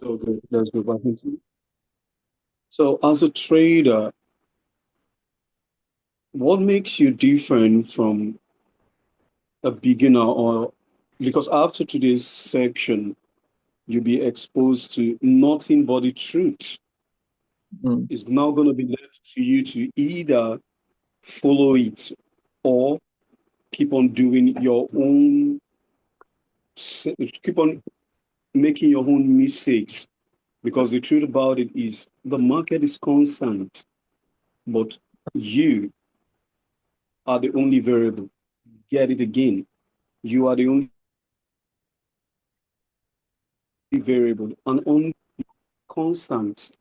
Okay, let's go back into it. So, as a trader, what makes you different from a beginner or because after today's section, you'll be exposed to nothing but the truth. Mm. It's now going to be left to you to either follow it or keep on doing your own, keep on making your own mistakes. Because the truth about it is the market is constant, but you are the only variable. Get it again. You are the only variable and on constant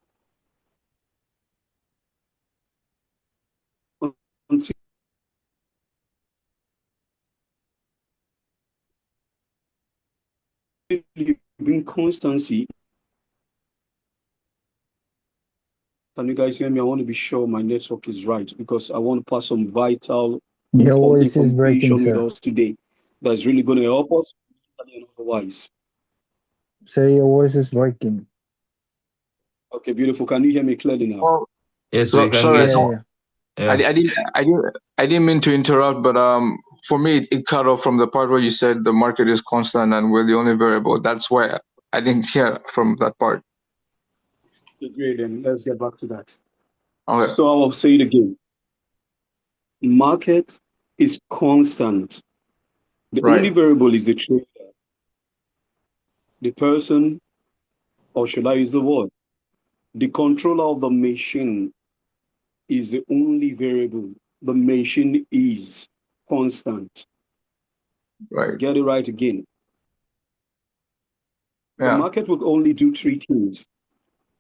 until you bring constancy. Can you guys hear me? I want to be sure my network is right because I want to pass some vital Your voice is breaking, information with sir. us today that's really going to help us and otherwise. Sir, your voice is breaking. Okay, beautiful. Can you hear me clearly now? Oh, Yes, we can sorry. get Yeah, you. yeah. Yeah. I didn't mean to interrupt, but for me, it cut off from the part where you said the market is constant and we're the only variable. That's why I didn't hear from that part. Great, then let's get back to that. Okay. So I will say it again. Market is constant. The only Right. variable is the trader, the person, or should I use the word? The controller of the machine is the only variable. The machine is constant. Right. Get it right again. The Yeah. market will only do three things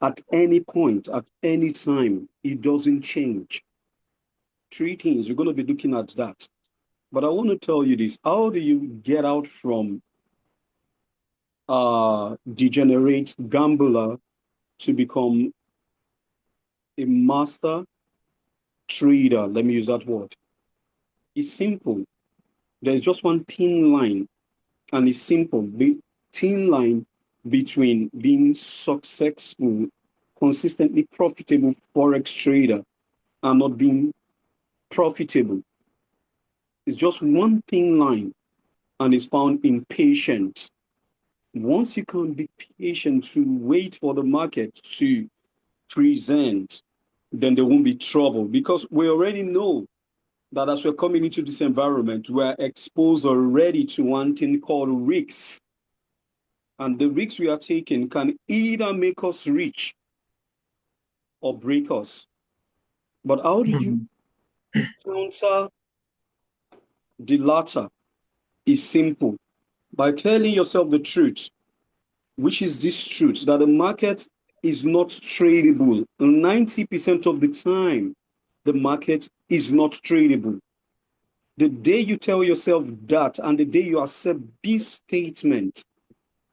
at any point, at any time. It doesn't change. Three things. We're going to be looking at that. But I want to tell you this. How do you get out from degenerate gambler to become a master trader? Let me use that word. It's simple. There's just one thin line, and it's simple. The thin line between being successful, consistently profitable forex trader and not being profitable. It's just one thin line, and it's found in patience. Once you can be patient to wait for the market to present, then there won't be trouble because we already know that as we're coming into this environment, we're exposed already to one thing called risks. And the risks we are taking can either make us rich or break us. But how do you Mhm. counter the latter? Is simple by telling yourself the truth, which is this truth that the market is not tradable. 90% of the time, the market is not tradable. The day you tell yourself that and the day you accept this statement,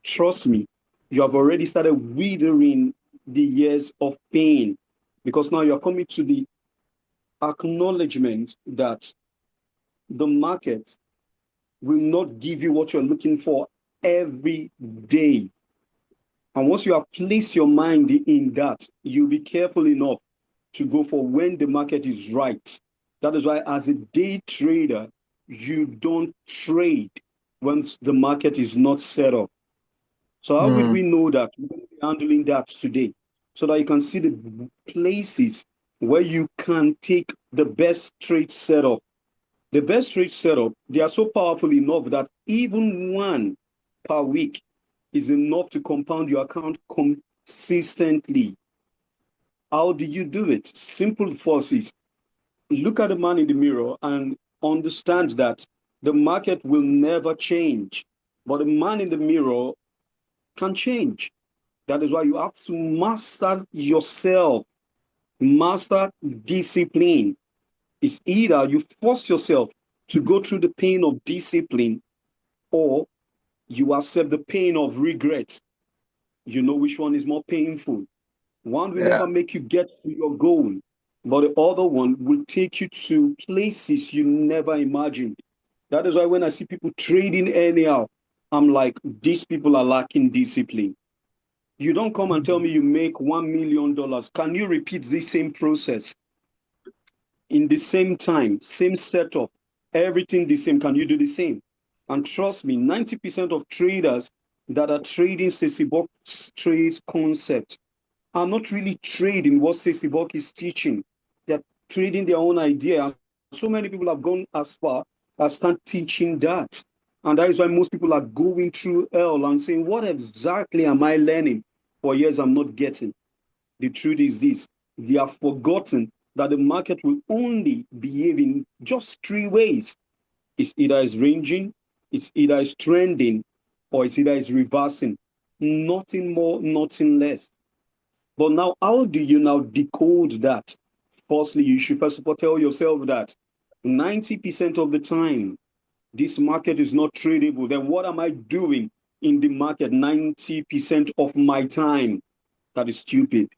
trust me, you have already started withering the years of pain because now you're coming to the acknowledgement that the market will not give you what you're looking for every day. And once you have placed your mind in that, you'll be careful enough to go for when the market is right. That is why, as a day trader, you don't trade once the market is not set up. So, how would Mm. we know that? We're going to be handling that today so that you can see the places where you can take the best trade setup. The best trade setup, they are so powerful enough that even one per week is enough to compound your account consistently. How do you do it? Simple forces. Look at the man in the mirror and understand that the market will never change, but the man in the mirror can change. That is why you have to master yourself, master discipline. It's either you force yourself to go through the pain of discipline or you accept the pain of regret. You know which one is more painful. One will Yeah. never make you get to your goal, but the other one will take you to places you never imagined. That is why when I see people trading anyhow, I'm like, these people are lacking discipline. You don't come and tell me you make $1 million. Can you repeat this same process in the same time, same setup, everything the same? Can you do the same? And trust me, 90% of traders that are trading Sesibok's trade concept are not really trading what Sesibok is teaching. They're trading their own idea. So many people have gone as far as start teaching that. And that is why most people are going through hell and saying, what exactly am I learning for years I'm not getting? The truth is this: they have forgotten that the market will only behave in just three ways. It's either is ranging, it's either is trending, or it's either is reversing. Nothing more, nothing less. But now, how do you now decode that? Firstly, you should first of all tell yourself that 90% of the time, this market is not tradable. Then what am I doing in the market 90% of my time? That is stupid.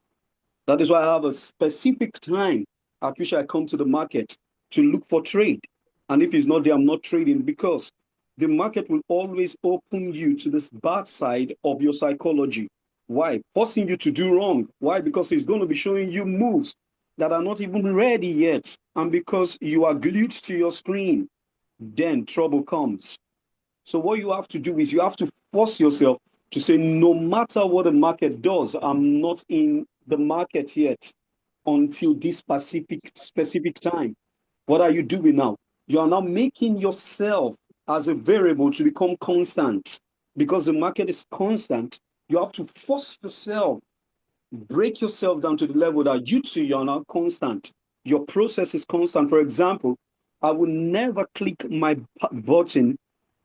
That is why I have a specific time at which I come to the market to look for trade. And if it's not there, I'm not trading, because the market will always open you to this bad side of your psychology. Why? Forcing you to do wrong. Why? Because it's going to be showing you moves that are not even ready yet. And because you are glued to your screen, then trouble comes. So what you have to do is you have to force yourself to say, no matter what the market does, I'm not in the market yet until this specific time. What are you doing now? You are now making yourself as a variable to become constant. Because the market is constant, you have to force yourself, break yourself down to the level that you too, you are now constant. Your process is constant. For example, I will never click my button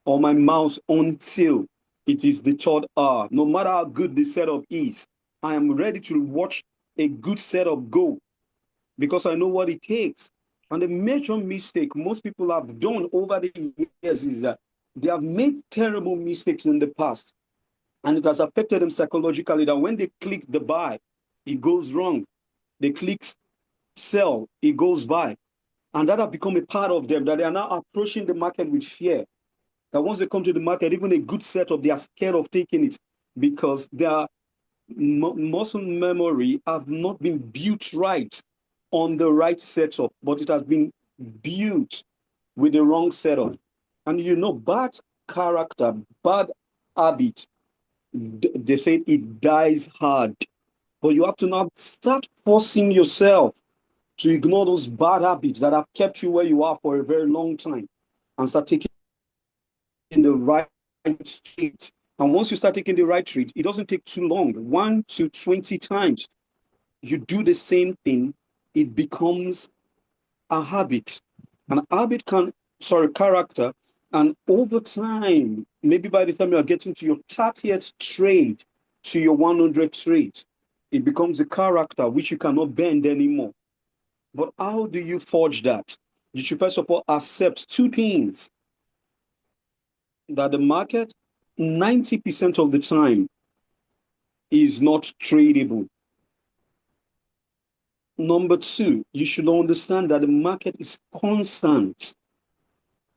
or my mouse until it is the third hour. No matter how good the setup is, I am ready to watch a good setup go, because I know what it takes. And the major mistake most people have done over the years is that they have made terrible mistakes in the past. And it has affected them psychologically, that when they click the buy, it goes wrong. They click sell, it goes buy. And that has become a part of them, that they are now approaching the market with fear. That once they come to the market, even a good setup, they are scared of taking it, because their muscle memory have not been built right on the right setup, but it has been built with the wrong setup. And you know, bad character, bad habit, they say it dies hard. But you have to now start forcing yourself to ignore those bad habits that have kept you where you are for a very long time, and start taking the right trade. And once you start taking the right trade, it doesn't take too long. 1 to 20 times you do the same thing, it becomes a habit. An habit character. And over time, maybe by the time you are getting to your 30th trade, to your 100 trade, it becomes a character which you cannot bend anymore. But how do you forge that? You should first of all accept two things: that the market 90% of the time is not tradable. Number two, you should understand that the market is constant.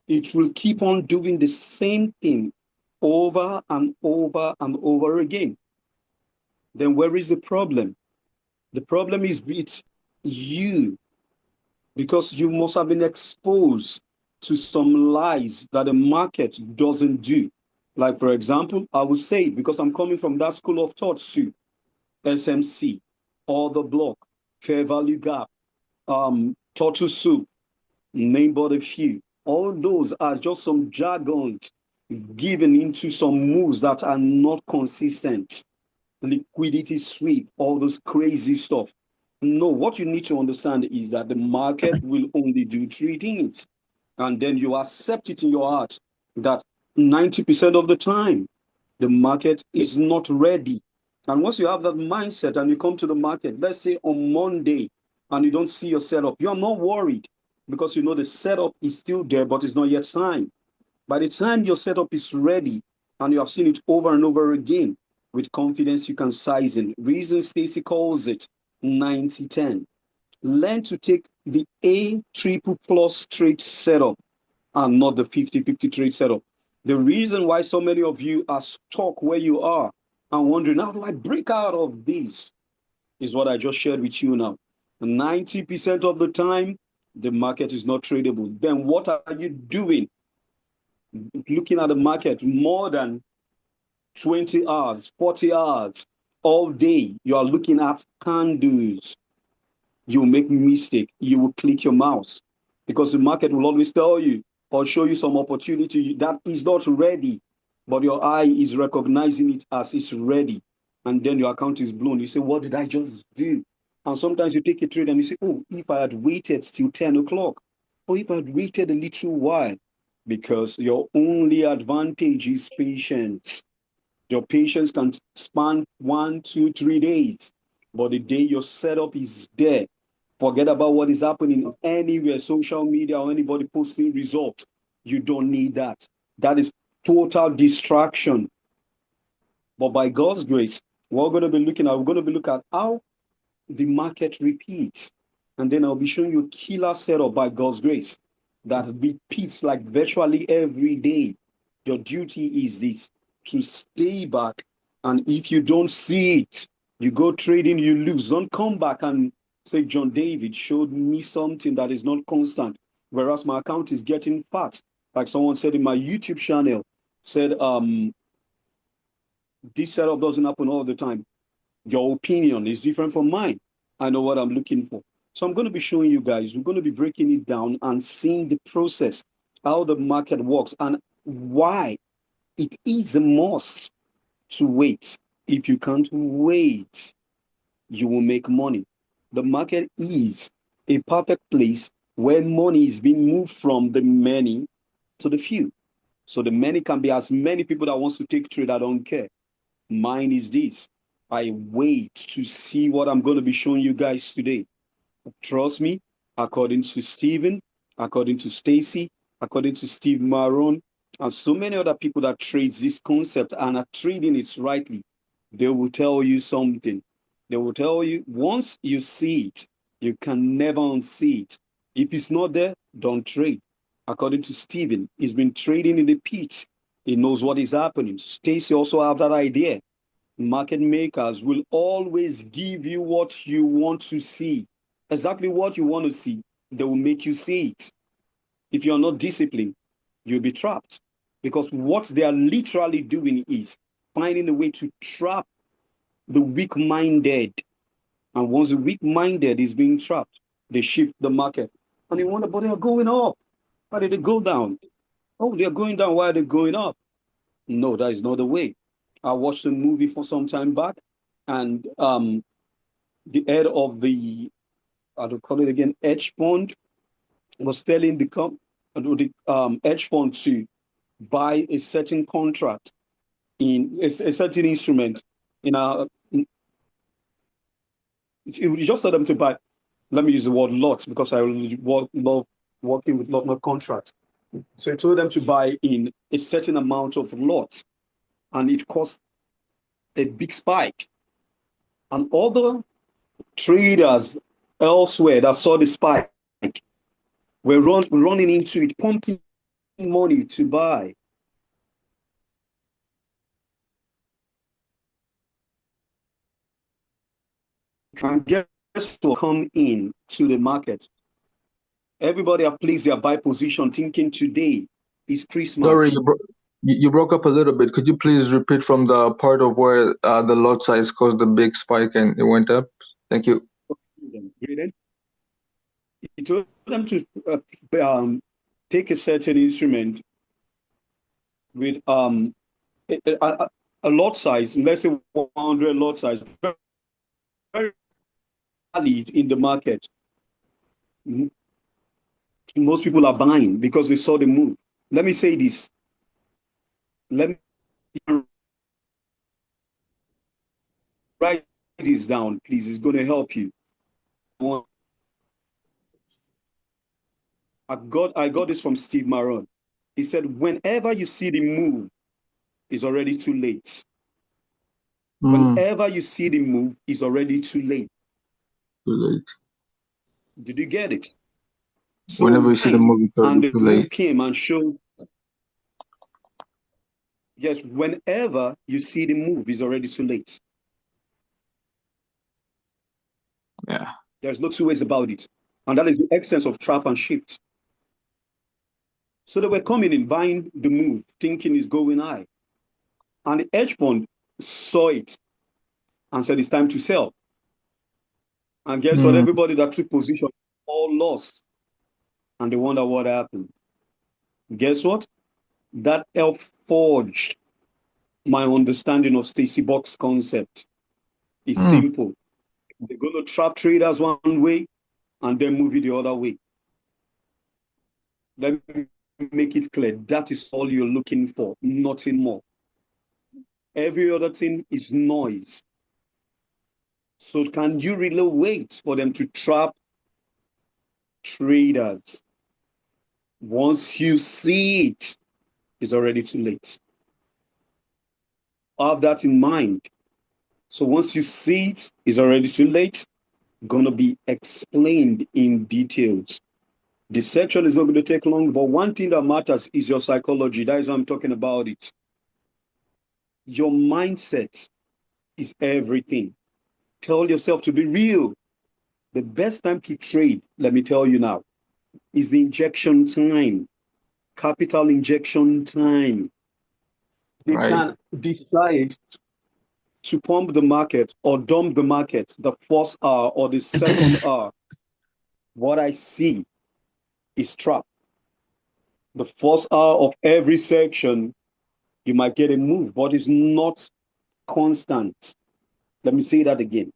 It will keep on doing the same thing over and over and over again. Then where is the problem? The problem is with you, because you must have been exposed to some lies that the market doesn't do. Like, for example, I would say, because I'm coming from that school of thought too, SMC, order block, fair value gap, turtle soup, name but a few. All those are just some jargons given into some moves that are not consistent. Liquidity sweep, all those crazy stuff. No, what you need to understand is that the market will only do three things. And then you accept it in your heart that 90% of the time, the market is not ready. And once you have that mindset and you come to the market, let's say on Monday, and you don't see your setup, you're not worried, because you know the setup is still there, but it's not yet time. By the time your setup is ready and you have seen it over and over again, with confidence, you can size in. Reason Stacy calls it 90-10. Learn to take the A triple plus trade setup and not the 50-50 trade setup. The reason why so many of you are stuck where you are and wondering, how do I break out of this? Is what I just shared with you now. 90% of the time, the market is not tradable. Then what are you doing? Looking at the market more than 20 hours, 40 hours, all day. You are looking at candles. You will make mistake. You will click your mouse because the market will always tell you or show you some opportunity that is not ready, but your eye is recognizing it as it's ready. And then your account is blown. You say, what did I just do? And sometimes you take a trade and you say, oh, if I had waited till 10 o'clock, or if I had waited a little while, because your only advantage is patience. Your patience can span 1, 2, 3 days, but the day your setup is there, forget about what is happening anywhere, social media or anybody posting results. You don't need that. That is total distraction. But by God's grace, we're going to be looking at how the market repeats. And then I'll be showing you a killer setup by God's grace that repeats like virtually every day. Your duty is this, to stay back. And if you don't see it, you go trading, you lose. Don't come back and say, John David showed me something that is not constant, whereas my account is getting fat. Like someone said in my YouTube channel, said, this setup doesn't happen all the time. Your opinion is different from mine. I know what I'm looking for. So I'm going to be showing you guys, we're going to be breaking it down and seeing the process, how the market works, and why it is a must to wait. If you can't wait, you will make money. The market is a perfect place where money is being moved from the many to the few. So the many can be as many people that wants to take trade. I don't care. Mine is this. I wait to see what I'm going to be showing you guys today. Trust me, according to Stephen, according to Stacy, according to Steve Maron, and so many other people that trades this concept and are trading it rightly, they will tell you something. They will tell you once you see it, you can never unsee it. If it's not there, don't trade. According to Stephen, he's been trading in the pit. He knows what is happening. Stacy also have that idea. Market makers will always give you what you want to see. Exactly what you want to see, they will make you see it. If you're not disciplined, you'll be trapped. Because what they are literally doing is finding a way to trap the weak-minded. And once the weak-minded is being trapped, they shift the market. And you wonder, but they are going up. Why did they go down? Oh, they're going down. Why are they going up? No, that is not the way. I watched a movie for some time back, and the head of the, I don't call it again, hedge fund was telling the hedge fund to buy a certain contract in a certain instrument in a. It just told them to buy. Let me use the word lots because I love working with lot contracts. So he told them to buy in a certain amount of lots, and it cost a big spike. And other traders elsewhere that saw the spike were running into it, pumping money to buy. And guess what? Come in to the market. Everybody have placed their buy position thinking today is Christmas. Sorry, you broke up a little bit. Could you please repeat from the part of where the lot size caused the big spike and it went up? Thank you. He told them to take a certain instrument with a lot size, let's say 100 lot size, very valid in the market. Most people are buying because they saw the move. Let me say this. Let me write this down, please. It's going to help you. I got this from Steve Maron. He said, whenever you see the move, it's already too late. Whenever you see the move, it's already too late. Too late. Did you get it? So whenever you see the move, it's already and the too move late. came and showed. Yes, whenever you see the move, it's already too late. Yeah. There's no two ways about it. And that is the essence of trap and shift. So they were coming in, buying the move, thinking it's going high. And the hedge fund saw it and said it's time to sell. And guess what? Mm. Everybody that took position all lost. And they wonder what happened. Guess what? That helped forge my understanding of Stacy Box concept. It's Mm. simple. They're going to trap traders one way and then move it the other way. Let me make it clear. That is all you're looking for, nothing more. Every other thing is noise. So can you really wait for them to trap traders? Once you see it, it's already too late. Have that in mind. So once you see it, it's already too late. Gonna be explained in details. The section is not going to take long, but one thing that matters is your psychology. That is why I'm talking about it. Your mindset is everything. Tell yourself to be real. The best time to trade, let me tell you now, is the injection time, capital injection time. They Right. can decide to pump the market or dump the market the first hour or the second hour. What I see is trap. The first hour of every section, you might get a move, but it's not constant. Let me say that again.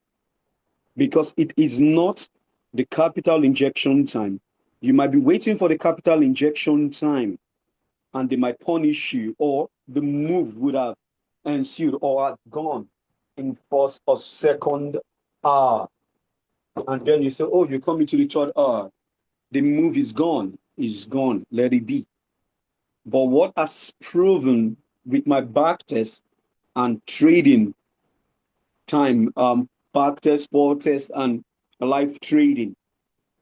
Because it is not the capital injection time. You might be waiting for the capital injection time and they might punish you, or the move would have ensued or had gone in first or second hour. And then you say, oh, you're coming to the third hour. The move is gone, let it be. But what has proven with my back test and trading time, back test, forward test, and live trading,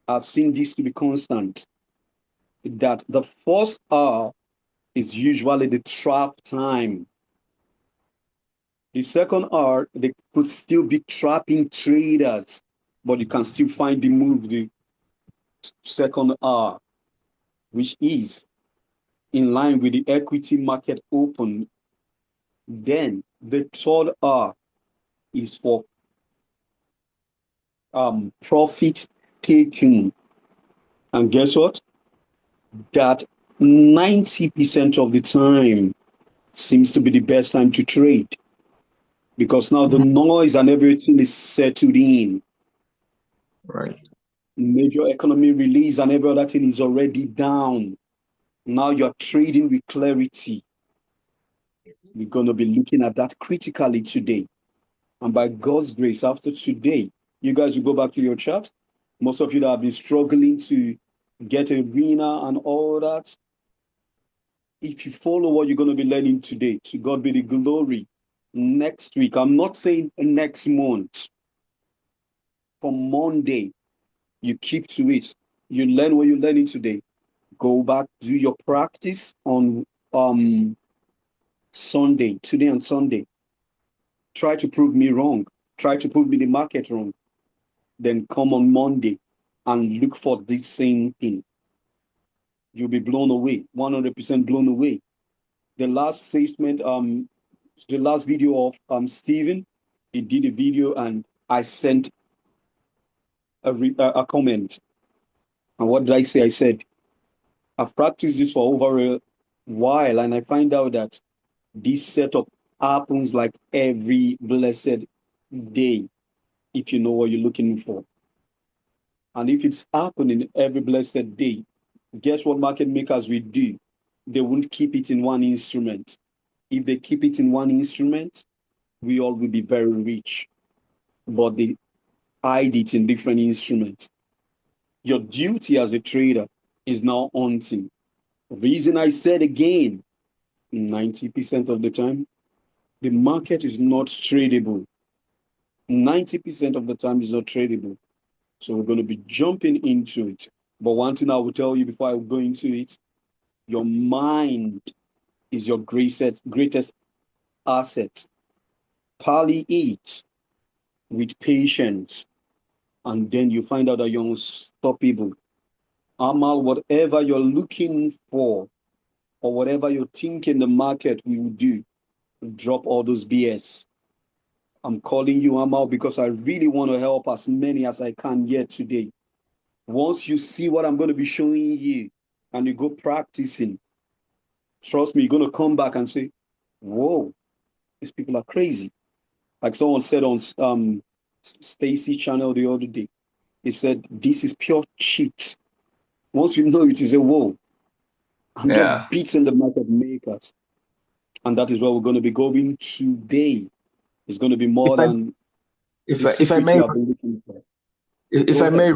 I've seen this to be constant. That the first hour is usually the trap time. The second hour, they could still be trapping traders, but you can still find the move the second hour, which is in line with the equity market open. Then the third hour is for profit taking. And guess what? That 90% of the time seems to be the best time to trade because now the Mhm. noise and everything is settled in. Right. Major economy release and every other thing is already down. Now you're trading with clarity. We're going to be looking at that critically today. And by God's grace, after today, you guys will go back to your chat. Most of you that have been struggling to get a winner and all that, if you follow what you're going to be learning today, to God be the glory. Next week, I'm not saying next month, from Monday, you keep to it. You learn what you're learning today. Go back, do your practice on Sunday, today and Sunday. Try to prove me wrong. Try to prove me the market wrong. Then come on Monday and look for this same thing. You'll be blown away, 100% blown away. The last statement, the last video of Steven, he did a video and I sent a comment. And what did I say? I said, I've practiced this for over a while and I find out that this setup happens like every blessed day if you know what you're looking for. And if it's happening every blessed day, guess what market makers will do? They won't keep it in one instrument. If they keep it in one instrument, we all will be very rich. But they hide it in different instruments. Your duty as a trader is now hunting. Reason I said again, 90% of the time, the market is not tradable. 90% of the time is not tradable. So we're going to be jumping into it. But one thing I will tell you before I go into it, your mind is your greatest asset. Parley it with patience, and then you find out that you're unstoppable. Amal, whatever you're looking for or whatever you're thinking the market will do, drop all those BS. I'm calling you Amal because I really want to help as many as I can here today. Once you see what I'm going to be showing you and you go practicing, trust me, you're going to come back and say, whoa, these people are crazy. Like someone said on Stacy channel the other day, he said, this is pure cheat. Once you know it, you say, whoa, I'm just Yeah. beating the market makers. And that is where we're going to be going today. It's going to be more than the If I secret may, you have been looking for. if Go I ahead. may,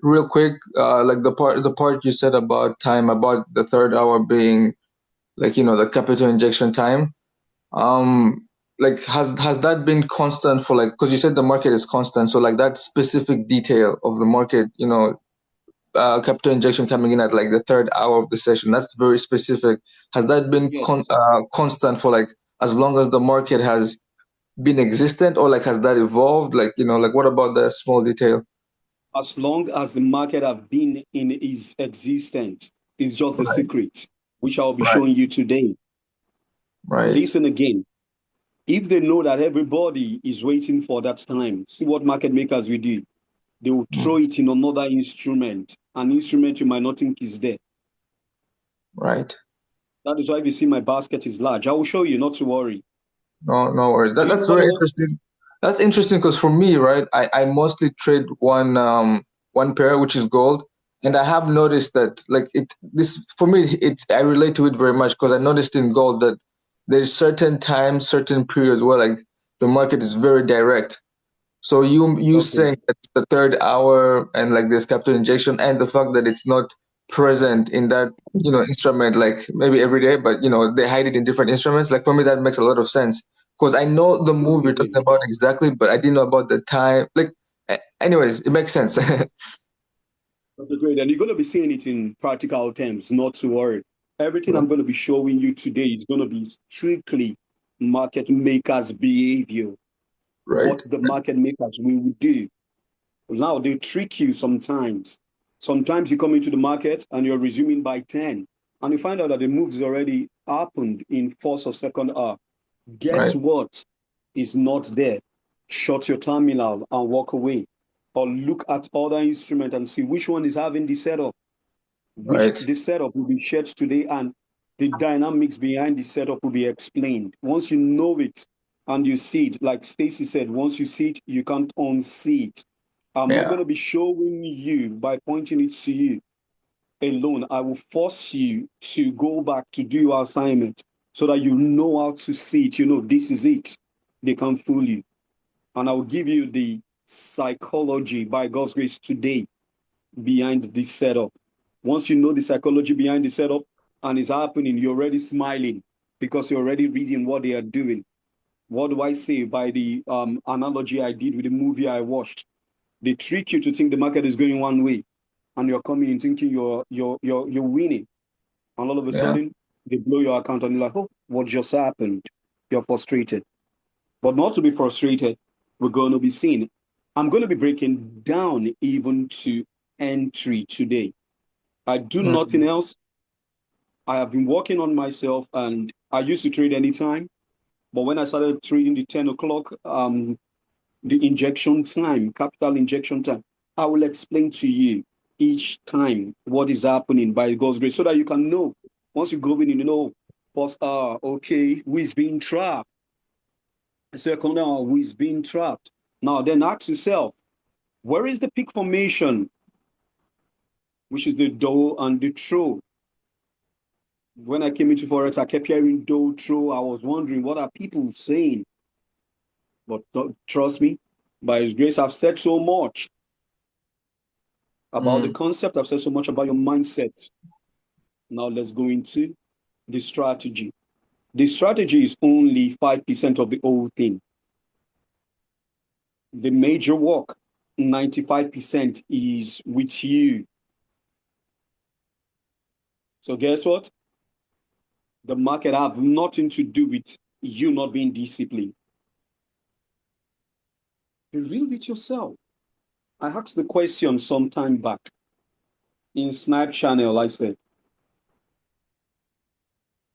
real quick, like the part you said about time, about the third hour being like, the capital injection time. Like has that been constant for, like, because you said the market is constant, so like that specific detail of the market, capital injection coming in at like the third hour of the session, that's very specific. Has that been Yes. constant for like as long as the market has been existent, or like has that evolved? Like, like what about the small detail? As long as the market have been in its existence, it's just the Right, secret, which I'll be right, showing you today. right. Listen again. If they know that everybody is waiting for that time, see what market makers will do. They will throw Mm, it in another instrument, an instrument you might not think is there. right. That is why if you see my basket is large. I will show you, not to worry. No worries. Do you know That's what very else? interesting. That's interesting because for me, right, I mostly trade one pair, which is gold, and I have noticed that like it this for me it I relate to it very much because I noticed in gold that there's certain times, certain periods where like the market is very direct. So you Okay. saying that the third hour and like this capital injection and the fact that it's not present in that instrument like maybe every day, but they hide it in different instruments. Like for me, that makes a lot of sense because I know the move you're talking about exactly, but I didn't know about the time. Like, anyways, it makes sense. That's great. And you're going to be seeing it in practical terms, not to worry. Everything Right, I'm going to be showing you today is going to be strictly market makers' behavior, right, what the market makers will do. Now, they trick you sometimes. Sometimes you come into the market and you're resuming by 10, and you find out that the moves already happened in first or second hour. Guess right, what? Is not there. Shut your terminal and walk away. Or look at other instrument and see which one is having the setup, which right, the setup will be shared today, and the dynamics behind the setup will be explained. Once you know it and you see it, like Stacy said, once you see it, you can't unsee it. I'm not yeah, going to be showing you by pointing it to you alone. I will force you to go back to do your assignment so that you know how to see it. You know, this is it. They can't fool you. And I will give you the psychology by God's grace today behind this setup. Once you know the psychology behind the setup and it's happening, you're already smiling because you're already reading what they are doing. What do I say by the analogy I did with the movie I watched? They trick you to think the market is going one way, and you're coming in thinking you're winning, and all of a yeah. sudden they blow your account, and you're like, oh, what just happened? You're frustrated, but not to be frustrated. We're going to be seeing. I'm going to be breaking down even to entry today. I do nothing Mm, else. I have been working on myself, and I used to trade anytime. But when I started trading the 10 o'clock, the injection time, capital injection time, I will explain to you each time what is happening by God's grace so that you can know. Once you go in, you know, first, okay, who is being trapped? Second, who is being trapped? Now, then ask yourself, where is the peak formation, which is the dough and the throw? When I came into Forex, I kept hearing dough throw. I was wondering, what are people saying? But trust me, by His grace, I've said so much about the mm, concept. I've said so much about your mindset. Now let's go into the strategy. The strategy is only 5% of the whole thing. The major work, 95% is with you. So guess what? The market have nothing to do with you not being disciplined. Be real with yourself. I asked the question some time back in Snipe channel. I said,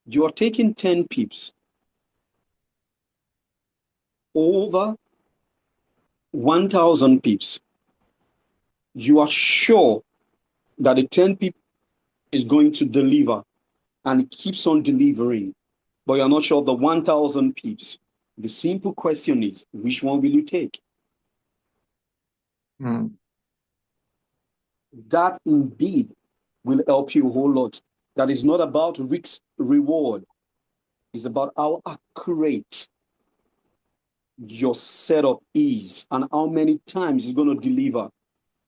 you are taking 10 pips over 1,000 pips. You are sure that the 10 pip is going to deliver, and it keeps on delivering, but you're not sure the 1,000 pips. The simple question is, which one will you take? That indeed will help you a whole lot. That is not about risk reward. It's about how accurate your setup is and how many times it's going to deliver.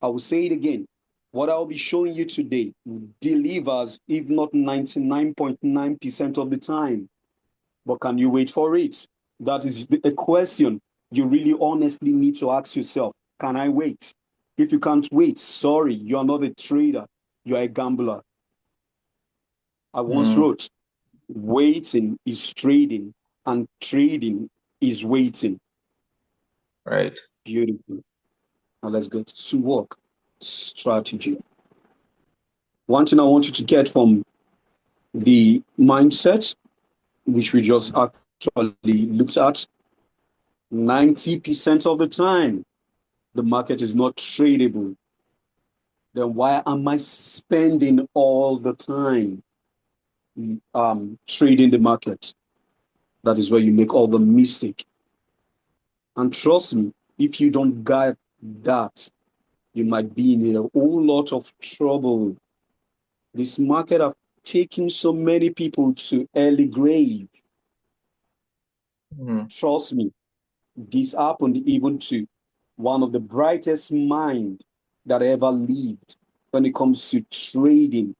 I will say it again. What I'll be showing you today delivers, if not 99.9% of the time. But can you wait for it? That is a question you really honestly need to ask yourself. Can I wait? If you can't wait, sorry, you're not a trader, you're a gambler. I once wrote, waiting is trading, and trading is waiting. Right. Beautiful. Now let's get to work. Strategy. One thing I want you to get from the mindset, which we just actually looked at, 90% of the time, the market is not tradable. Then why am I spending all the time trading the market? That is where you make all the mistake. And trust me, if you don't get that, you might be in a whole lot of trouble. This market have taken so many people to early grave. Trust me, this happened even to one of the brightest minds that ever lived when it comes to trading,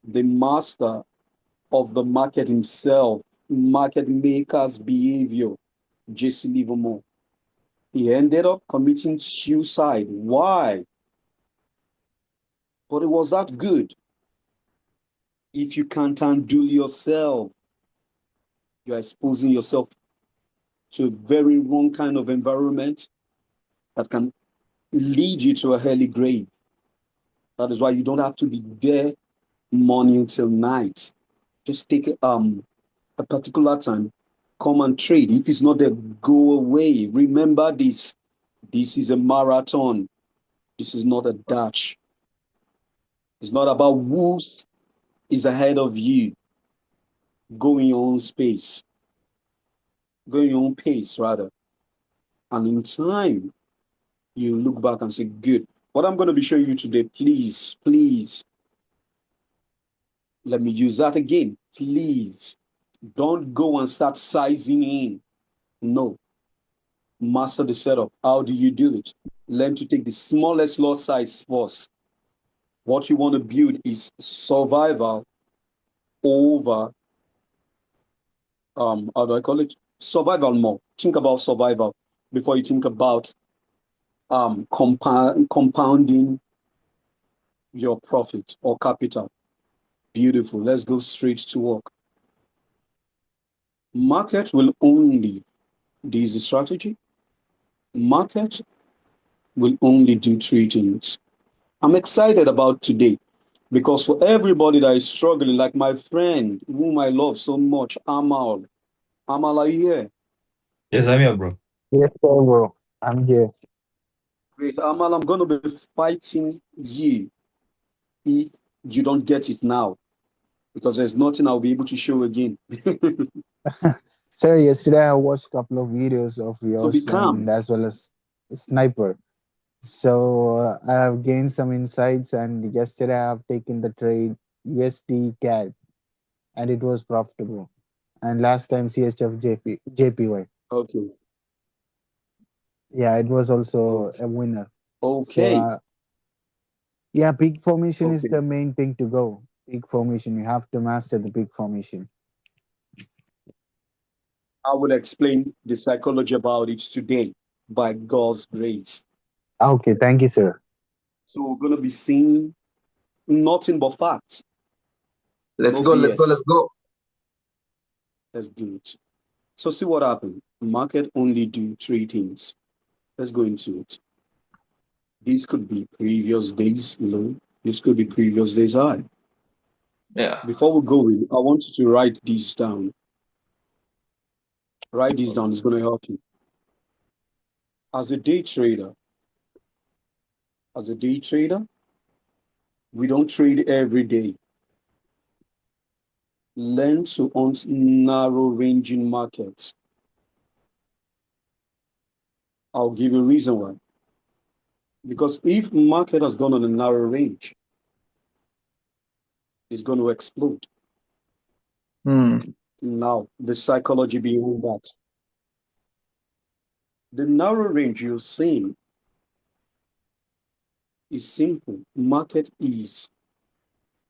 the master of the market himself, market maker's behavior, Jesse Livermore. He ended up committing suicide. Why? But it was that good. If you can't undo yourself, you're exposing yourself to a very wrong kind of environment that can lead you to a early grave. That is why you don't have to be there morning till night. Just take a particular time, come and trade. If it's not there, go away. Remember this. This is a marathon. This is not a dash. It's not about who is ahead of you. Go in your own space. Go in your own pace, rather. And in time, you look back and say, good. What I'm going to be showing you today, please, let me use that again. Please, don't go and start sizing in. No. Master the setup. How do you do it? Learn to take the smallest lot size first. What you want to build is survival over, how do I call it? Survival more. Think about survival before you think about compounding your profit or capital. Beautiful. Let's go straight to work. Market will only, this is the strategy. Market will only do three things. I'm excited about today because for everybody that is struggling, like my friend whom I love so much, Amal. Amal, are you here? Yes, I'm here, bro. Yes, sir, bro. I'm here. Great. Amal, I'm going to be fighting you if you don't get it now because there's nothing I'll be able to show again. Sir, yesterday I watched a couple of videos of So be yours calm. and as well as Sniper. So I have gained some insights, and yesterday I have taken the trade USD CAD, and it was profitable. And last time CHF JPY. Okay. Yeah, it was also Okay. a winner. So Okay. yeah, peak formation is Okay. the main thing to go. Peak formation, you have to master the peak formation. I will explain the psychology about it today by God's grace. Okay, thank you, sir. So we're going to be seeing nothing but facts, Let's no go. Let's go. BS. Let's go. Let's do it. So see what happened. Market only do three things. Let's go into it. These could be previous days low. This could be previous days high. Yeah. Before we go in, I want you to write these down. Write these down. It's going to help you. As a day trader, as a day trader, we don't trade every day. Learn to own narrow ranging markets. I'll give you a reason why. Because if market has gone on a narrow range, it's going to explode. Now, the psychology behind that. The narrow range you're seeing is simple. Market is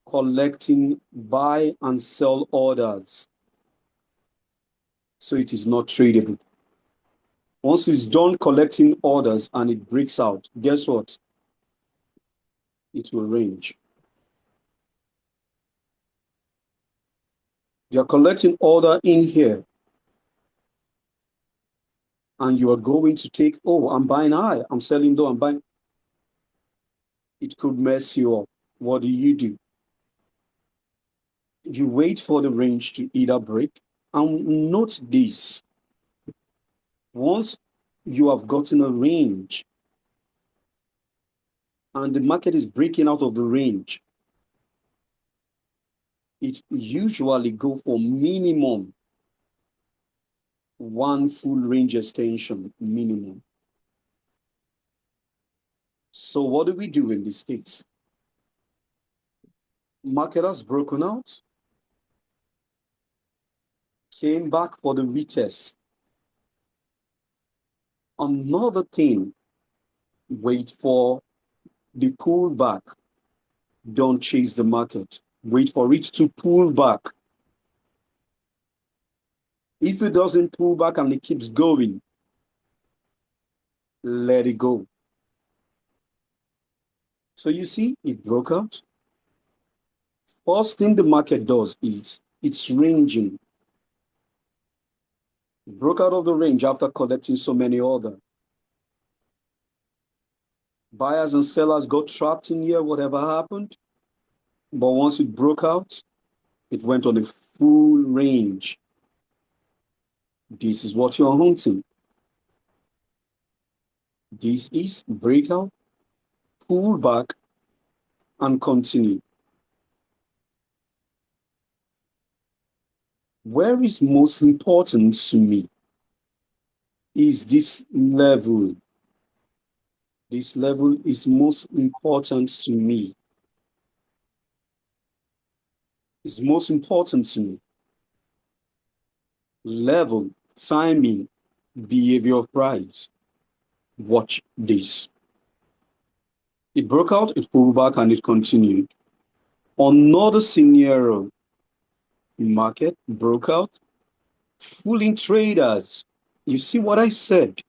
collecting buy and sell orders. So it is not tradable. Once it's done collecting orders and it breaks out, guess what? It will range. You're collecting order in here and you are going to take, oh, I'm buying high, I'm selling low, I'm buying. It could mess you up. What do? You wait for the range to either break. And note this, once you have gotten a range and the market is breaking out of the range, it usually go for minimum one full range extension, minimum. So what do we do in this case? Market has broken out, came back for the retest. Another thing, wait for the pullback. Don't chase the market. Wait for it to pull back. If it doesn't pull back and it keeps going, let it go. So you see, it broke out. First thing the market does is it's ranging. It broke out of the range after collecting so many orders. Buyers and sellers got trapped in here, whatever happened. But once it broke out, it went on a full range. This is what you're hunting. This is breakout, pull back, and continue. Where is most important to me is this level. This level is most important to me. It's most important to me. Level, timing, behavior of price. Watch this. It broke out, it pulled back, and it continued. Another scenario, market broke out, fooling traders. You see what I said?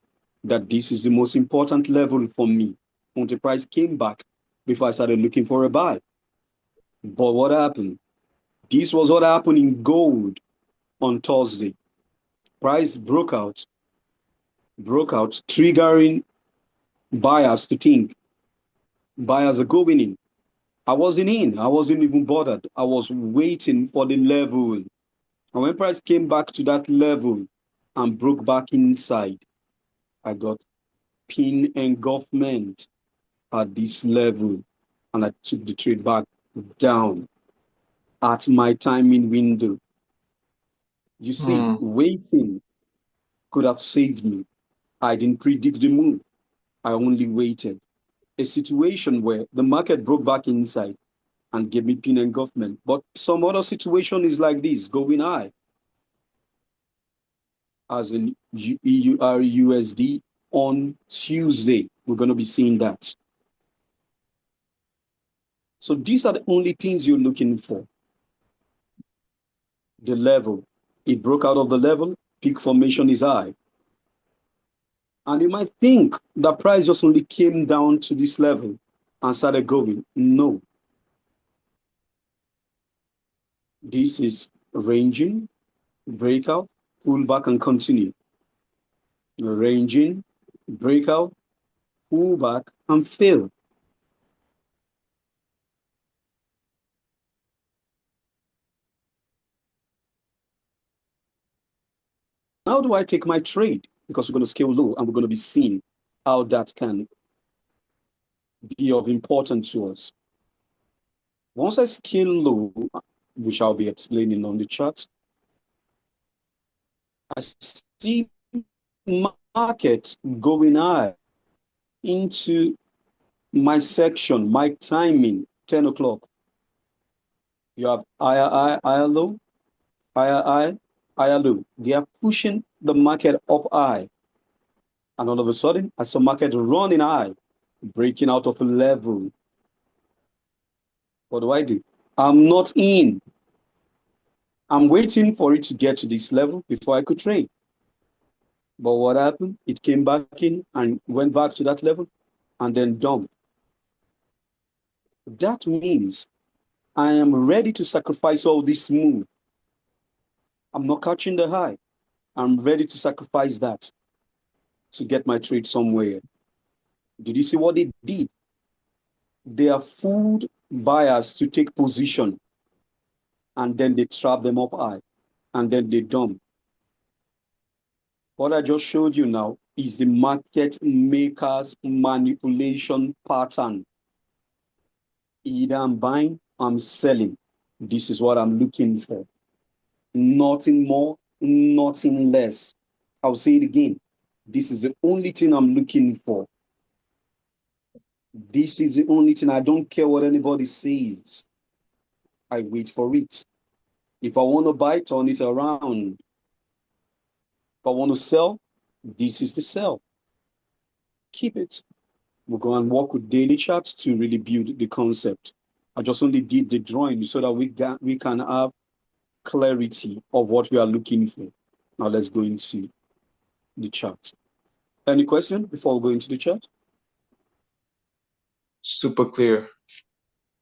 That this is the most important level for me. When the price came back before I started looking for a buy. But what happened? This was what happened in gold on Thursday. Price broke out, triggering buyers to think buyers are going in. I wasn't in. I wasn't even bothered. I was waiting for the level. And when price came back to that level and broke back inside, I got pin engulfment at this level. And I took the trade back down at my timing window. You see, waiting could have saved me. I didn't predict the move. I only waited. A situation where the market broke back inside and gave me pin engulfment. But some other situation is like this, going high, as in EUR on Tuesday. We're going to be seeing that. So these are the only things you're looking for. The level. It broke out of the level. Peak formation is high. And you might think the price just only came down to this level and started going. No. This is ranging. breakout, pull back and continue. Ranging, breakout, pull back and fail. How do I take my trade? Because we're going to scale low and we're going to be seeing how that can be of importance to us. Once I scale low, which I'll be explaining on the chart, I see market going high into my section, my timing, 10 o'clock. You have higher high, higher low, higher high, higher low. They are pushing the market up high. And all of a sudden, I saw market running high, breaking out of a level. What do? I'm not in. I'm waiting for it to get to this level before I could trade. But what happened? It came back in and went back to that level and then dumped. That means I am ready to sacrifice all this move. I'm not catching the high. I'm ready to sacrifice that to get my trade somewhere. Did you see what they did? They are fooled buyers to take position and then they trap them up high and then they dump. What I just showed you now is the market maker's manipulation pattern. Either I'm buying, I'm selling. This is what I'm looking for. Nothing more, nothing less. I'll say it again. This is the only thing I'm looking for. This is the only thing. I don't care what anybody says. I wait for it. If I want to buy, turn it around. If I want to sell, this is the sell. Keep it. We'll go and work with daily charts to really build the concept. I just only did the drawing so that we can have clarity of what we are looking for. Now let's go into the chart. Any question before we go into the chart? Super clear.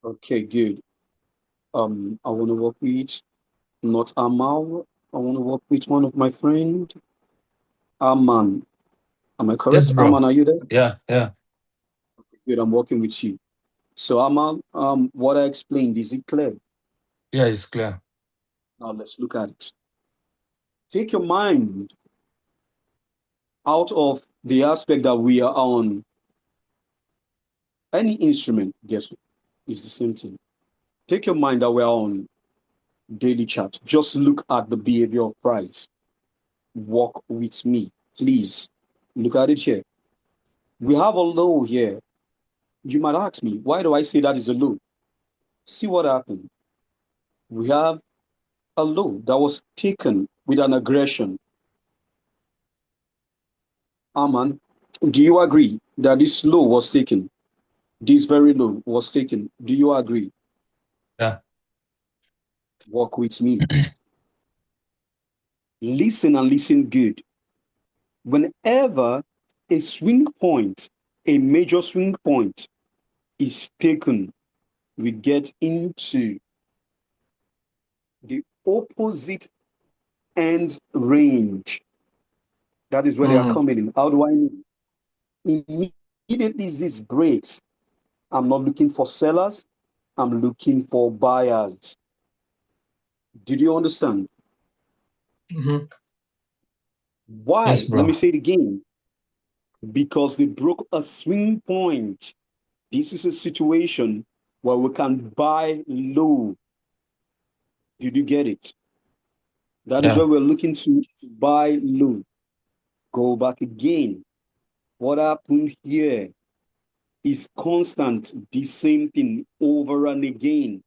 Okay, good. I want to work with not Amal. I want to work with one of my friend, Aman. Am I Yes, correct? bro. Aman, are you there? Yeah, yeah. Good, I'm working with you. So Aman, what I explained, is it clear? Yeah, it's clear. Now let's look at it. Take your mind out of the aspect that we are on. Any instrument, guess what? It's the same thing. Take your mind that we're on daily chart. Just look at the behavior of price. Walk with me, please. Look at it here. We have a low here. You might ask me, why do I say that is a low? See what happened. We have a low that was taken with an aggression. Aman, do you agree that this low was taken? This very low was taken. Do you agree? Yeah. Walk with me. Listen and listen good. Whenever a swing point, a major swing point is taken, we get into the opposite end range. That is where they are Mm. coming in. How do I know? Immediately this breaks, I'm not looking for sellers, I'm looking for buyers. Did you understand? Mm-hmm. Yes, Why? Let bro. me say it again. Because they broke a swing point. This is a situation where we can buy low. Did you get it? That is Yeah. where we're looking to buy low. Go back again. What happened here is constant, the same thing over and again.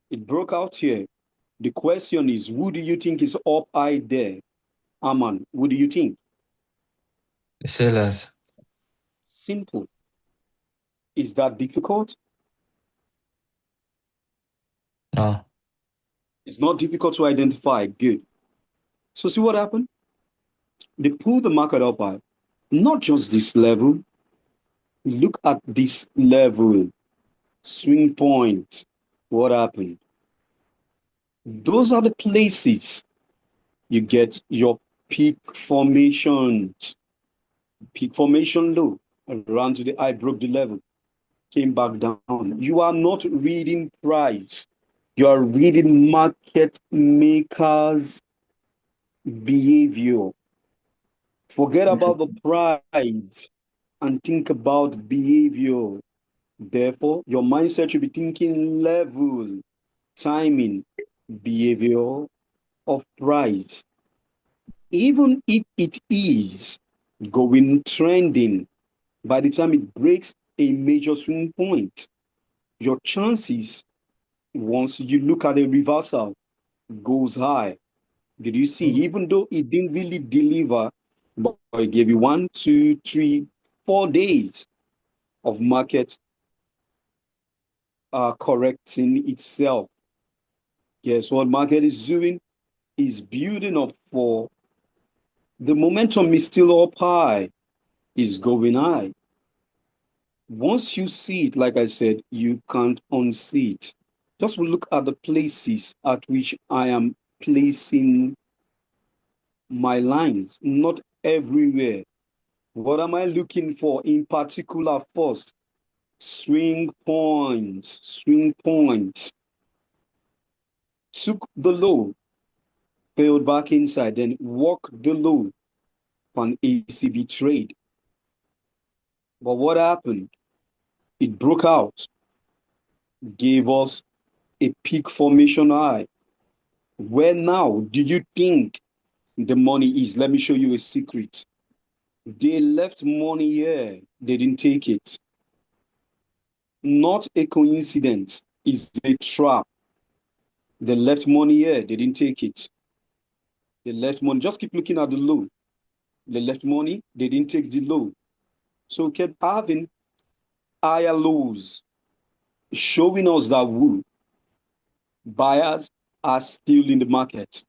It broke out here. The question is, who do you think is up high there? Aman, who do you think? The sellers. Simple. Is that difficult? No. It's not difficult to identify. Good. So see what happened? They pulled the market up high. Not just this level. Look at this level. Swing point. What happened? Those are the places You get your peak formation low around to the high, broke the level, came back down. You are not reading price. You are reading market makers' behavior. Forget about the Interesting. price and think about behavior. Therefore, your mindset should be thinking level, timing, behavior of price. Even if it is going trending, by the time it breaks a major swing point, your chances, once you look at a reversal, goes high. Did you see? Even though it didn't really deliver, but it gave you 1, 2, 3, 4 days of market correcting itself. Guess what market is doing? Is building up for the momentum is still up high, is going high. Once you see it, like I said, you can't unsee it. Just look at the places at which I am placing my lines, not everywhere. What am I looking for in particular first? Swing points, swing points. Took the low, failed back inside, then walk the low on ACB trade. But what happened? It broke out, gave us a peak formation high. Where now do you think the money is? Let me show you a secret. They left money here, they didn't take it. Not a coincidence, it's a trap. They left money here, they didn't take it. They left money, just keep looking at the low. They left money, they didn't take the low. So kept having higher lows, showing us that buyers are still in the market.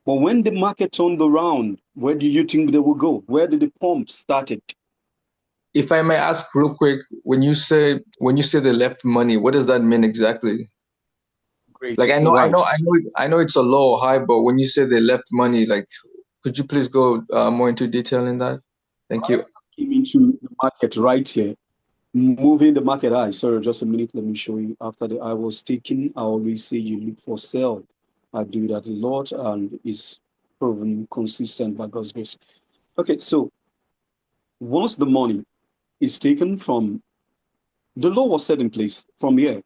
But when the market turned around, where do you think they will go? Where did the pump started? If I may ask real quick, when you say they left money, what does that mean exactly? Like Great. I know I know Right. I know I know it's a low or high, but when you say they left money, like could you please go more into detail in that? Thank you. Came into the market right here, moving the market high. Sorry, just a minute. Let me show you. After the I was taken, I always say you look for sell. I do that a lot and it's proven consistent by God's grace. Okay, so once the money is taken from the low was set in place from here,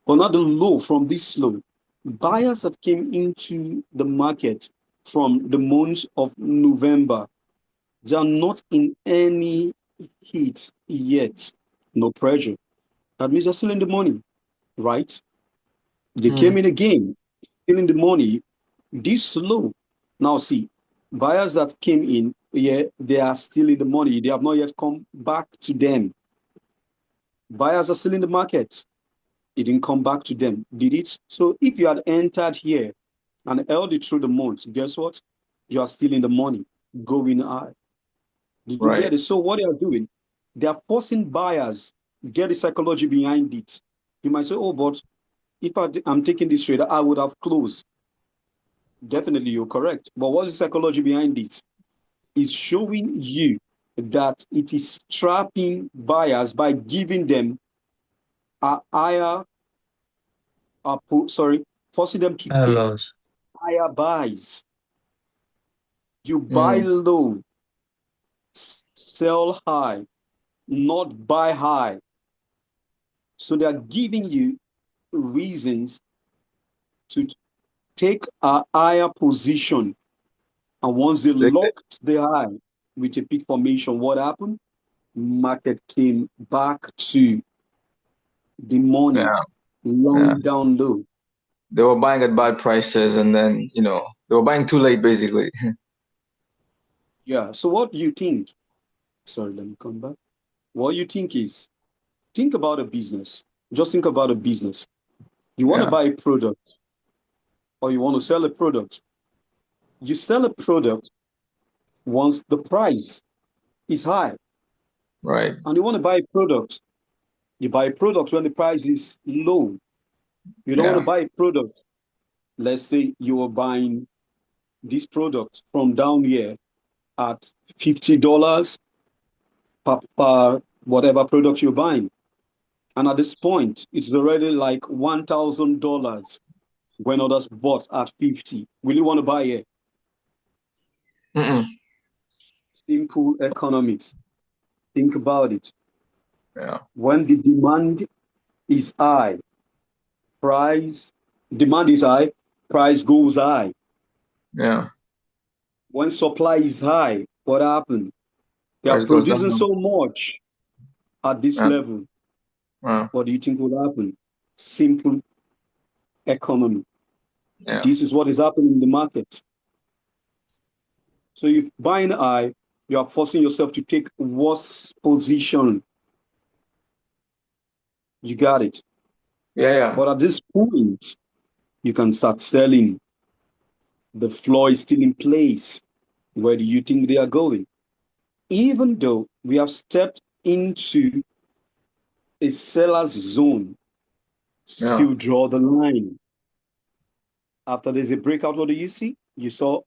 but not the low from this low. Buyers that came into the market from the month of November, they are not in any heat yet, no pressure. That means they're still in the money, right? They came Mm, in again, still in the money, this low. Now, see, buyers that came in, yeah, they are still in the money. They have not yet come back to them. Buyers are still in the market. It didn't come back to them, did it? So if you had entered here and held it through the month, guess what? You are still in the money, going high. Did you right. get it? So what they are doing, they are forcing buyers, get the psychology behind it. You might say, oh, but if I'm taking this trade, I would have closed. Definitely, you're correct. But what's the psychology behind it? It's showing you that it is trapping buyers by giving them a higher, sorry, forcing them to take Hellos. higher buys. You buy Mm, low, sell high, not buy high. So they are giving you reasons to take a higher position. And once they they- locked the high with a peak formation, what happened? Market came back to the money yeah, yeah. lying down low. They were buying at bad prices, and then they were buying too late, basically. Yeah. So what do you think? Sorry, let me come back. What you think is think about a business. Just think about a business. You want to Yeah, buy a product or you want to sell a product. You sell a product once the price is high, right. and you want to buy a product. You buy a product when the price is low. You don't want to Yeah, buy a product. Let's say you are buying. this product from down here at $50 per whatever product you're buying. And at this point, it's already like $1,000 when others bought at 50. Will you want to buy it? Mm-mm. Simple economics. Think about it. Yeah. When the demand is high, price demand is high, price goes high. Yeah. When supply is high, what happened? They are Price goes producing down. so much at this Yeah. level. Yeah. What do you think will happen? Simple economy. Yeah. This is what is happening in the market. So if buying high, you are forcing yourself to take worse position. You got it. Yeah. Yeah. But at this point, you can start selling. The floor is still in place. Where do you think they are going? Even though we have stepped into a seller's zone, Yeah. still draw the line. After there's a breakout, what do you see? You saw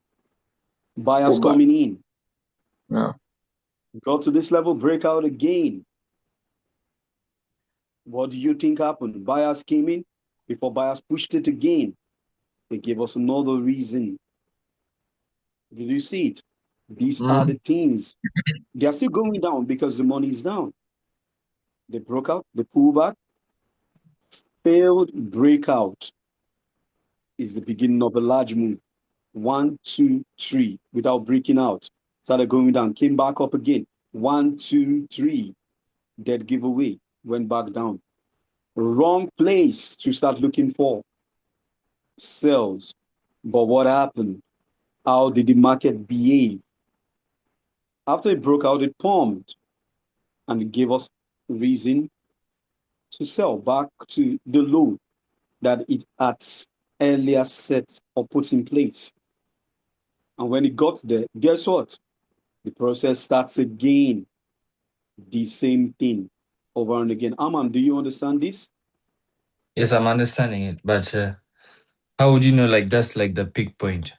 buyers Pull back. coming in. Yeah. Got to this level, breakout again. What do you think happened? Buyers came in before buyers pushed it again. They gave us another reason. Did you see it? These are Mm. the things. They are still going down because the money is down. They broke out, they pull back. Failed breakout is the beginning of a large move. One, two, three, without breaking out. Started going down, came back up again. One, two, three. Dead giveaway, went back down. Wrong place to start looking for sales. But what happened? How did the market behave? After it broke out, it pumped and it gave us reason to sell back to the low that it had earlier set or put in place. And when it got there, guess what? The process starts again, the same thing over and again. Aman, do you understand this? Yes, I'm understanding it, but how would you know like that's like the peak point?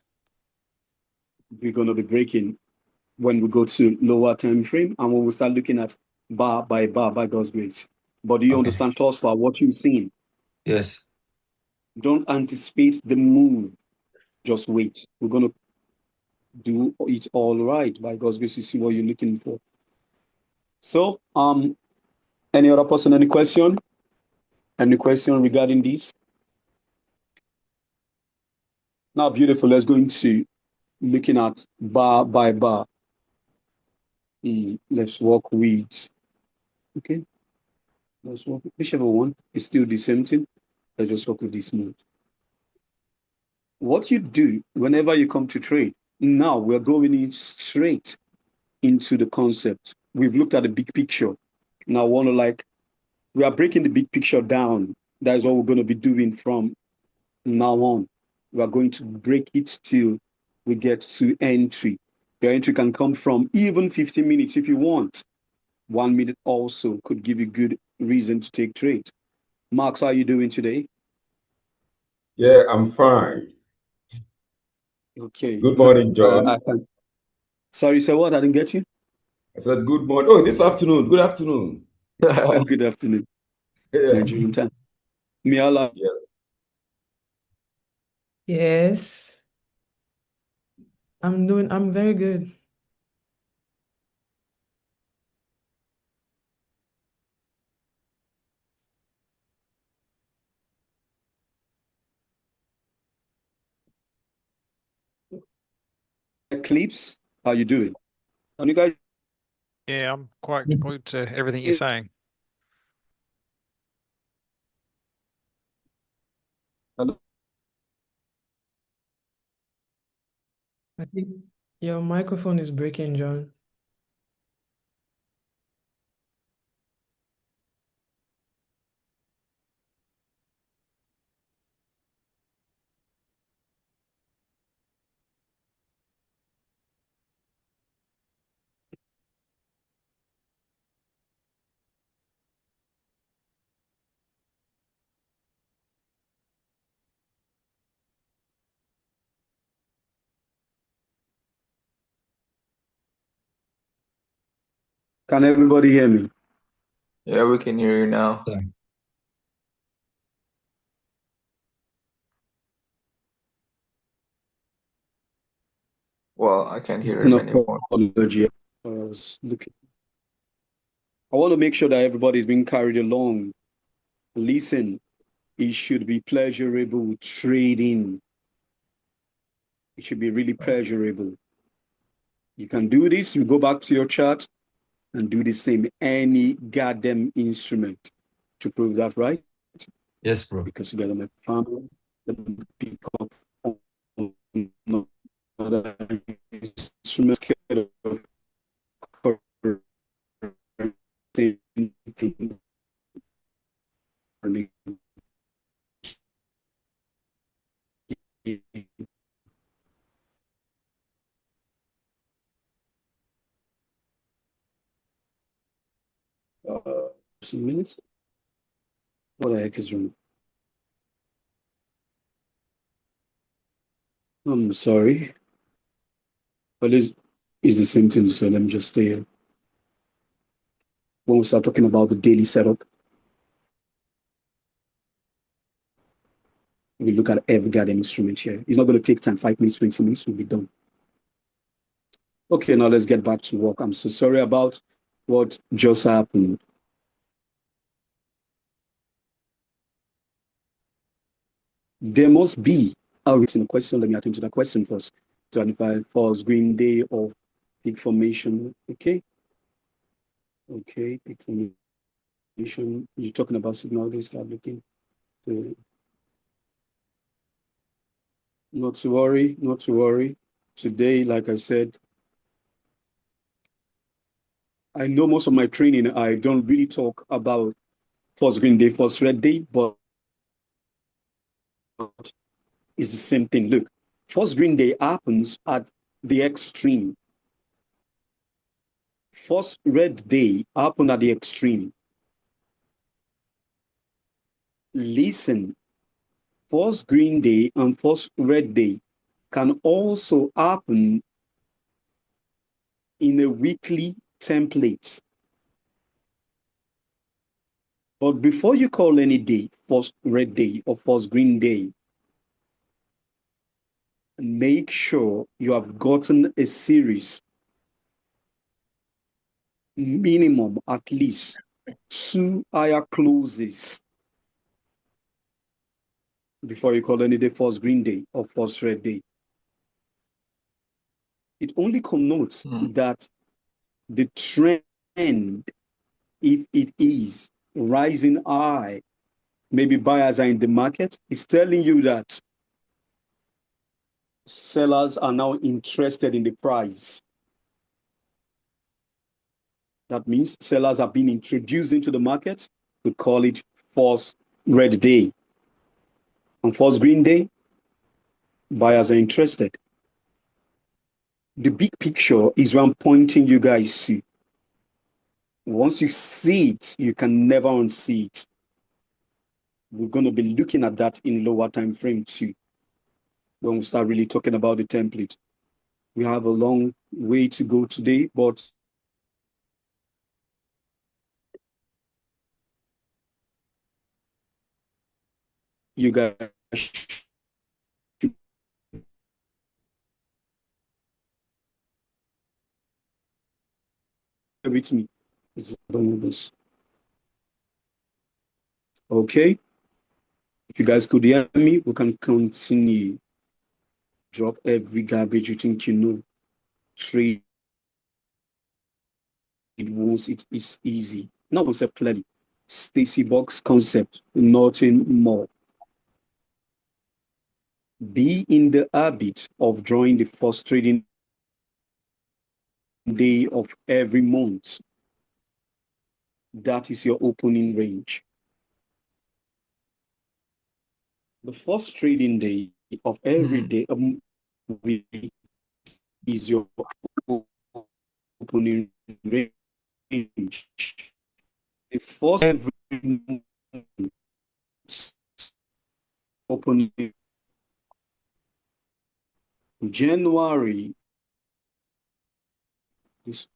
We're going to be breaking when we go to lower time frame and when we start looking at bar by God's grace. But do you Okay. understand, Tosfa, what you've seen? Yes. Don't anticipate the move. Just wait. We're going to do it all right by God's grace. You see what you're looking for. So, any other person, any question? Any question regarding this? Now, beautiful. Let's go into looking at bar by bar. Let's work with, okay, let's work with whichever one is still the same thing. Let's just work with this mode. What you do whenever you come to trade, now we're going in straight into the concept. We've looked at the big picture. Now, I want to we are breaking the big picture down. That is what we're going to be doing from now on. We are going to break it till we get to entry. Your entry can come from even 15 minutes if you want. 1 minute also could give you good reason to take trade. Max, how are you doing today? Yeah, I'm fine. Okay. Good morning, I John. can. Sorry, so what? I didn't get you. I said good morning. Oh, this afternoon. Good afternoon. Good afternoon, Yeah. Nigerian time. Miala, Yeah. Yes, I'm very good. Eclipse, how you doing? And you guys, Yeah, I'm quite glued to everything you're saying. hello? I think your microphone is breaking, John. Can everybody hear me? Yeah, we can hear you now. Sorry. Well, I can't hear him No anymore. apology. I was looking. I want to make sure that everybody's being carried along. Listen, it should be pleasurable trading. It should be really pleasurable. You can do this. You go back to your chart and do the same. Any goddamn instrument to prove that, right? Yes, bro. Because you got my family, the pick up on another instrument of some minutes. What the heck is wrong? I'm sorry, but it's the same thing. So let me just stay here. When we start talking about the daily setup, we look at every goddamn instrument here. It's not going to take time, 5 minutes, 20 minutes, we'll be done. Okay, now let's get back to work. I'm so sorry about what just happened. There must be a written question. Let me attend to the question first. 25 false green day of peak formation. Okay. Okay. Peak formation. You're talking about signal. They start looking. To, not to worry. Not to worry. Today, like I said, I know most of my training, I don't really talk about first green day, first red day, but it's the same thing. Look, first green day happens at the extreme. First red day happen at the extreme. Listen, first green day and first red day can also happen in a weekly template. But before you call any day first red day or first green day, make sure you have gotten a series, minimum at least 2 higher closes before you call any day first green day or first red day. It only connotes Mm. that the trend, if it is rising high, maybe buyers are in the market, is telling you that sellers are now interested in the price. That means sellers are being introduced into the market. We call it first red day. And first green day, buyers are interested. The big picture is what I'm pointing you guys to. Once you see it, you can never unsee it. We're going to be looking at that in lower time frame too, when we start really talking about the template. We have a long way to go today, but you guys should be with me. This. Okay, if you guys could hear me, we can continue. Drop every garbage you think you know. Trade once it is easy. Now concept clearly. Stacy box concept, nothing more. Be in the habit of drawing the first trading day of every month. That is your opening range. The first trading day of every Mm. day week is your opening range. The first every month opening January is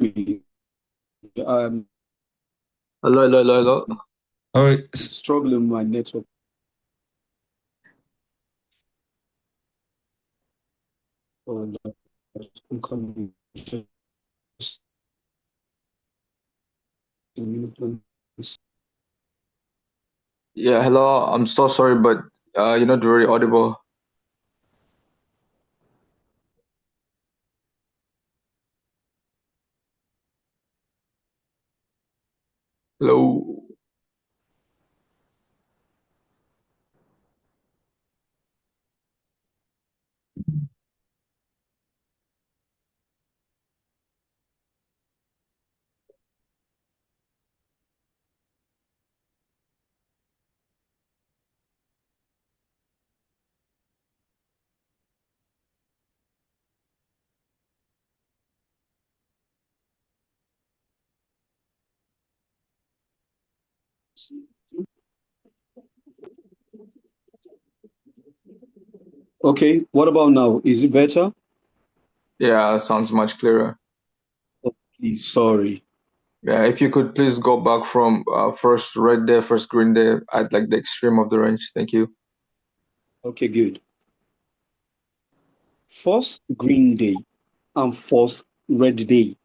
me? I'm Hello, hello, hello, hello. All right. struggling with my network. Oh, no, I'm coming. Just a minute, please. Yeah, hello. I'm so sorry, but you're not very audible. Hello. Okay, what about now? Is it better? Yeah, sounds much clearer. Oh, please, sorry. Yeah, if you could please go back from first red day, first green day at like the extreme of the range. Thank you. Okay, good. First green day and first red day,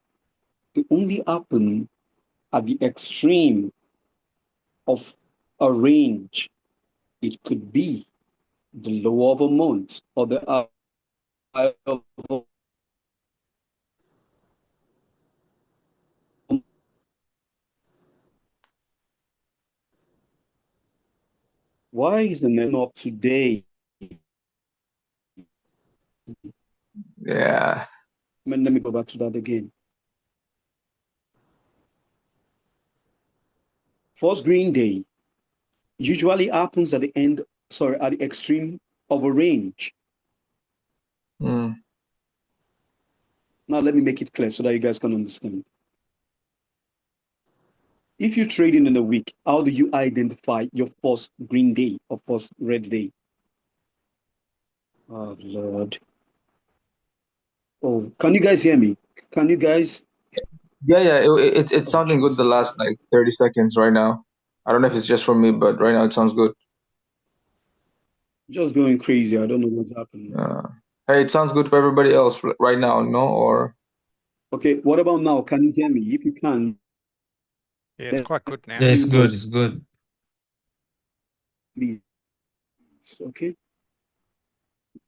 they only happen at the extreme of a range. It could be the low of a month or the high of a month. Why is the net up today? Yeah. Let me go back to that again. First green day usually happens at the end, sorry, at the extreme of a range. Mm. Now, let me make it clear so that you guys can understand. If you're trading in a week, how do you identify your first green day or first red day? Oh, Lord. Oh, can you guys hear me? Can you guys? Yeah, yeah. It's Oh, sounding good the Jesus. last like 30 seconds right now. I don't know if it's just for me, but right now it sounds good. Just going crazy. I don't know what's happening. Uh, hey, it sounds good for everybody else right now, no? Or Okay, what about now? Can you hear me? If you can, Yeah, it's let quite good Yeah, now. me it's good. know, It's good. please. Okay,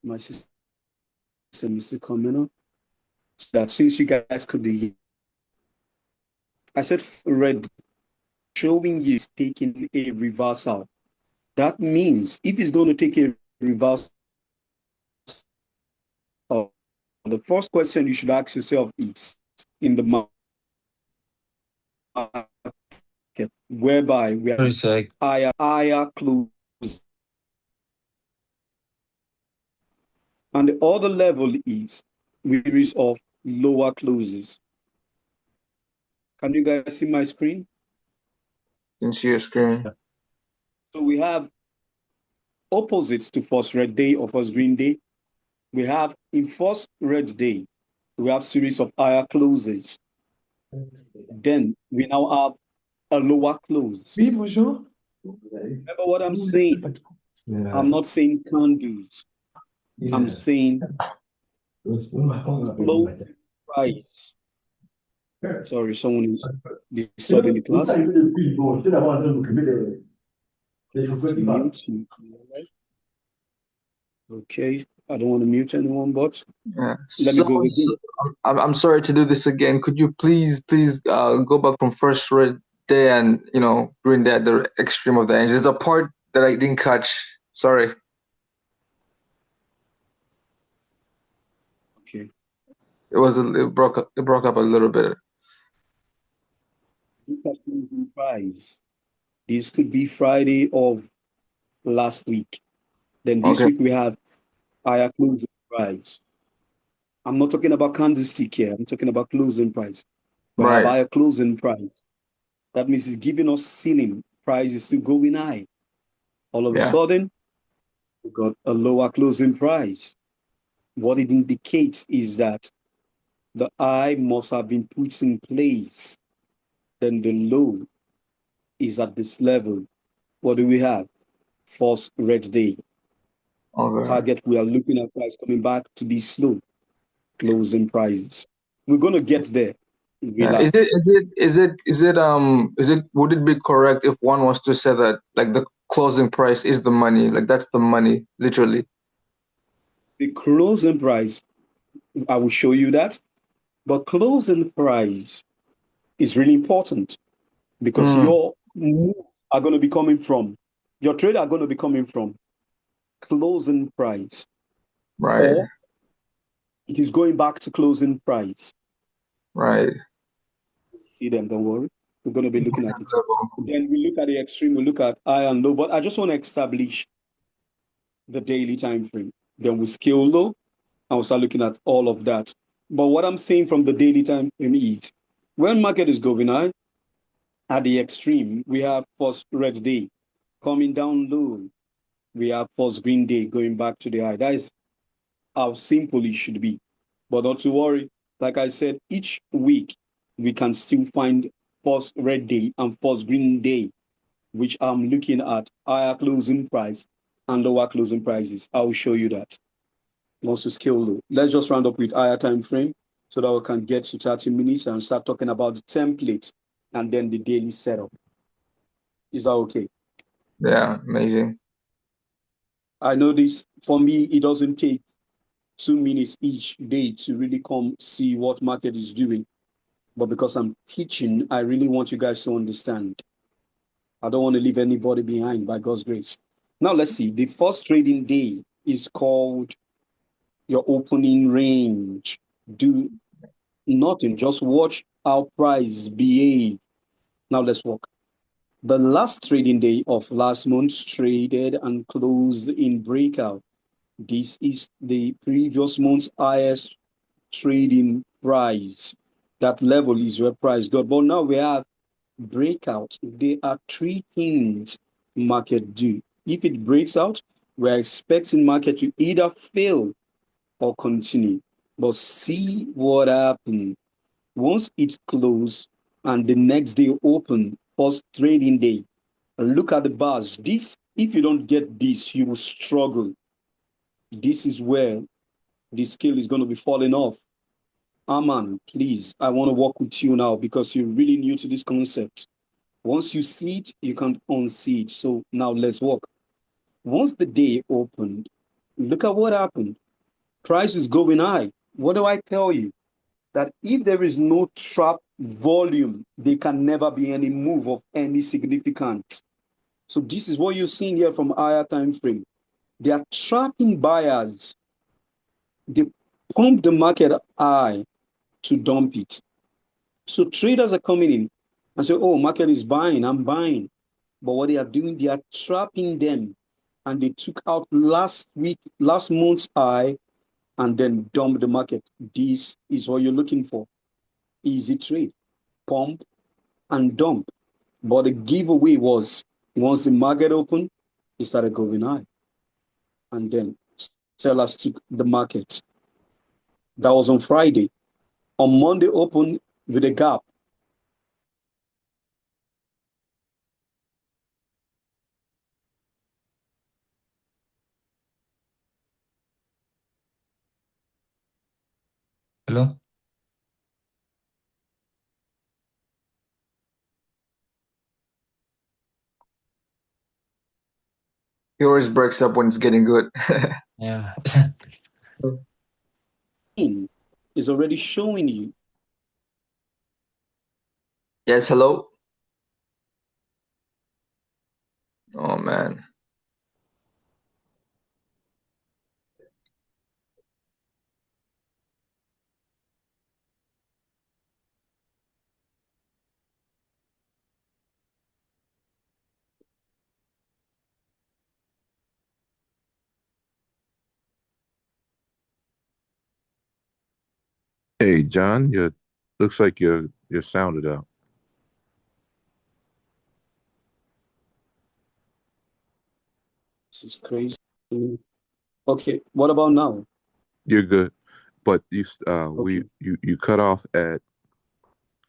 my system is still coming up. So that since you guys could be, I said red showing you is taking a reversal. That means if it's going to take a reversal, the first question you should ask yourself is in the market, whereby we Sorry, have sec. higher close, and the other level is series of lower closes. Can you guys see my screen? you can see your screen. So we have opposites to first red day or first green day. We have in first red day, we have series of higher closes. Then we now have a lower close. Oui, bonjour. Remember what I'm saying? I'm not saying candles. I'm saying close price. Sorry, someone is disturbing the class. To mute. Okay, I don't want to mute anyone, but Yeah. let me So, go so again. I'm sorry to do this again. Could you please go back from first red day and green day at the extreme of the range? There's a part that I didn't catch. Sorry. Okay. It broke up a little bit. Look at closing price. This could be Friday of last week. Then this Okay. week we have higher closing price. I'm not talking about candlestick here. I'm talking about closing price. We have Right. higher closing price. That means it's giving us ceiling. Price is still going high. All of a Yeah. sudden, we got a lower closing price. What it indicates is that the high must have been put in place. Then the low is at this level. What do we have? First red day. Okay. Target, we are looking at price coming back to be slow. Closing prices. We're going to get there. Yeah. Relax. Would it be correct if one was to say that like the closing price is the money, like that's the money, literally? The closing price, I will show you that. But closing price is really important because Mm, your moves are going to be coming from, your trade are going to be coming from closing price, right, or it is going back to closing price. right. See them, don't worry. We're going to be looking at it. Level. Then we look at the extreme, we look at high and low, but I just want to establish the daily time frame. Then we scale low and we'll start looking at all of that. But what I'm saying from the daily time frame is when market is going high, at the extreme, we have first red day coming down low. We have first green day going back to the high. That is how simple it should be. But not to worry. Like I said, each week we can still find first red day and first green day, which I'm looking at higher closing price and lower closing prices. I will show you that. Once we scale low. Let's just round up with higher time frame so that we can get to 30 minutes and start talking about the template and then the daily setup. Is that okay? Yeah, amazing. I know this for me, it doesn't take 2 minutes each day to really come see what market is doing. But because I'm teaching, I really want you guys to understand. I don't want to leave anybody behind by God's grace. Now let's see. The first trading day is called your opening range. Do nothing, just watch how price behave. Now let's walk. The last trading day of last month traded and closed in breakout. This is the previous month's highest trading price. That level is where price got. But now we have breakout. There are three things market do. If it breaks out, we're expecting market to either fail or continue. But see what happened. Once it closed and the next day opened, first trading day, look at the bars. This, if you don't get this, you will struggle. This is where the scale is going to be falling off. Aman, please, I want to work with you now because you're really new to this concept. Once you see it, you can't unsee it. So now let's work. Once the day opened, look at what happened. Price is going high. What do I tell you? That if there is no trap volume, there can never be any move of any significance. So this is what you're seeing here from higher time frame. They are trapping buyers. They pump the market high to dump it. So traders are coming in and say, oh, market is buying, I'm buying. But what they are doing, they are trapping them. And they took out last month's high and then dumped the market. This is what you're looking for. Easy trade, pump and dump. But the giveaway was once the market opened, it started going high. And then sellers took the market. That was on Friday. On Monday, opened with a gap. Hello? He always breaks up when it's getting good. Yeah. Is already showing you. Yes, hello. Oh man. Hey, John, you looks like you're sounded out. This is crazy. Okay, what about now? You're good. But Okay. you cut off at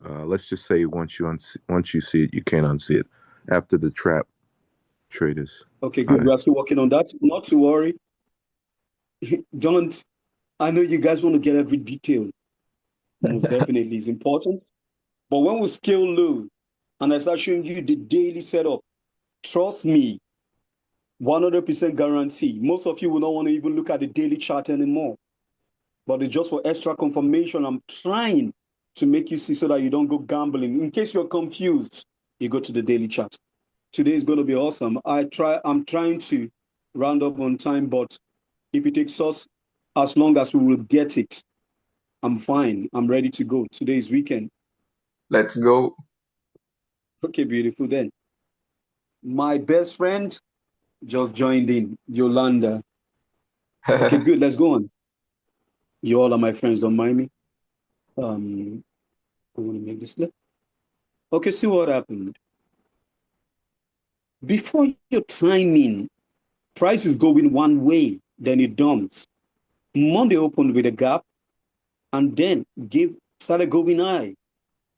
let's just say once you see it, you can't unsee it after the trap trade is Okay, good. high. We are still working on that. Not to worry. Don't. I know you guys want to get every detail. Most definitely is important. But when we scale low and I start showing you the daily setup, trust me, 100% guarantee. Most of you will not want to even look at the daily chart anymore. But it's just for extra confirmation. I'm trying to make you see so that you don't go gambling. In case you're confused, you go to the daily chart. Today is going to be awesome. I'm trying to round up on time, but if it takes us as long as we will get it, I'm fine. I'm ready to go. Today is weekend. Let's go. Okay, beautiful then. My best friend just joined in, Yolanda. Okay, good. Let's go on. You all are my friends. Don't mind me. I want to make this look. Okay, see what happened. Before your timing, price is going one way, then it dumps. Monday opened with a gap and then started going high.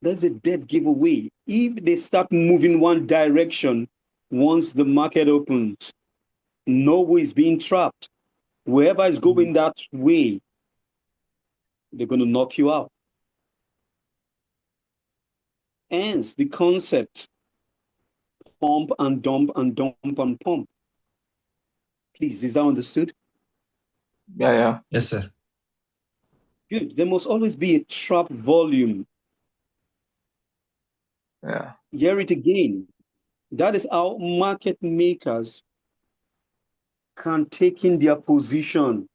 That's a dead giveaway. If they start moving one direction once the market opens, no is being trapped. Whoever is going that way, they're going to knock you out. Hence the concept pump and dump and dump and pump. Please, is that understood? Yeah. Yes, sir. Good. There must always be a trap volume. Yeah. Hear it again. That is how market makers can take in their position.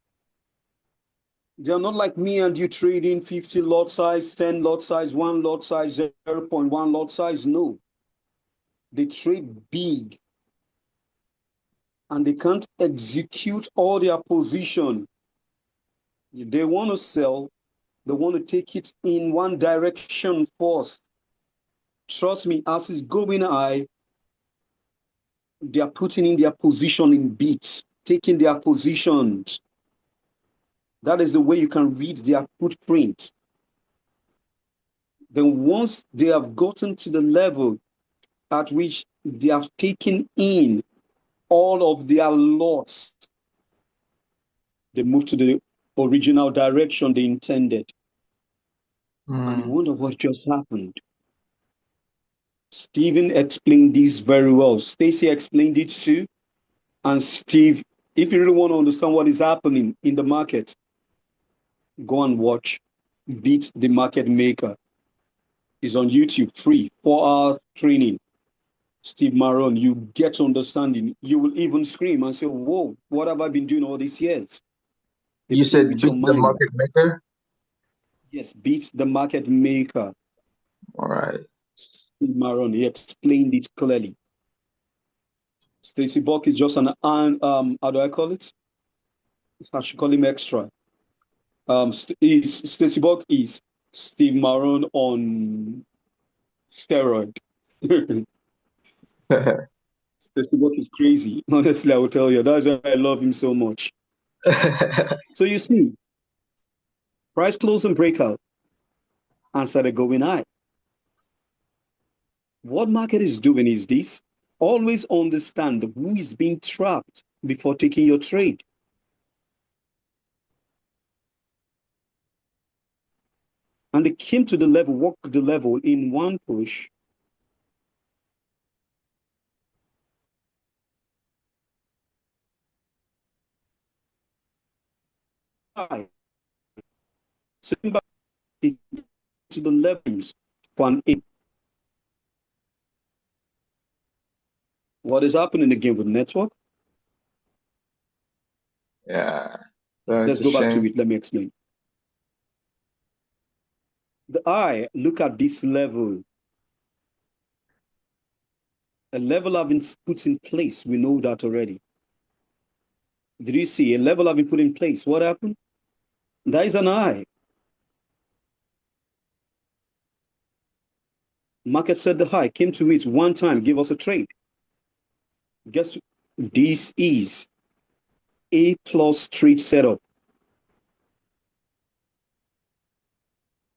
They are not like me and you trading 50 lot size, 10 lot size, 1 lot size, 0.1 lot size. No. They trade big and they can't execute all their position. They want to sell, they want to take it in one direction first. Trust me, as it's going high, they are putting in their position in beats, taking their positions. That is the way you can read their footprint. Then once they have gotten to the level at which they have taken in all of their lots, they move to the original direction they intended. And you wonder what just happened. Stephen explained this very well. Stacy explained it too. And Steve, if you really want to understand what is happening in the market, go and watch Beat the Market Maker. It's on YouTube, free, 4-hour training. Steve Maron, you get understanding. You will even scream and say, whoa, what have I been doing all these years? They You play said with your beat the mind. market maker? Yes, Beat the Market Maker. All right. Steve Maron, he explained it clearly. Stacy Buck is just how do I call it? I should call him extra. Stacy Buck is Steve Maron on steroid. Stacy Buck is crazy. Honestly, I will tell you. That's why I love him so much. So you see, price close and breakout and started going high. What market is doing is this. Always understand who is being trapped before taking your trade. And they came to the level, walked the level in one push. High. So back to the levels for an in. What is happening again with network? Yeah. So it's Let's a go back to shame. it. Let me explain. The eye, look at this level. A level have been put in place. We know that already. Did you see a level have been put in place? What happened? That is an eye. Market set the high, came to it one time, give us a trade. Guess this is A plus trade setup.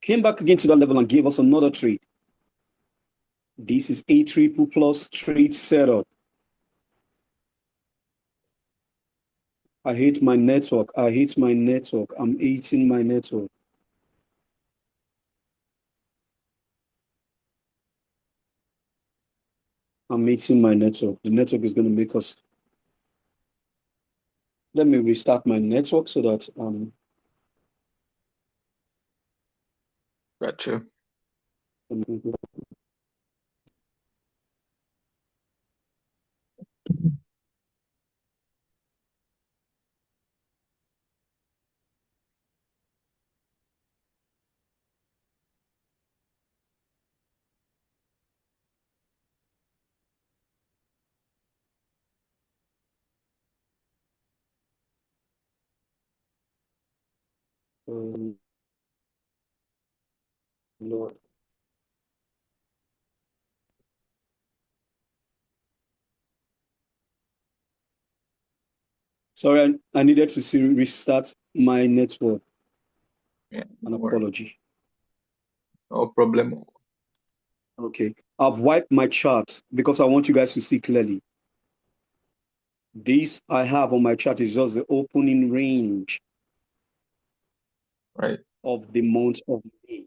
came back again to that level and gave us another trade. This is a triple plus trade setup. I hate my network. I hate my network. I'm hating my network. I'm hating my network. The network is going to make us. Let me restart my network so that Gotcha. Lord. Sorry, I needed to restart my network. Yeah, An no worry. apology. No problem. Okay, I've wiped my chart because I want you guys to see clearly. This I have on my chart is just the opening range Right. of the month of May.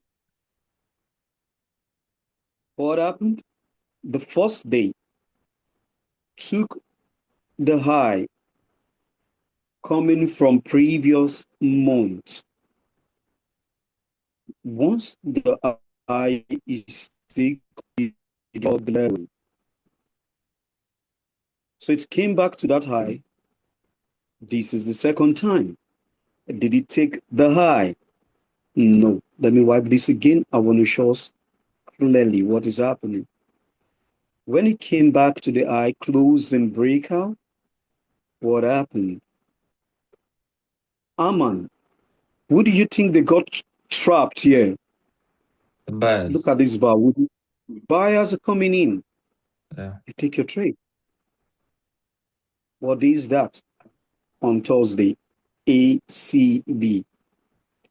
What happened? The first day took the high coming from previous months. Once the high is taken, level. So it came back to that high. This is the second time. Did it take the high? No. Let me wipe this again. I want to show us clearly what is happening. When it came back to the high, close and breakout, what happened? Aman, who do you think they got trapped here? The buyers. Look at this bar. Buyers are coming in. Yeah. You take your trade. What is that? On Thursday, ACB.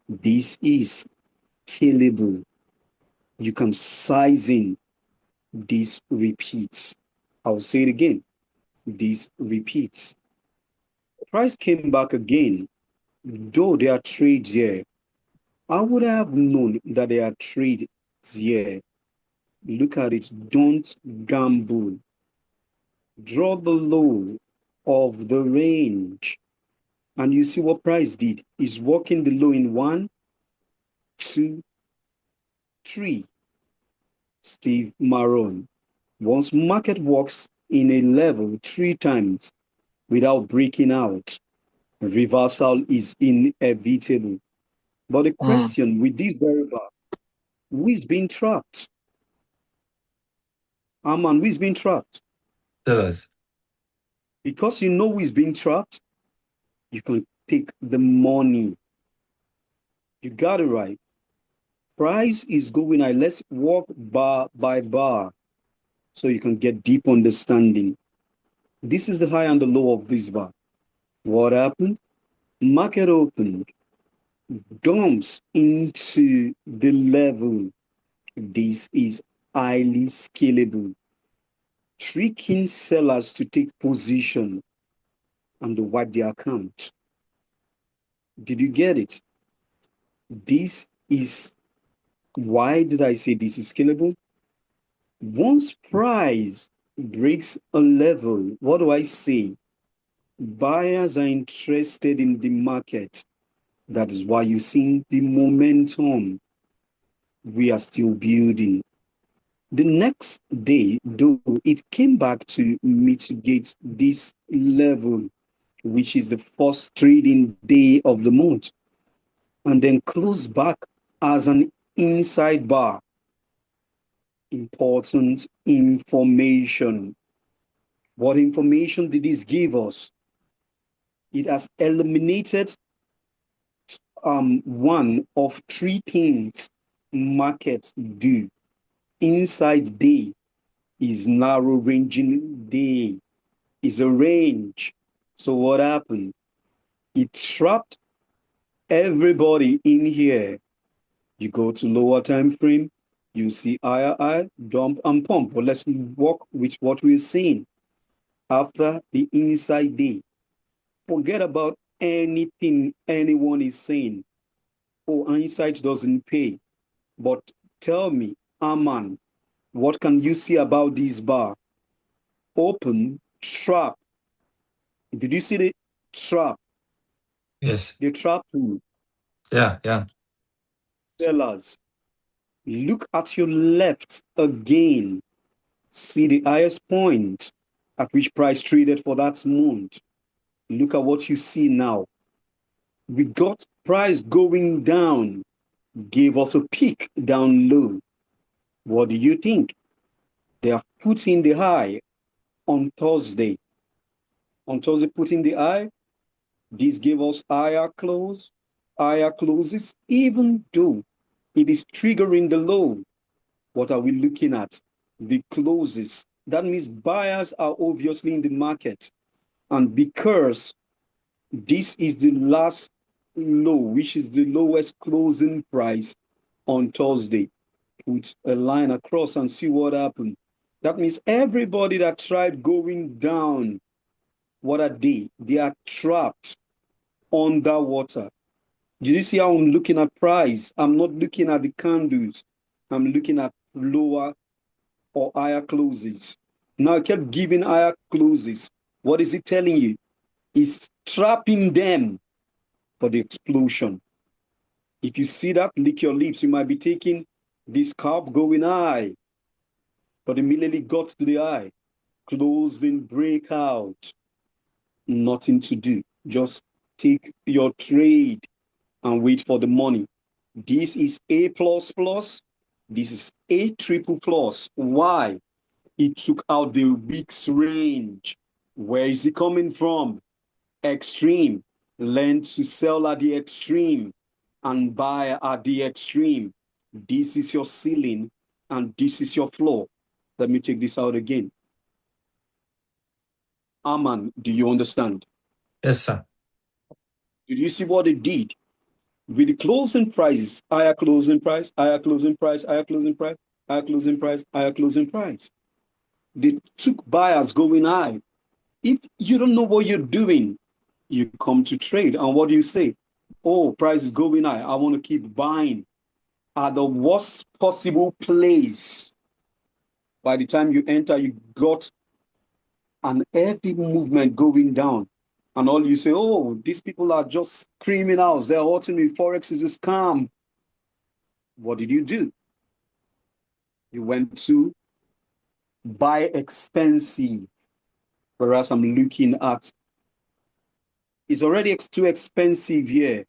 This is killable. You can size in these repeats. I'll say it again. These repeats. Price came back again. Though there are trades here, I would have known that there are trades here. Look at it. Don't gamble. Draw the low of the range. And you see what price did. Is walking the low in 1, 2, 3. Steve Maron. Once market walks in a level 3 times without breaking out, reversal is inevitable. But the question with this variable, who is being trapped? Aman, who is being trapped? Tell us. Because you know who is being trapped, you can take the money. You got it right. Price is going high. Let's walk bar by bar so you can get deep understanding. This is the high and the low of this bar. What happened? Market opened, dumps into the level. This is highly scalable, tricking sellers to take position and wipe their account. Did you get it? This is why did I say this is scalable? Once price breaks a level, what do I say? Buyers are interested in the market. That is why you're seeing the momentum. We are still building. The next day, though, it came back to mitigate this level, which is the first trading day of the month, and then closed back as an inside bar. Important information. What information did this give us? It has eliminated one of 3 things markets do. Inside day is narrow ranging day, is a range. So what happened? It trapped everybody in here. You go to lower time frame, you see higher high, dump and pump. But let's work with what we're seeing after the inside day. Forget about anything anyone is saying. Oh, insight doesn't pay. But tell me, Aman, what can you see about this bar? Open, trap. Did you see the trap? Yes. The trap tool. Yeah. Sellers. Look at your left again. See the highest point at which price traded for that month. Look at what you see now. We got price going down, gave us a peak down low. What do you think? They have put in the high on Thursday. On Thursday, put in the high. This gave us higher closes, even though it is triggering the low. What are we looking at? The closes. That means buyers are obviously in the market. And because this is the last low, which is the lowest closing price on Thursday, put a line across and see what happened. That means everybody that tried going down, what are they? They are trapped underwater. Did you see how I'm looking at price? I'm not looking at the candles. I'm looking at lower or higher closes. Now I kept giving higher closes. What is it telling you? It's trapping them for the explosion. If you see that, lick your lips. You might be taking this carb going high, but immediately got to the high. Closing breakout. Nothing to do. Just take your trade and wait for the money. This is A plus plus. This is A triple plus. Why? It took out the week's range. Where is it coming from? Extreme. Learn to sell at the extreme and buy at the extreme. This is your ceiling and this is your floor. Let me take this out again. Aman, do you understand? Yes, sir. Did you see what it did? With the closing prices, higher closing price, higher closing price, higher closing price, higher closing price, higher closing price. They took buyers going high. If you don't know what you're doing, you come to trade. And what do you say? Oh, price is going high. I want to keep buying at the worst possible place. By the time you enter, you got an heavy movement going down. And all you say, oh, these people are just criminals. They're hurting me. Forex is a scam. What did you do? You went to buy expensive. Whereas I'm looking at, it's already too expensive here.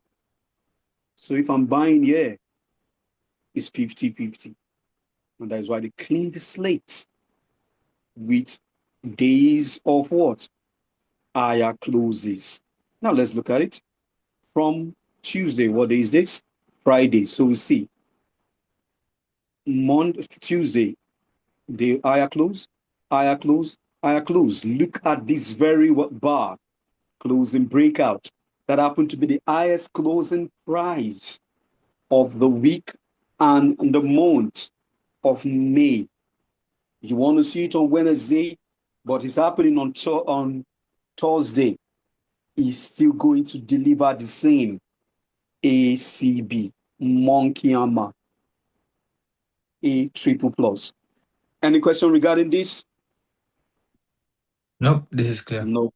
So if I'm buying here, it's 50-50. And that is why they clean the slates with days of what? Higher closes. Now let's look at it from Tuesday. What day is this? Friday. So we see Tuesday, the higher close, higher close, higher close. Look at this very bar, closing breakout. That happened to be the highest closing price of the week and the month of May. You want to see it on Wednesday, but it's happening on Thursday. Is still going to deliver the same ACB, Monkey Armor, A triple plus. Any question regarding this? Nope, this is clear. No.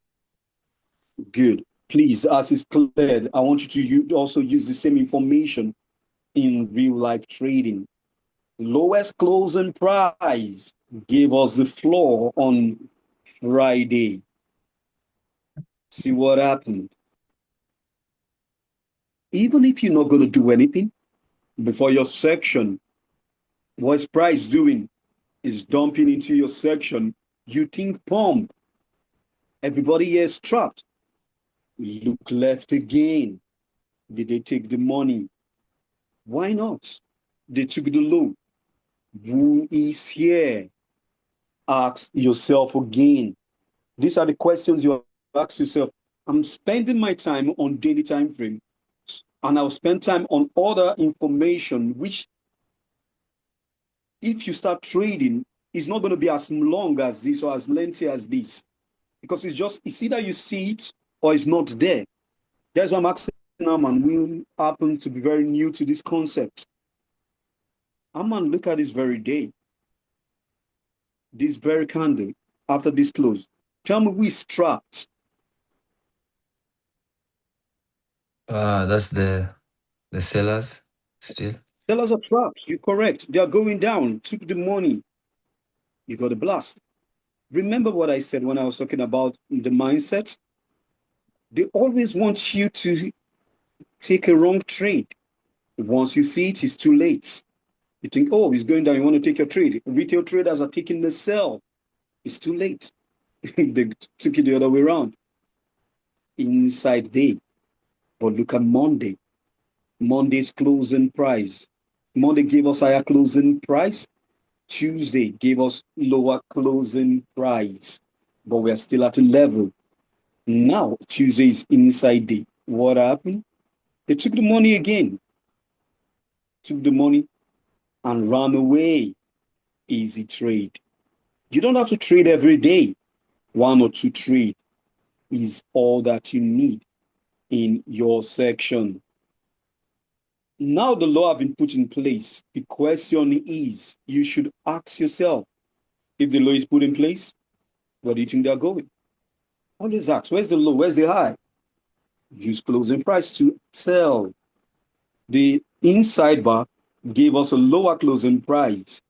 Good. Please, as is cleared, I want you to also use the same information in real life trading. Lowest closing price gave us the floor on Friday. See what happened. Even if you're not going to do anything before your section, what's price doing is dumping into your section. You think pump. Everybody here is trapped. Look left again. Did they take the money? Why not? They took the low. Who is here? Ask yourself again. These are the questions you ask yourself. I'm spending my time on daily time frame And I'll spend time on other information, which if you start trading, it's not going to be as long as this or as lengthy as this. Because it's either you see it or it's not there. That's why I'm asking Aman, who happens to be very new to this concept. Aman, look at this very day, this very candle after this close. Tell me who is trapped. That's the sellers still. Sellers are trapped. You're correct. They are going down. Took the money. You got a blast. Remember what I said when I was talking about the mindset? They always want you to take a wrong trade. Once you see it, it's too late. You think, oh, it's going down. You want to take your trade. Retail traders are taking the sell. It's too late. They took it the other way around. Inside day. But look at Monday. Monday's closing price. Monday gave us higher closing price. Tuesday gave us lower closing price. But we're still at a level. Now, Tuesday is inside day. What happened? They took the money again. Took the money and ran away. Easy trade. You don't have to trade every day. One or two trade is all that you need in your section. Now the law have been put in place. The question is, you should ask yourself, if the law is put in place, where do you think they're going? Always ask, where's the low? Where's the high? Use closing price to tell. The inside bar gave us a lower closing price.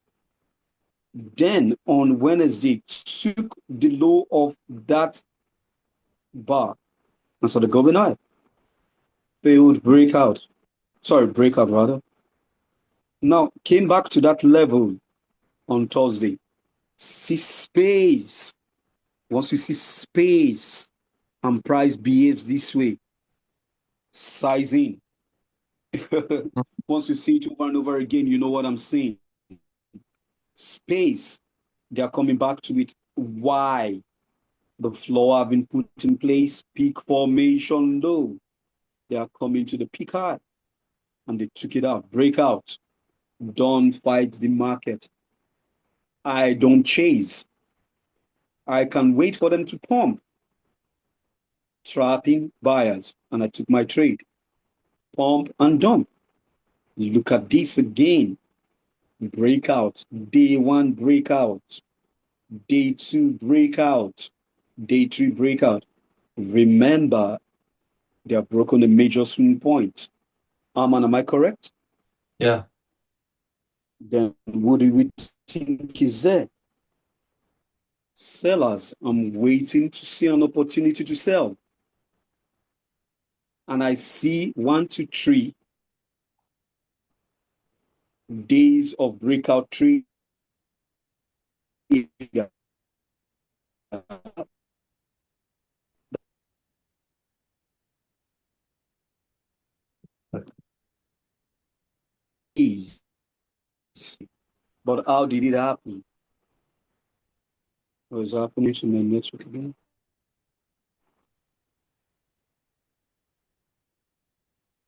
Then on Wednesday, took the low of that bar. And so the going high. Failed breakout. Sorry, breakout rather. Now came back to that level on Thursday. See space. Once you see space and price behaves this way, sizing. Once you see it over and over again, you know what I'm saying. Space. They are coming back to it. Why? The floor have been put in place. Peak formation low. They are coming to the peak high. And they took it out. Breakout. Don't fight the market. I don't chase. I can wait for them to pump. Trapping buyers. And I took my trade. Pump and dump. Look at this again. Breakout. Day one breakout. Day two breakout. Day three breakout. Remember, they have broken a major swing point. Arman, am I correct? Yeah. Then what do we think is there? Sellers, I'm waiting to see an opportunity to sell. And I see 1 to 3 days of breakout trade. Days. But how did it happen? What is happening to my network again?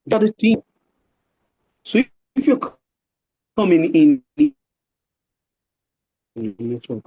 Got a thing. So if you're coming in network,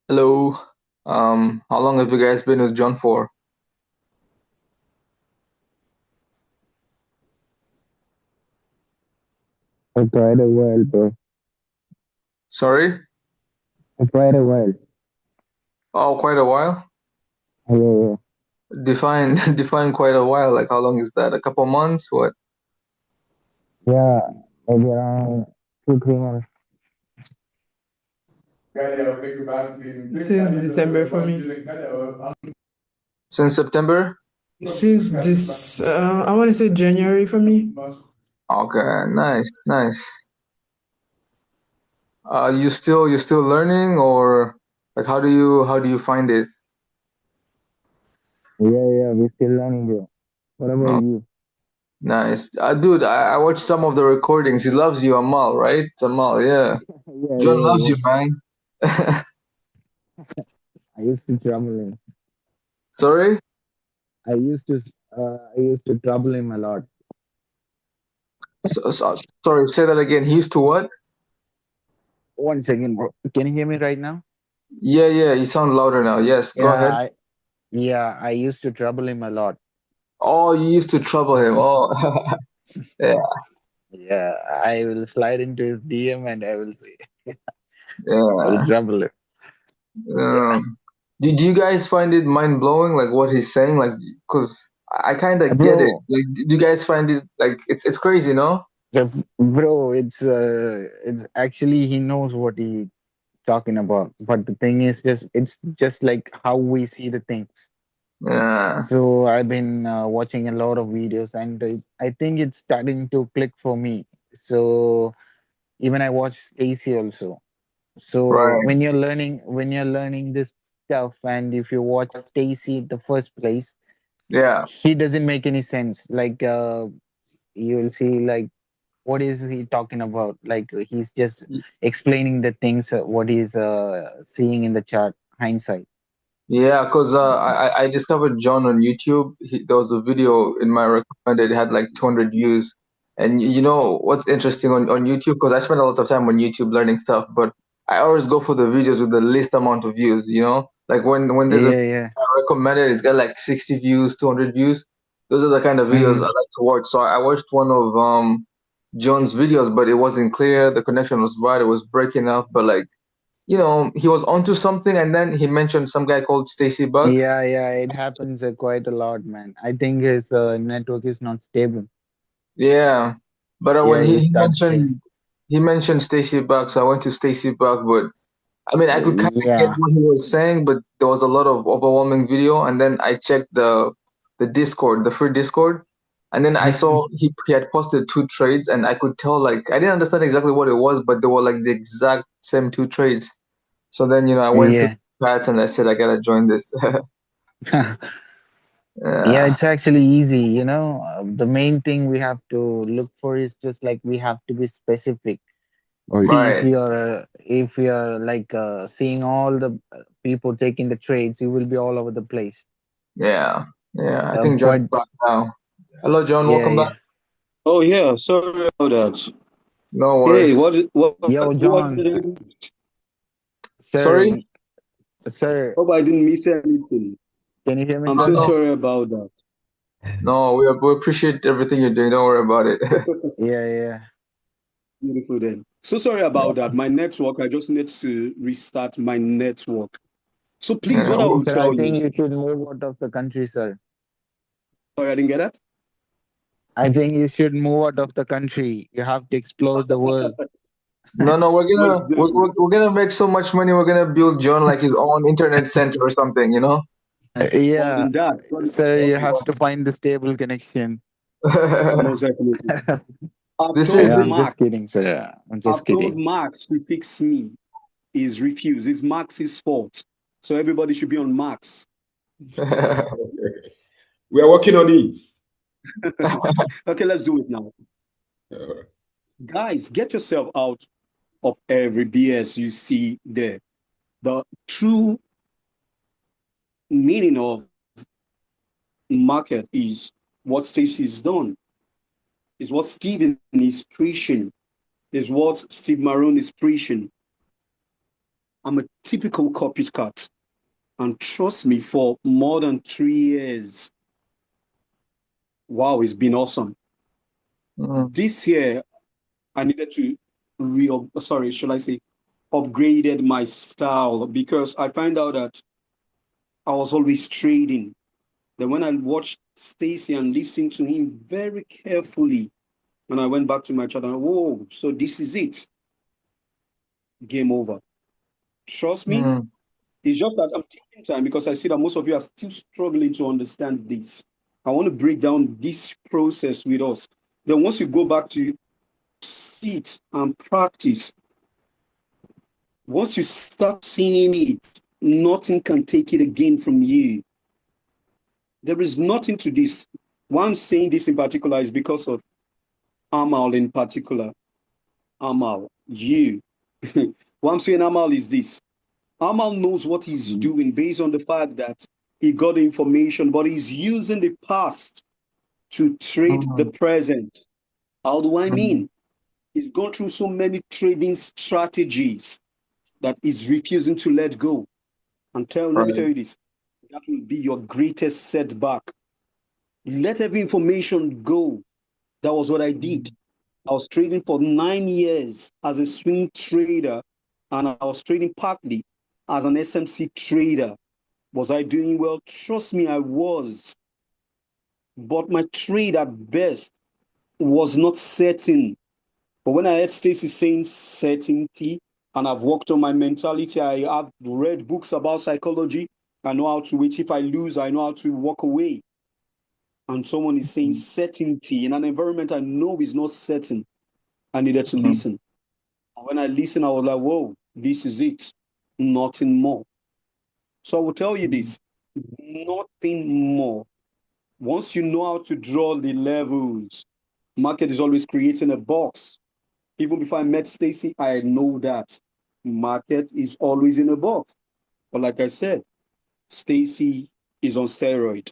Hello. How long have you guys been with John for? For quite a while, bro. Sorry? For quite a while. Oh, quite a while. Yeah, Define define quite a while. Like how long is that? A couple months? What? yeah, maybe around 2, 3 months. Since December for me. Since September? Since this, I want to say January for me. Okay, nice, nice. You still learning, or like how do you find it? Yeah, we're still learning, bro. What about Oh, you? nice. Dude, I watched some of the recordings. He loves you, Amal, right? Amal, yeah. John Yeah, loves you, bro. man. I used to trouble him. Sorry? I used to trouble him a lot. Sorry, say that again. He used to what? 1 second, bro. Can you hear me right now? Yeah, you sound louder now. Yes, go Yeah, ahead. I used to trouble him a lot. Oh, you used to trouble him. Oh, yeah, Yeah, I will slide into his DM and I will say, I will yeah. trouble him. Yeah, Um, do you guys find it mind blowing, like what he's saying? Like, cause I kind of get it. bro, Like, do you guys find it like it's crazy, no? bro, it's actually he knows what he talking about. But the thing is, it's just like how we see the things. Yeah, So I've been watching a lot of videos, and I think it's starting to click for me. So even I watch Stacy also. So right. when you're learning this stuff, and if you watch Stacy in the first place, Yeah, he doesn't make any sense. Like you'll see, like what is he talking about? Like he's just explaining the things what he's seeing in the chart. Hindsight. yeah. Cause I discovered John on YouTube. There was a video in my recommended. It had like 200 views. And you know what's interesting on YouTube? Because I spend a lot of time on YouTube learning stuff, but I always go for the videos with the least amount of views. You know, like when there's a Yeah, yeah. recommended, it's got like 60 views, 200 views. Those are the kind of videos I Hmm. like to watch. So I watched one of John's videos, but it wasn't clear. The connection was bad. It was breaking up. But like, he was onto something, and then he mentioned some guy called Stacy Buck. Yeah. It happens quite a lot, man. I think his network is not stable. Yeah, but Yeah, when he he starts saying, mentioned Stacy Buck, so I went to Stacy Buck. But I mean, I could kind of get yeah, what he was saying, but there was a lot of overwhelming video. And then I checked the Discord, the free Discord, and then I Mhm. saw he had posted two trades, and I could tell, like, I didn't understand exactly what it was, but they were like the exact same two trades. So then I went through Yeah. the chats and I said I gotta join this. Yeah, Yeah, it's actually easy, you know. The main thing we have to look for is just like we have to be specific. Oh, See, right. if you're like seeing all the people taking the trades, you will be all over the place. Yeah, yeah. I think John's But back now. Hello, John. yeah, Welcome back. yeah. Oh yeah, sorry about that. No Hey, worries. Yo, what John, did I, Sorry? sir, sir, hope I didn't miss anything. can you hear me, I'm No, so sir? no, sorry about that. no. We appreciate everything you're doing. Don't worry about it. Yeah. Beautiful then. So sorry about that. My network, I just need to restart my network. So please, Yeah, what I will Sir, I tell think you, you should move out of the country, sir. sorry, I didn't get that. I think you should move out of the country. You have to explore the world. no. We're Most gonna we're, we're, definitely. we're gonna make so much money. We're gonna build John like his own internet center or something. More Yeah, than that, sir, you have to find the stable connection. most definitely. I've This is told Yeah, this. I'm just Max, kidding, sir. I'm just I've told kidding. Max to fix me. He's refused. It's Max's fault. So everybody should be on Max. We are working on it. Okay, let's do it now. Uh, Guys, get yourself out of every BS you see there. The true meaning of market is what Stacy's done, is what Steven is preaching, is what Steve Marone is preaching. I'm a typical copycat. And trust me, for more than 3 years, wow, it's been awesome. This year, I needed to should I say, upgraded my style because I find out that I was always trading. Then when I watched Stacy and listened to him very carefully, and I went back to my chat and whoa, so this is it. Game over. Trust me, Mm. it's just that I'm taking time because I see that most of you are still struggling to understand this. I want to break down this process with us. Then once you go back to sit and practice, once you start seeing it, nothing can take it again from you. There is nothing to this. Why I'm saying this in particular is because of Amal in particular. Amal, you. What I'm saying, Amal, is this. Amal knows what he's doing based on the fact that he got the information, but he's using the past to trade the present. How do I mean? He's gone through so many trading strategies that he's refusing to let go. And let me tell Right. you this, that will be your greatest setback. Let every information go. That was what I did. I was trading for 9 years as a swing trader, and I was trading partly as an SMC trader. Was I doing well? Trust me, I was. But my trade at best was not certain. But when I heard Stacy saying certainty, and I've worked on my mentality, I have read books about psychology. I know how to wait. If I lose, I know how to walk away. And someone is saying certainty in an environment I know is not certain. I needed to listen. And when I listened, I was like, whoa, this is it. Nothing more. So I will tell you this, nothing more. Once you know how to draw the levels, market is always creating a box. Even before I met Stacy, I know that market is always in a box. But like I said, Stacy is on steroid.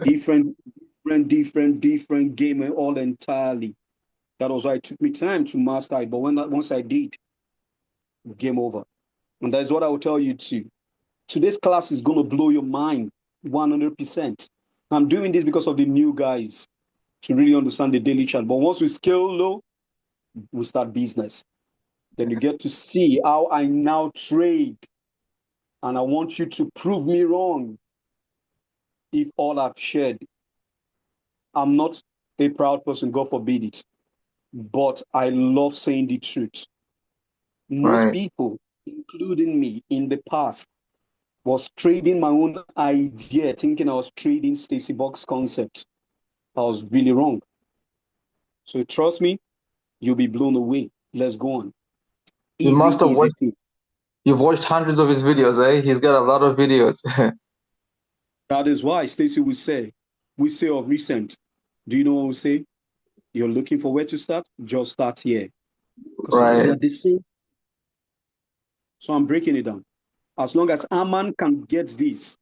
Different game all entirely. That was why it took me time to master it. But once I did, game over. And that's what I will tell you too. Today's class is going to blow your mind 100%. I'm doing this because of the new guys to really understand the daily chart. But once we scale low, we start business. Then you get to see how I now trade. And I want you to prove me wrong if all I've shared. I'm not a proud person, God forbid it. But I love saying the truth. Most Right. people, including me in the past, was trading my own idea, thinking I was trading Stacy Box concept. I was really wrong. So trust me, you'll be blown away. Let's go on. You Easy, must have easy watched. thing. You've watched hundreds of his videos, eh? He's got a lot of videos. That is why Stacy we say of recent, do you know what we say? You're looking for where to start? Just start here. Because Right. they're the same. So I'm breaking it down. As long as Aman can get this,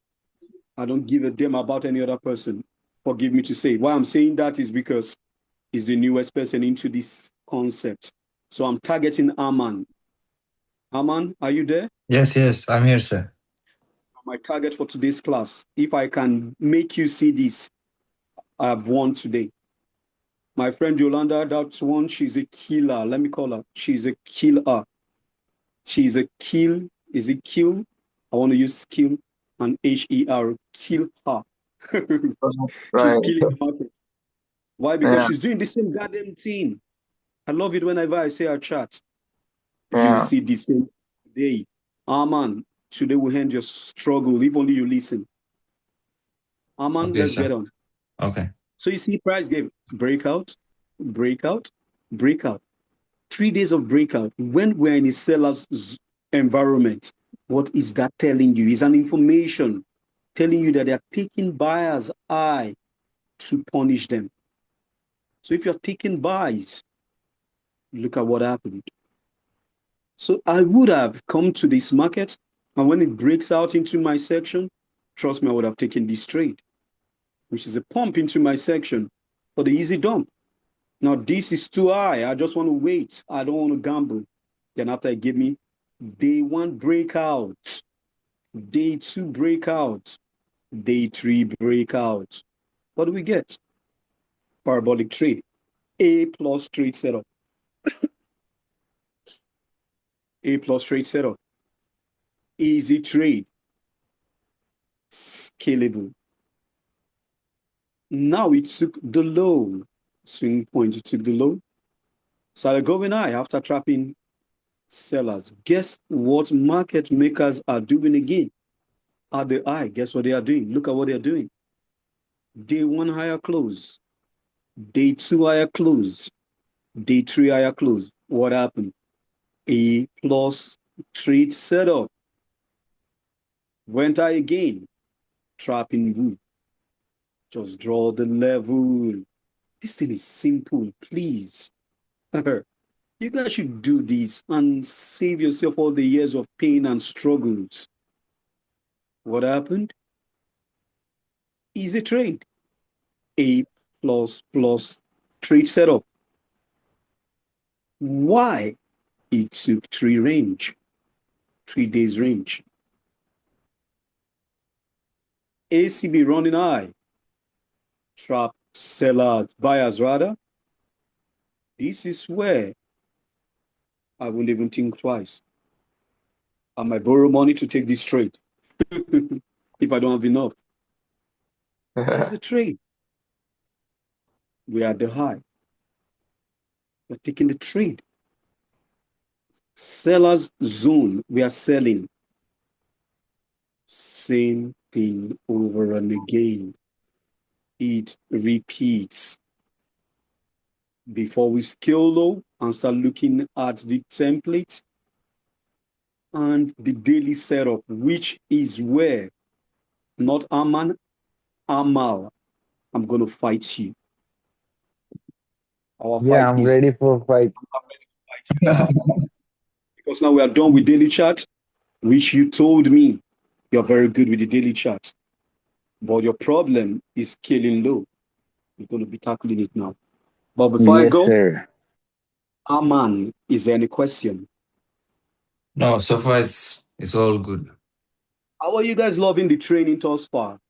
I don't give a damn about any other person. Forgive me to say. Why I'm saying that is because he's the newest person into this concept. So I'm targeting Aman. Aman, are you there? Yes, I'm here, sir. My target for today's class. If I can make you see this, I've won today. My friend Yolanda, that's one. She's a killer. Let me call her. She's a killer. She's a kill. Is it kill? I want to use skill and HER. Kill her. She's Right. killing the market. Why? Because Yeah. she's doing the same goddamn thing. I love it whenever I say her chat. You will Yeah. see this thing today. Aman, today will end your struggle if only you listen. Aman, Okay, let's get sir. on. Okay. So you see, price game breakout, breakout, breakout. 3 days of breakout. When we're in a seller's environment, what is that telling you? It's an information telling you that they're taking buyers' eye to punish them. So if you're taking buys, look at what happened. So I would have come to this market, and when it breaks out into my section, trust me, I would have taken this trade, which is a pump into my section for the easy dump. Now, this is too high. I just want to wait. I don't want to gamble. Then after it gave me Day 1 breakout. Day 2 breakout. Day 3 breakout. What do we get? Parabolic trade. A plus trade setup. A plus trade setup. Easy trade. Scalable. Now it took the low. Swing point, it took the low. Started going high after trapping sellers. Guess what market makers are doing again? At the high, guess what they are doing? Look at what they are doing. Day 1 higher close. Day 2 higher close. Day 3 higher close. What happened? A plus trade setup. Went high again. Trapping wood. Just draw the level. This thing is simple, please. You guys should do this and save yourself all the years of pain and struggles. What happened? Easy trade. A plus trade setup. Why? It took 3 days range. ACB running high. Trap sellers, buyers rather. This is where I won't even think twice. I might borrow money to take this trade if I don't have enough. There's a trade. We are at the high. We're taking the trade. Seller's zone, we are selling. Same thing over and again. It repeats. Before we scale low and start looking at the template and the daily setup, which is where, not Aman, Amal, I'm going to fight you. Our Yeah, fight I'm is ready for a fight. now. Because now we are done with daily chat, which you told me you're very good with the daily chat. But your problem is scaling low. We're going to be tackling it now. But before I Yes, go, sir. Aman, is there any question? No, so far it's all good. How are you guys loving the training thus far?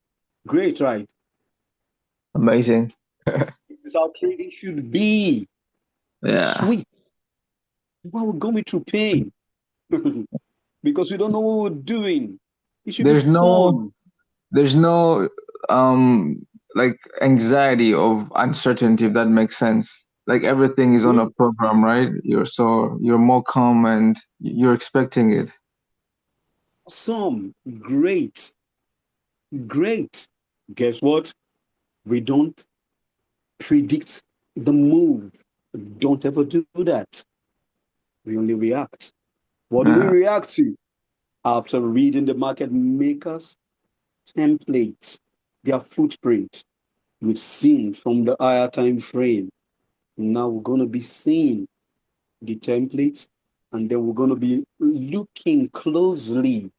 Great, right? Amazing. This is how trading should be. Yeah. Sweet. Why we're going through pain? Because we don't know what we're doing. It should be There's no fun. there's no like anxiety of uncertainty, if that makes sense. Like everything is on a program, right? You're more calm and you're expecting it. Some great, great. Guess what? We don't predict the move. Don't ever do that. We only react. What do we Yeah. react to? After reading the market makers template, their footprint, we've seen from the higher time frame. Now we're going to be seeing the templates, and then we're going to be looking closely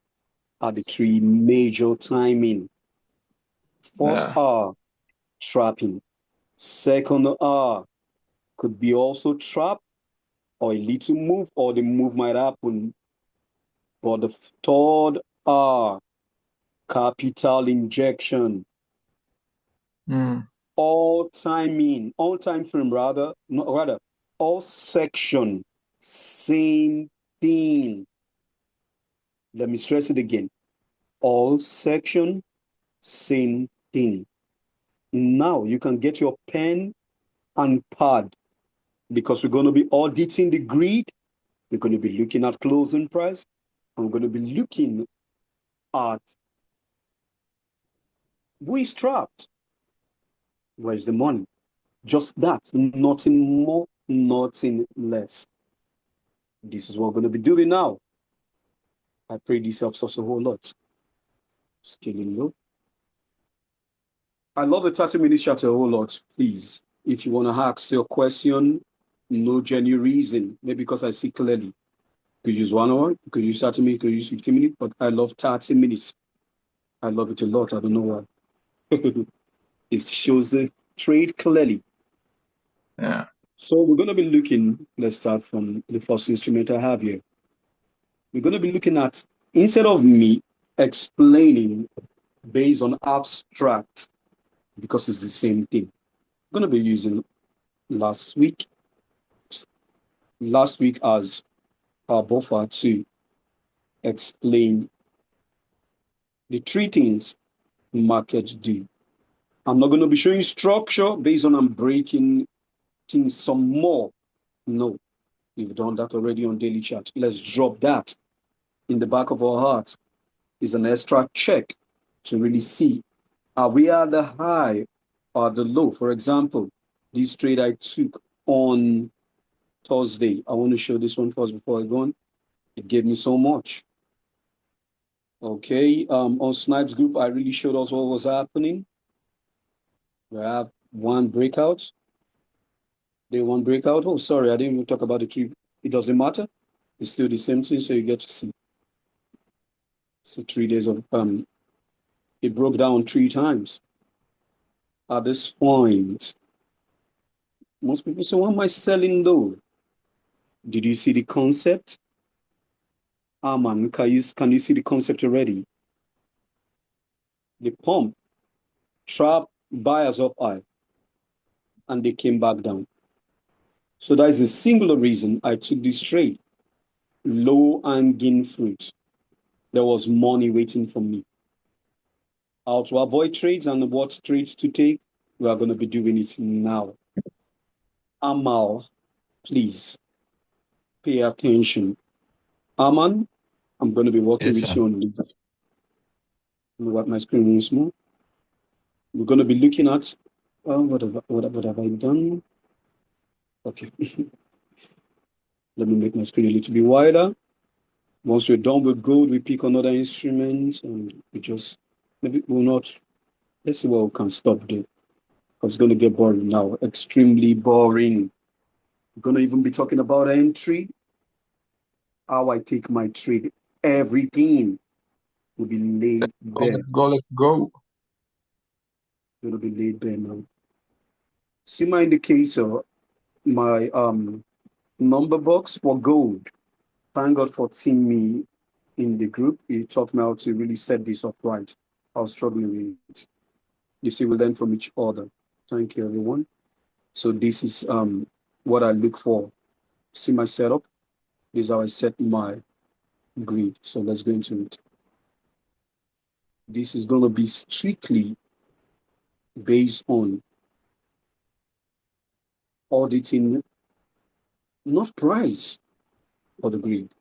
at the 3 major timing. First Yeah. R, trapping. Second R could be also trap or a little move, or the move might happen. But the third R, capital injection. Mm. All timing, all time frame rather, no, rather, all section, same thing. Let me stress it again. All section, same thing. Now you can get your pen and pad because we're going to be auditing the grid. We're going to be looking at closing price. And we're going to be looking at who is trapped. Where's the money? Just that, nothing more, nothing less. This is what we're going to be doing now. I pray this helps us a whole lot. Scaling low. I love the 30-minute chat a whole lot. Please, if you want to ask your question, no genuine reason, maybe because I see clearly. You could use 1 hour, you could use 30 minutes, you could use 15 minutes, but I love 30 minutes. I love it a lot. I don't know why. It shows the trade clearly. Yeah. So we're going to be looking, let's start from the first instrument I have here. we're going to be looking at, instead of me explaining based on abstract, because it's the same thing, I'm going to be using last week as our buffer to explain the three things markets do. I'm not going to be showing structure based on I'm breaking things some more. No, we've done that already on daily chat. Let's drop that in the back of our heart. Is an extra check to really see, are we at the high or the low? For example, this trade I took on Thursday. I want to show this one first before I go on. It gave me so much. Okay, on Snipes group, I really showed us what was happening. We have one breakout. Day one breakout. Oh, sorry, I didn't even talk about the three. It doesn't matter. It's still the same thing, so you get to see. So 3 days of it broke down 3 times. At this point, most people say, "What am I selling though?" Did you see the concept? Ah man, can you see the concept already? The pump trap buyers up high, and they came back down. So that is the singular reason I took this trade. Low hanging fruit. There was money waiting for me. How to avoid trades and what trades to take, we are going to be doing it now. Amal, please pay attention. Aman, I'm going to be working Yes, with sir. you on this. What my screen once more. We're going to be looking at what have I done? Okay. Let me make my screen a little bit wider. Once we're done with gold, we pick another instrument and we just maybe we'll not. Let's see what we can stop there. It's going to get boring now. Extremely boring. We're going to even be talking about entry, how I take my trade. Everything will be laid Oh, bare. let's go, let's go. Going to be laid bare now. See my indicator, my number box for gold. Thank God for seeing me in the group. He taught me how to really set this up right. I was struggling with it. You see, we learn from each other. Thank you, everyone. So this is what I look for. See my setup. This is how I set my grid. So let's go into it. This is going to be strictly based on auditing, not price for the grid.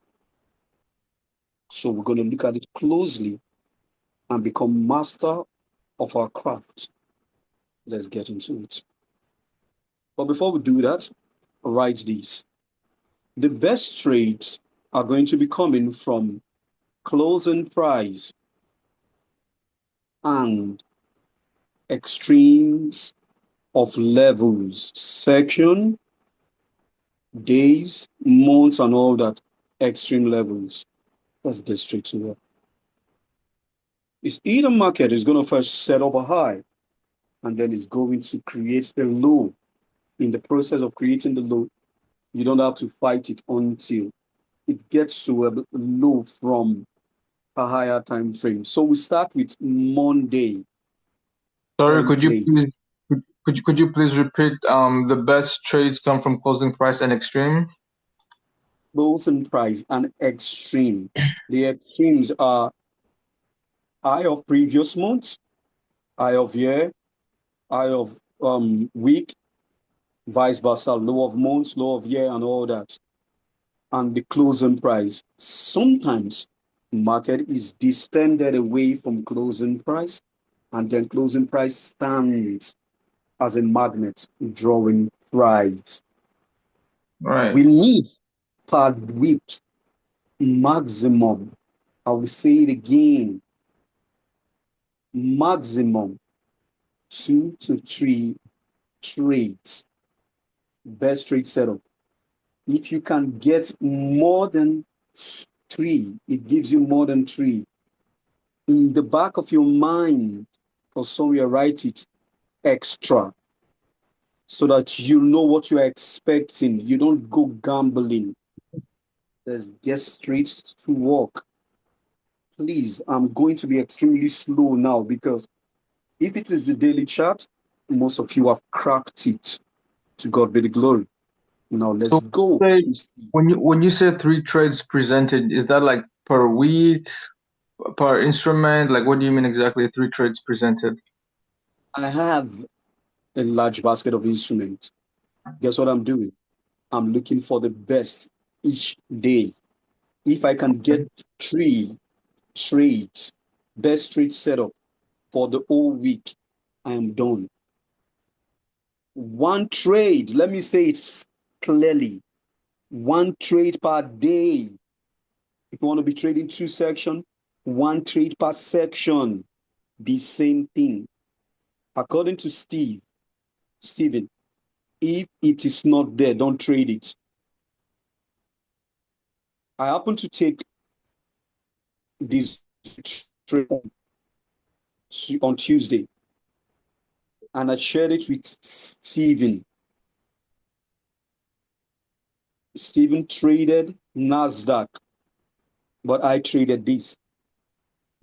So we're going to look at it closely and become master of our craft. Let's get into it. But before we do that, write these. The best trades are going to be coming from closing price and extremes of levels, section, days, months, and all that extreme levels. Let's get straight to work. It's either market is going to first set up a high and then it's going to create a low. In the process of creating the low, you don't have to fight it until it gets to a low from a higher time frame. So we start with Monday Sorry, template. could you please repeat the best trades come from closing price and extreme? Bolton price and extreme. The extremes are high of previous month, high of year, high of week, vice versa, low of month, low of year, and all that. And the closing price. Sometimes market is distended away from closing price, and then closing price stands as a magnet drawing price. Right. We need per week maximum. I will say it again, maximum 2 to 3 trades. Best trade setup. If you can get more than 3, it gives you more than 3. In the back of your mind, or somewhere, write it extra so that you know what you're expecting. You don't go gambling. Let's get straight to work. Please, I'm going to be extremely slow now because if it is the daily chart, most of you have cracked it. To God be the glory. Now let's So go. say when you say 3 trades presented, is that like per week, per instrument? Like what do you mean exactly 3 trades presented? I have a large basket of instruments. Guess what I'm doing? I'm looking for the best each day. If I can Okay. get 3 trades, best trade setup for the whole week, I am done. One trade, let me say it clearly, one trade per day. If you want to be trading 2 sections, one trade per section, the same thing. According to Steven, if it is not there, don't trade it. I happen to take this trade on Tuesday and I shared it with Steven. Steven traded NASDAQ, but I traded this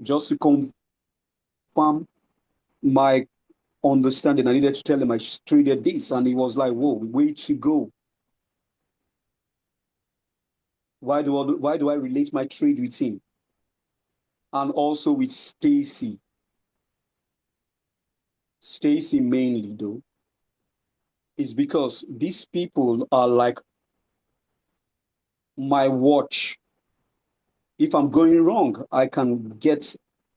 just to confirm my understanding. I needed to tell him I traded this, and he was like, "Whoa, way to go! Why do I relate my trade with him and also with Stacy? Stacy mainly though is because these people are like my watch. If I'm going wrong, I can get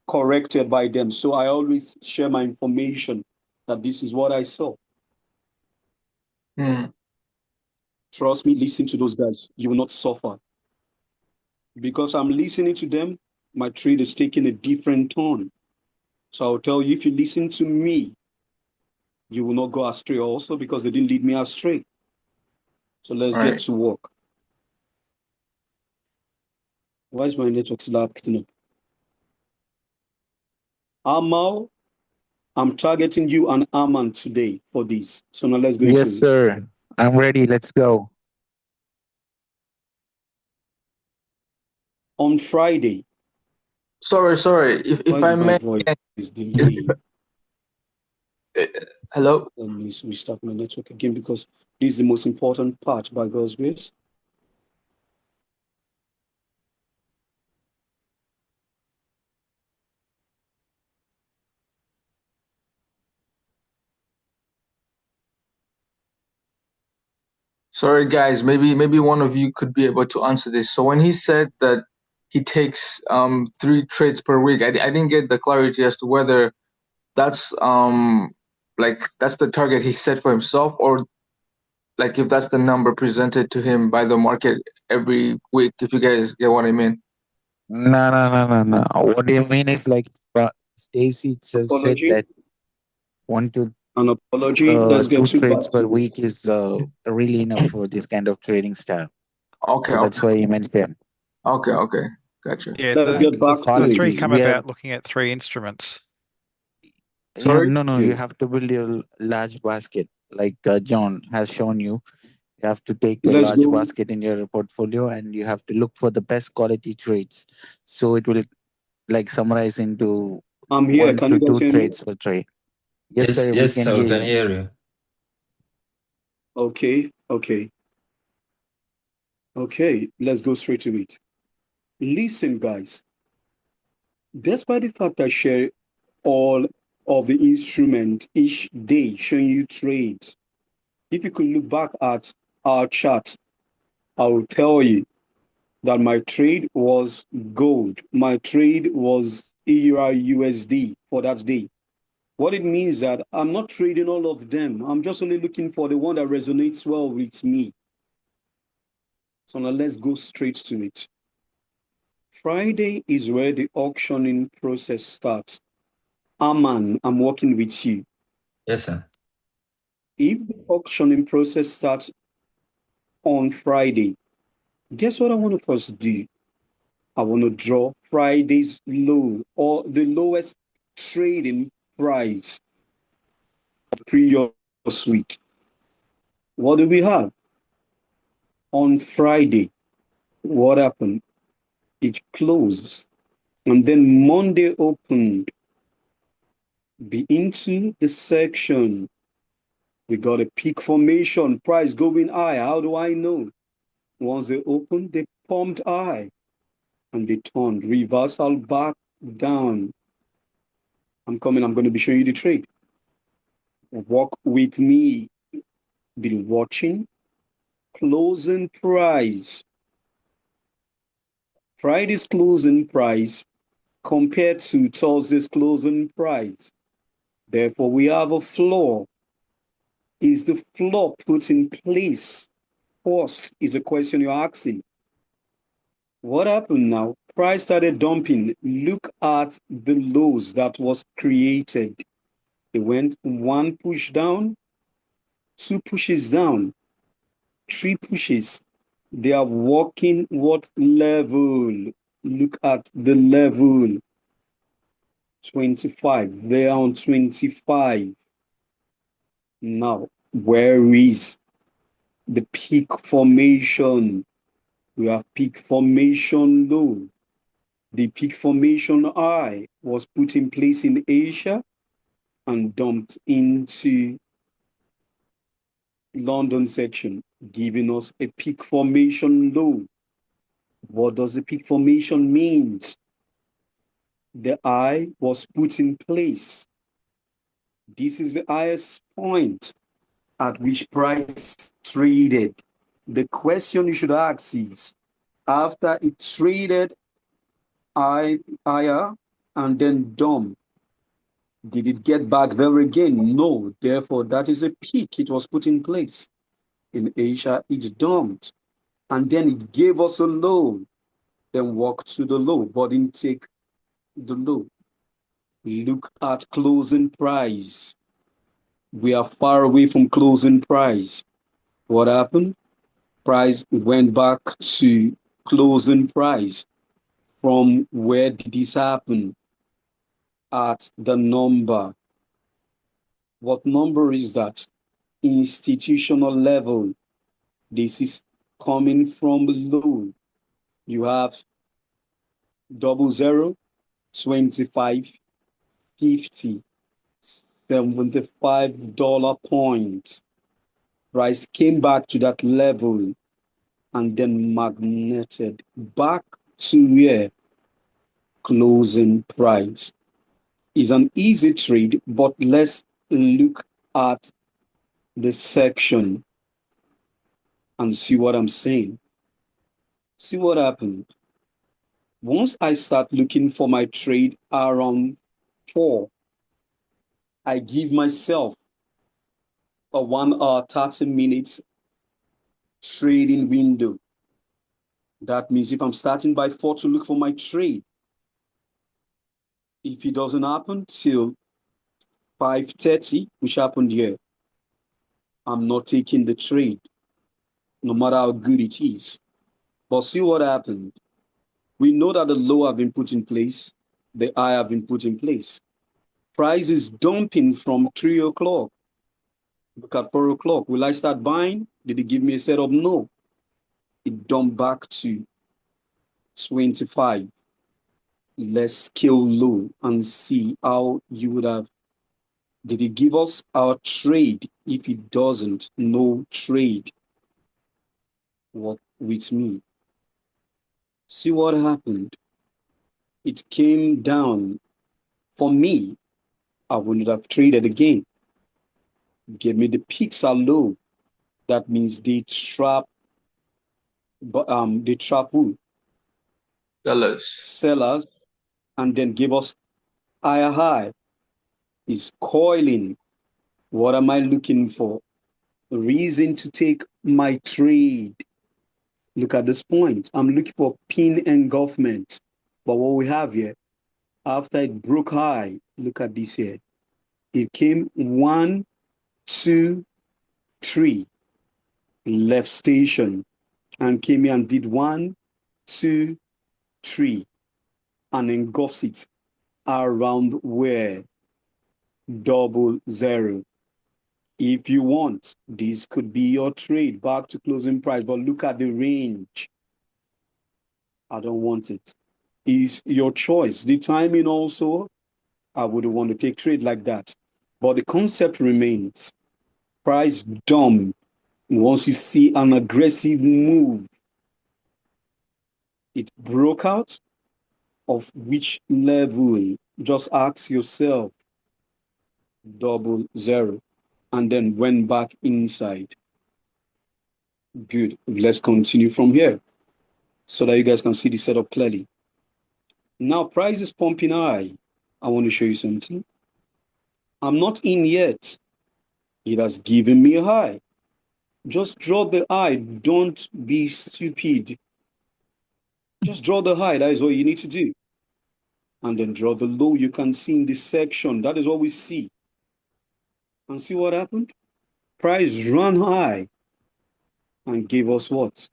corrected by them. So I always share my information that this is what I saw. Hmm. Trust me, listen to those guys. You will not suffer. Because I'm listening to them, my trade is taking a different turn. So I'll tell you, if you listen to me, you will not go astray also because they didn't lead me astray. So let's get Right. to work. Why is my network still acting up? Amal, I'm targeting you and Aman today for this. So now let's go Yes, into it. sir. I'm ready. Let's go. On Friday, Sorry. why If is I my may, voice if, delaying? hello. Let me restart my network again because this is the most important part by God's grace. Sorry, guys. Maybe one of you could be able to answer this. So when he said that he takes 3 trades per week, I didn't get the clarity as to whether that's like that's the target he set for himself, or like if that's the number presented to him by the market every week. If you guys get what I mean. No. What do you mean is like Stacy itself said Apology, that 1 to an apology. Let's get 2 trades back per to week is really enough for this kind of trading style. Okay, So that's why he mentioned. okay, gotcha. Yeah, let's the get And back the to Khalid, three it. come we are about looking at 3 instruments. Sorry. no. You Yeah. have to build your large basket, like John has shown you. You have to take a Let's large go. basket in your portfolio, and you have to look for the best quality trades. So it will like summarize into I'm here. one Can to you guys two hear me? trades per trade. Yes, Yes, sir. We yes, can sir, we hear can you. hear you. Okay. Let's go straight to it. Listen, guys. Despite the fact I share all of the instrument each day showing you trades, if you could look back at our chart, I will tell you that my trade was gold. My trade was EUR USD for that day. What it means that I'm not trading all of them. I'm just only looking for the one that resonates well with me. So now let's go straight to it. Friday is where the auctioning process starts. Aman, I'm working with you. Yes, sir. If the auctioning process starts on Friday, guess what I want to first do? I want to draw Friday's low or the lowest trading price of the previous week. What do we have? On Friday, what happened? It closed. And then Monday opened. Be into the section. We got a peak formation, price going high. How do I know? Once they opened, they pumped high and they turned reversal back down. I'm coming. I'm going to be showing you the trade. Walk with me. Be watching. Closing price. Friday's closing price compared to Thursday's closing price. Therefore, we have a floor. Is the floor put in place? First is a question you're asking. What happened now? Price started dumping. Look at the lows that was created. It went one push down, two pushes down, three pushes. They are walking what level? Look at the level. 25. They are on 25. Now, where is the peak formation? We have peak formation low. The peak formation high was put in place in Asia and dumped into London section, giving us a peak formation low. What does the peak formation mean? The high was put in place. This is the highest point at which price traded. The question you should ask is, after it traded higher and then dumped, did it get back there again? No. Therefore, that is a peak. It was put in place. In Asia, it dumped. And then it gave us a low. Then walked to the low, but didn't take the low. Look at closing price. We are far away from closing price. What happened? Price went back to closing price. From where did this happen? At the number. What number is that? Institutional level. This is coming from low. You have 00, 25, 50, $75 point. Price came back to that level and then magneted back to where? Closing price. Is an easy trade, but let's look at the section and see what I'm saying. See what happened. Once I start looking for my trade around 4, I give myself a 1 hour, 30 minutes trading window. That means if I'm starting by 4 to look for my trade, if it doesn't happen till 5:30, which happened here, I'm not taking the trade, no matter how good it is. But see what happened. We know that the low have been put in place, the high have been put in place. Price is dumping from 3 o'clock. Look at 4 o'clock. Will I start buying? Did it give me a setup? No. It dumped back to 25. Let's scale low and see how you would have. Did it give us our trade? If it doesn't, no trade. What with me? See what happened. It came down. For me, I wouldn't have traded again. Give me the peaks are low. That means they trap who? Sellers. Sellers, and then give us higher high. Is coiling. What am I looking for? Reason to take my trade. Look at this point. I'm looking for pin engulfment. But what we have here, after it broke high, look at this here. It came 1, 2, 3, left station, and came here and did 1, 2, 3, and engulfs it around where? 00. If you want, this could be your trade back to closing price, but look at the range. I don't want it. It's your choice. The timing also, I wouldn't want to take trade like that. But the concept remains. Price dump. Once you see an aggressive move, it broke out of which level? Just ask yourself, 00, and then went back inside. Good. Let's continue from here so that you guys can see the setup clearly. Now, price is pumping high. I want to show you something. I'm not in yet. It has given me a high. Just draw the high. Don't be stupid. Just draw the high. That is what you need to do. And then draw the low you can see in this section. That is what we see. And see what happened? Price ran high and gave us what?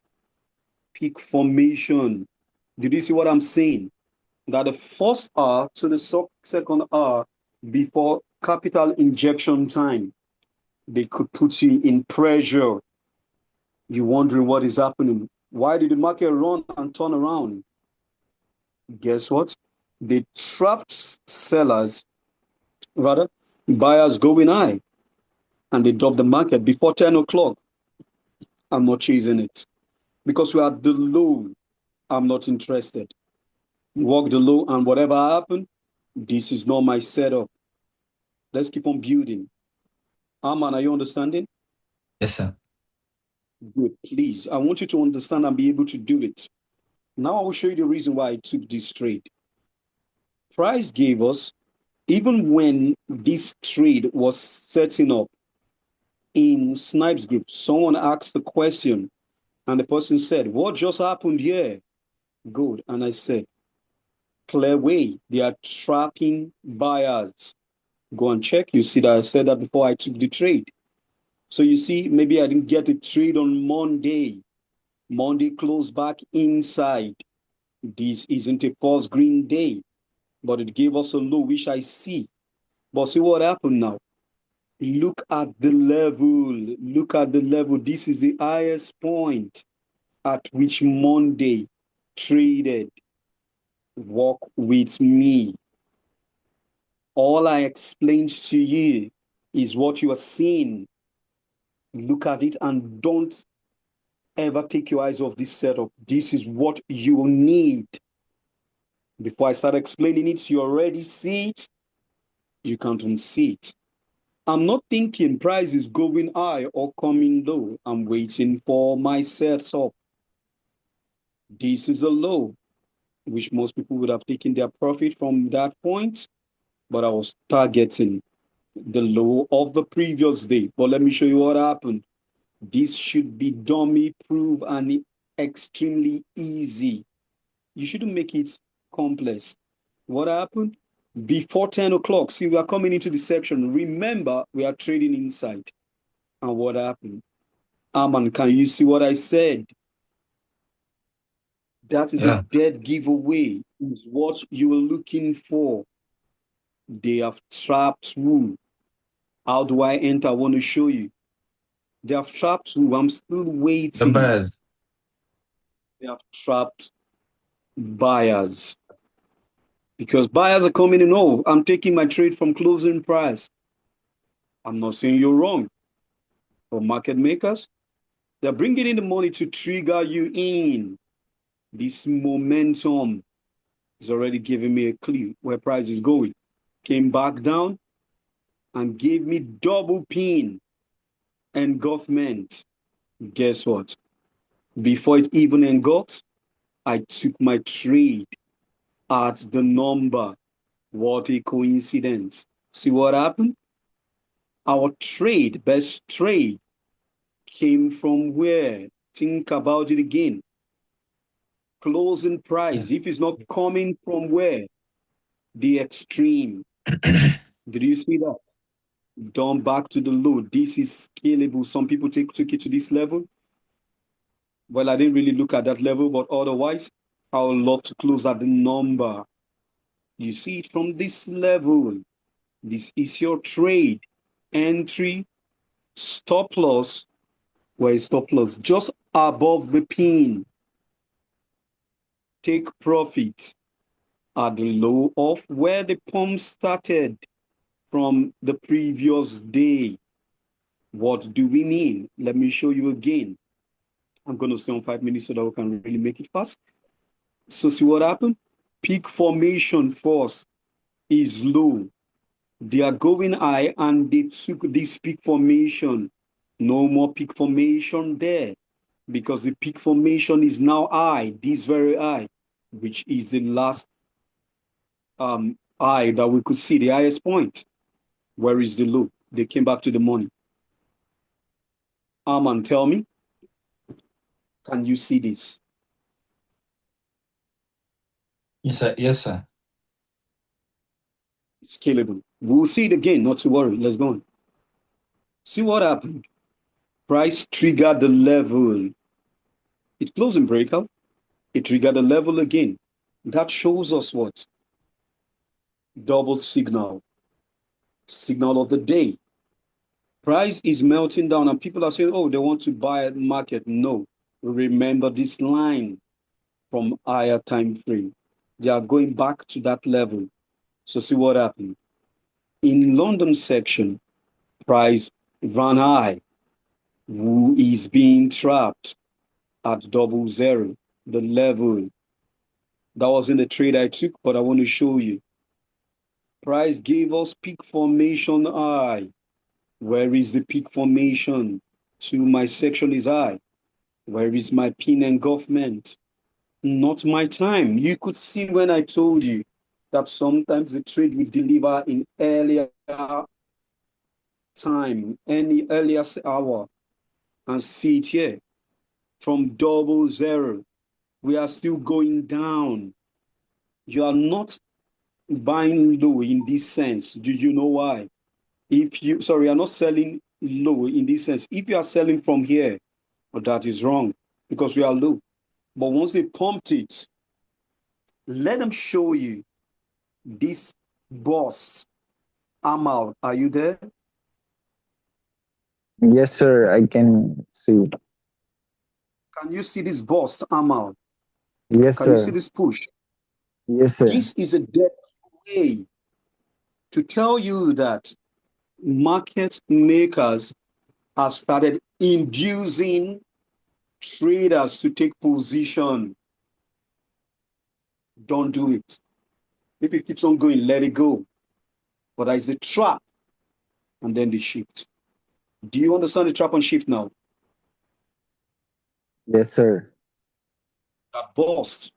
Peak formation. Did you see what I'm saying? That the first hour to the second hour before capital injection time, they could put you in pressure. You're wondering what is happening. Why did the market run and turn around? Guess what? They trapped sellers, rather, buyers going high, and they dropped the market before 10 o'clock. I'm not chasing it because we're at the low. I'm not interested. Walk the low, and whatever happened, this is not my setup. Let's keep on building. Arman, are you understanding? Yes, sir. Good. Please, I want you to understand and be able to do it. Now I will show you the reason why I took this trade. Price gave us, even when this trade was setting up in Snipes group, someone asked the question and the person said, what just happened here? Good. And I said, clear way. They are trapping buyers. Go and check. You see that I said that before I took the trade. So you see, maybe I didn't get a trade on Monday. Monday closed back inside. This isn't a false green day, but it gave us a low, which I see. But see what happened now? Look at the level. Look at the level. This is the highest point at which Monday traded. Walk with me. All I explained to you is what you are seeing. Look at it and don't ever take your eyes off this setup. This is what you need. Before I start explaining it, you already see it. You can't unsee it. I'm not thinking price is going high or coming low. I'm waiting for my setup. This is a low, which most people would have taken their profit from that point, but I was targeting the low of the previous day. But let me show you what happened. This should be dummy proof and extremely easy. You shouldn't make it complex. What happened? Before 10 o'clock, see, we are coming into the section. Remember, we are trading inside. And what happened? Aman, can you see what I said? That is a Yeah. dead giveaway. Is what you were looking for. They have trapped who? How do I enter? I want to show you. They have trapped who? I'm still The waiting. buyers. They have trapped buyers. Because buyers are coming in, oh, I'm taking my trade from closing price. I'm not saying you're wrong. For market makers, they're bringing in the money to trigger you in. This momentum is already giving me a clue where price is going. Came back down and gave me double pin engulfment. Guess what? Before it even engulfed, I took my trade at the number. What a coincidence. See what happened? Our trade, best trade, came from where? Think about it again. Closing price. Yeah. If it's not coming from where? The extreme. Did you see that? Down back to the low. This is scalable. Some people took it to this level. Well, I didn't really look at that level, but otherwise, I would love to close at the number. You see it from this level. This is your trade. Entry, stop loss. Where is stop loss? Just above the pin. take profit at the low of where the pump started from the previous day. What do we mean? Let me show you again. I'm going to stay on 5 minutes so that we can really make it fast. So see what happened? Peak formation force is low. They are going high and they took this peak formation. No more peak formation there because the peak formation is now high, this very high, which is the last high that we could see, the highest point. Where is the low? They came back to the money. Arman, tell me, can you see this? Yes, sir. Yes, sir. It's scalable. We'll see it again, not to worry. Let's go on. See what happened. Price triggered the level. It closed in breakout. It triggered the level again. That shows us what? Double signal. Signal of the day. Price is melting down and people are saying, oh, they want to buy at market. No. Remember this line from higher time frame. They are going back to that level. So see what happened. In London section, price ran high. Who is being trapped at 00, the level. That wasn't the trade I took, but I want to show you. Price gave us peak formation high. Where is the peak formation? To my section is high. Where is my pin engulfment? Not my time. You could see when I told you that sometimes the trade will deliver in earlier time, any earlier hour, and see it here. From 00, we are still going down. You are not buying low in this sense. Do you know why? If you, sorry, you're not selling low in this sense. If you are selling from here, well, that is wrong because we are low. But once they pumped it, let them show you this bust. Amal, are you there? Yes, sir. I can see. Can you see this bust, Amal? Yes, Can you see sir. this push? Yes, sir. This is a dead way to tell you that market makers have started inducing traders to take position. Don't do it. If it keeps on going, let it go. But there is the trap and then the shift. Do you understand the trap and shift now? Yes, sir. That bust.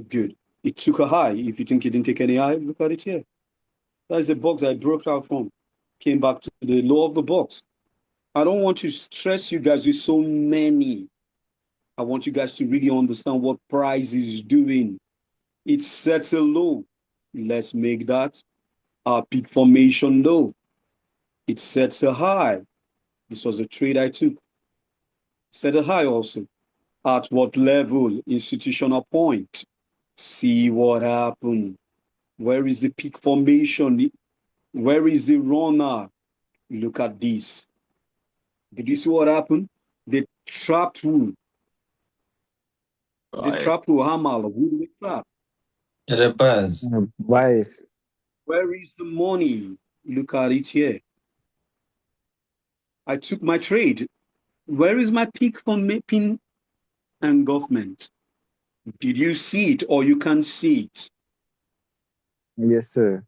Good. It took a high. If you think it didn't take any high, look at it here. That is the box I broke out from. Came back to the low of the box. I don't want to stress you guys with so many. I want you guys to really understand what price is doing. It sets a low. Let's make that our peak formation low. It sets a high. This was the trade I took. Set a high also. At what level? Institutional point. See what happened. Where is the peak formation? Where is the runner? Look at this. Did you see what happened? They trapped who? They Right. trapped who? Hamal. Who did they trap? Yeah, the buzz. Wise. Where is the money? Look at it here. I took my trade. Where is my peak formation and government? Did you see it or you can't see it? Yes, sir.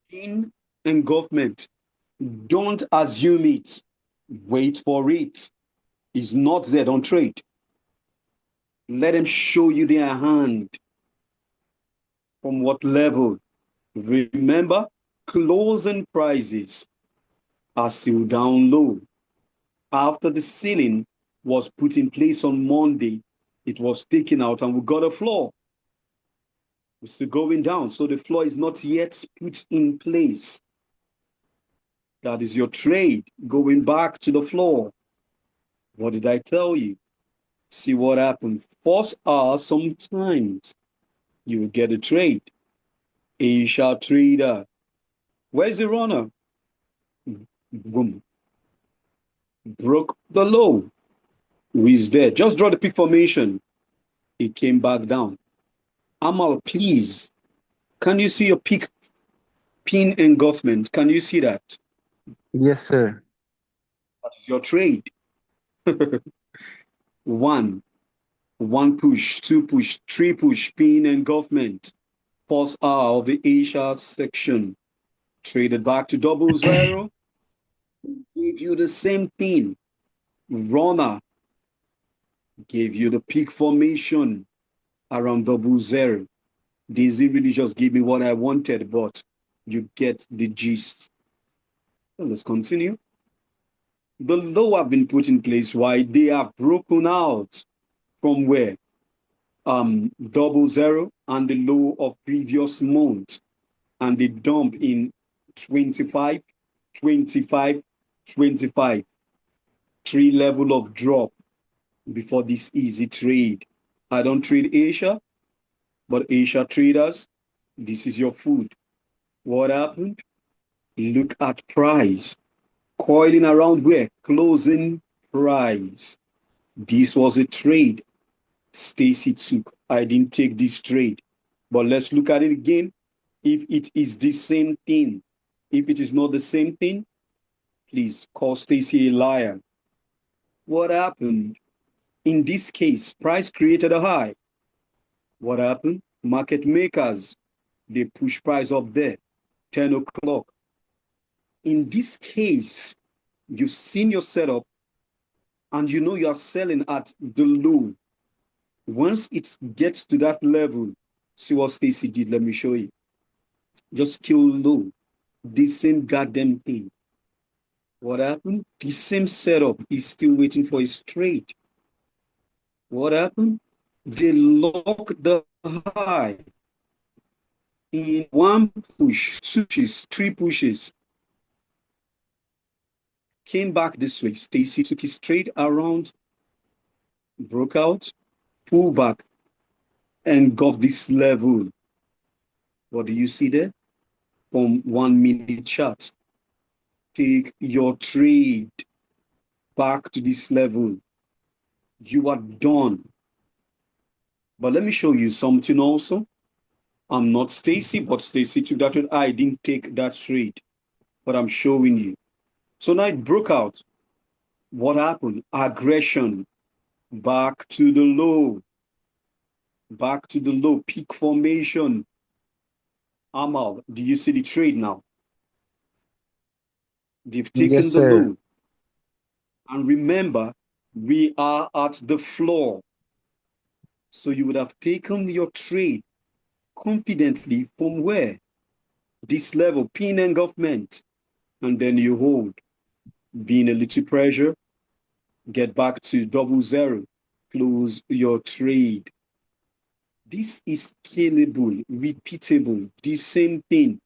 In engulfment. Don't assume it. Wait for it. It's not there. Don't trade. Let them show you their hand. From what level? Remember, closing prices are still down low. After the ceiling was put in place on Monday, it was taken out and we got a floor. We're still going down. So the floor is not yet put in place. That is your trade going back to the floor. What did I tell you? See what happened. First hour, sometimes you will get a trade. Asia trader. Where's the runner? Boom. Broke the low. Who is there? Just draw the peak formation. It came back down. Amal, please, can you see your peak pin engulfment? Can you see that? Yes, sir. That is your trade. One, one push, two push, three push, pin engulfment. First hour of the Asia section. Traded back to 00. Gave you the same thing. Runner gave you the peak formation around 00. Daisy really just gave me what I wanted, but you get the gist. Well, let's continue. The low have been put in place. Why? They have broken out from where? 00 and the low of previous month, and they dump in 25, 25, 25. Three level of drop before this easy trade. I don't trade Asia, but Asia traders, this is your food. What happened? Look at price. Coiling around where? Closing price. This was a trade Stacy took. I didn't take this trade. But let's look at it again. If it is the same thing, if it is not the same thing, please call Stacy a liar. What happened? In this case, price created a high. What happened? Market makers, they push price up there, 10 o'clock. In this case, you've seen your setup and you know you are selling at the low. Once it gets to that level, see what Stacy did. Let me show you. Just kill low. The same goddamn thing. What happened? The same setup is still waiting for his trade. What happened? They locked the high in one push, two pushes, three pushes. Came back this way. Stacy took his trade around, broke out, pulled back, and got this level. What do you see there? From 1 minute chart. Take your trade back to this level. You are done. But let me show you something also. I'm not Stacy, but Stacy took that trade. I didn't take that trade, but I'm showing you. So now it broke out. What happened? Aggression. Back to the low. Back to the low. Peak formation. Amal, do you see the trade now? They've taken Yes, the sir. low. And remember, we are at the floor. So you would have taken your trade confidently from where? This level, pin engulfment. And then you hold. Being a little pressure, get back to 00. Close your trade. This is scalable, repeatable, the same thing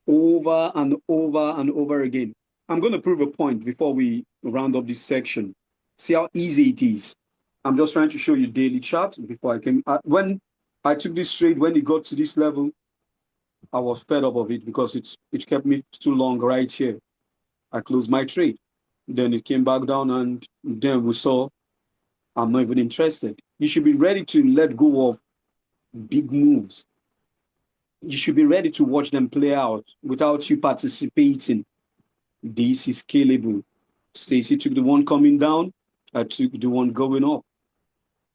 over and over and over again. I'm going to prove a point before we round up this section. See how easy it is. I'm just trying to show you daily chart before I came. When I took this trade, when it got to this level, I was fed up of it because it kept me too long right here. I closed my trade. Then it came back down, and then we saw I'm not even interested. You should be ready to let go of big moves. You should be ready to watch them play out without you participating. This is scalable. Stacy took the one coming down. I took the one going up.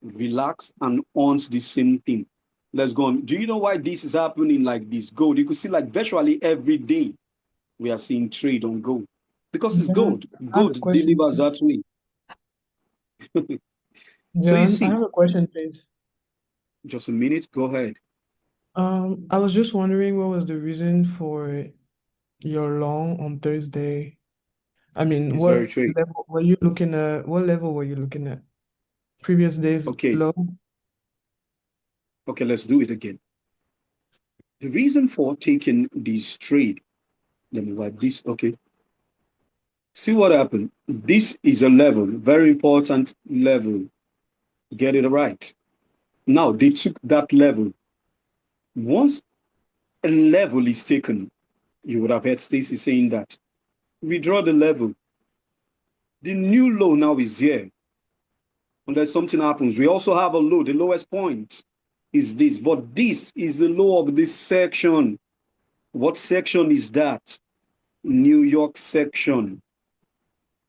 Relax and on the same thing. Let's go on. Do you know why this is happening like this? Gold. You could see like virtually every day we are seeing trade on gold because it's John, gold. I have a Gold question, delivers please. that way. So you John, I see, have a question, please. just a minute. Go ahead. I was just wondering what was the reason for your long on Thursday? I mean, It's very trade. what level were you looking at? Previous days Okay. low? Okay. Let's do it again. The reason for taking this trade. Let me wipe this. Okay. See what happened. This is a level, very important level. Get it right. Now they took that level. Once a level is taken, you would have heard Stacy saying that. Withdraw the level. The new low now is here. unless something happens. We also have a low. The lowest point is this, but this is the low of this section. What section is that? New York section.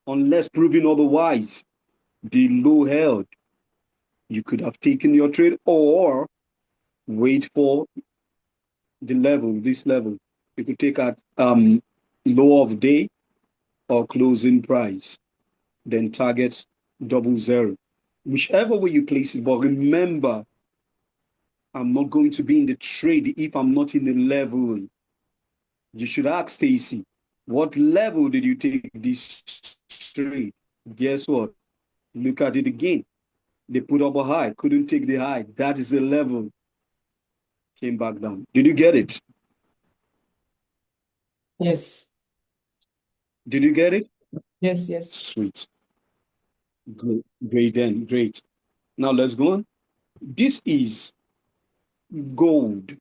Unless proven otherwise, the low held. You could have taken your trade or wait for the level, this level. You could take at low of day or closing price, then target 00. Whichever way you place it, but remember, I'm not going to be in the trade if I'm not in the level. You should ask Stacy, what level did you take this trade? Guess what? Look at it again. They put up a high, couldn't take the high. That is the level. Came back down. Did you get it? Yes. Did you get it? Yes. Yes. Sweet. Great. Great then. Great. Now let's go on. This is gold.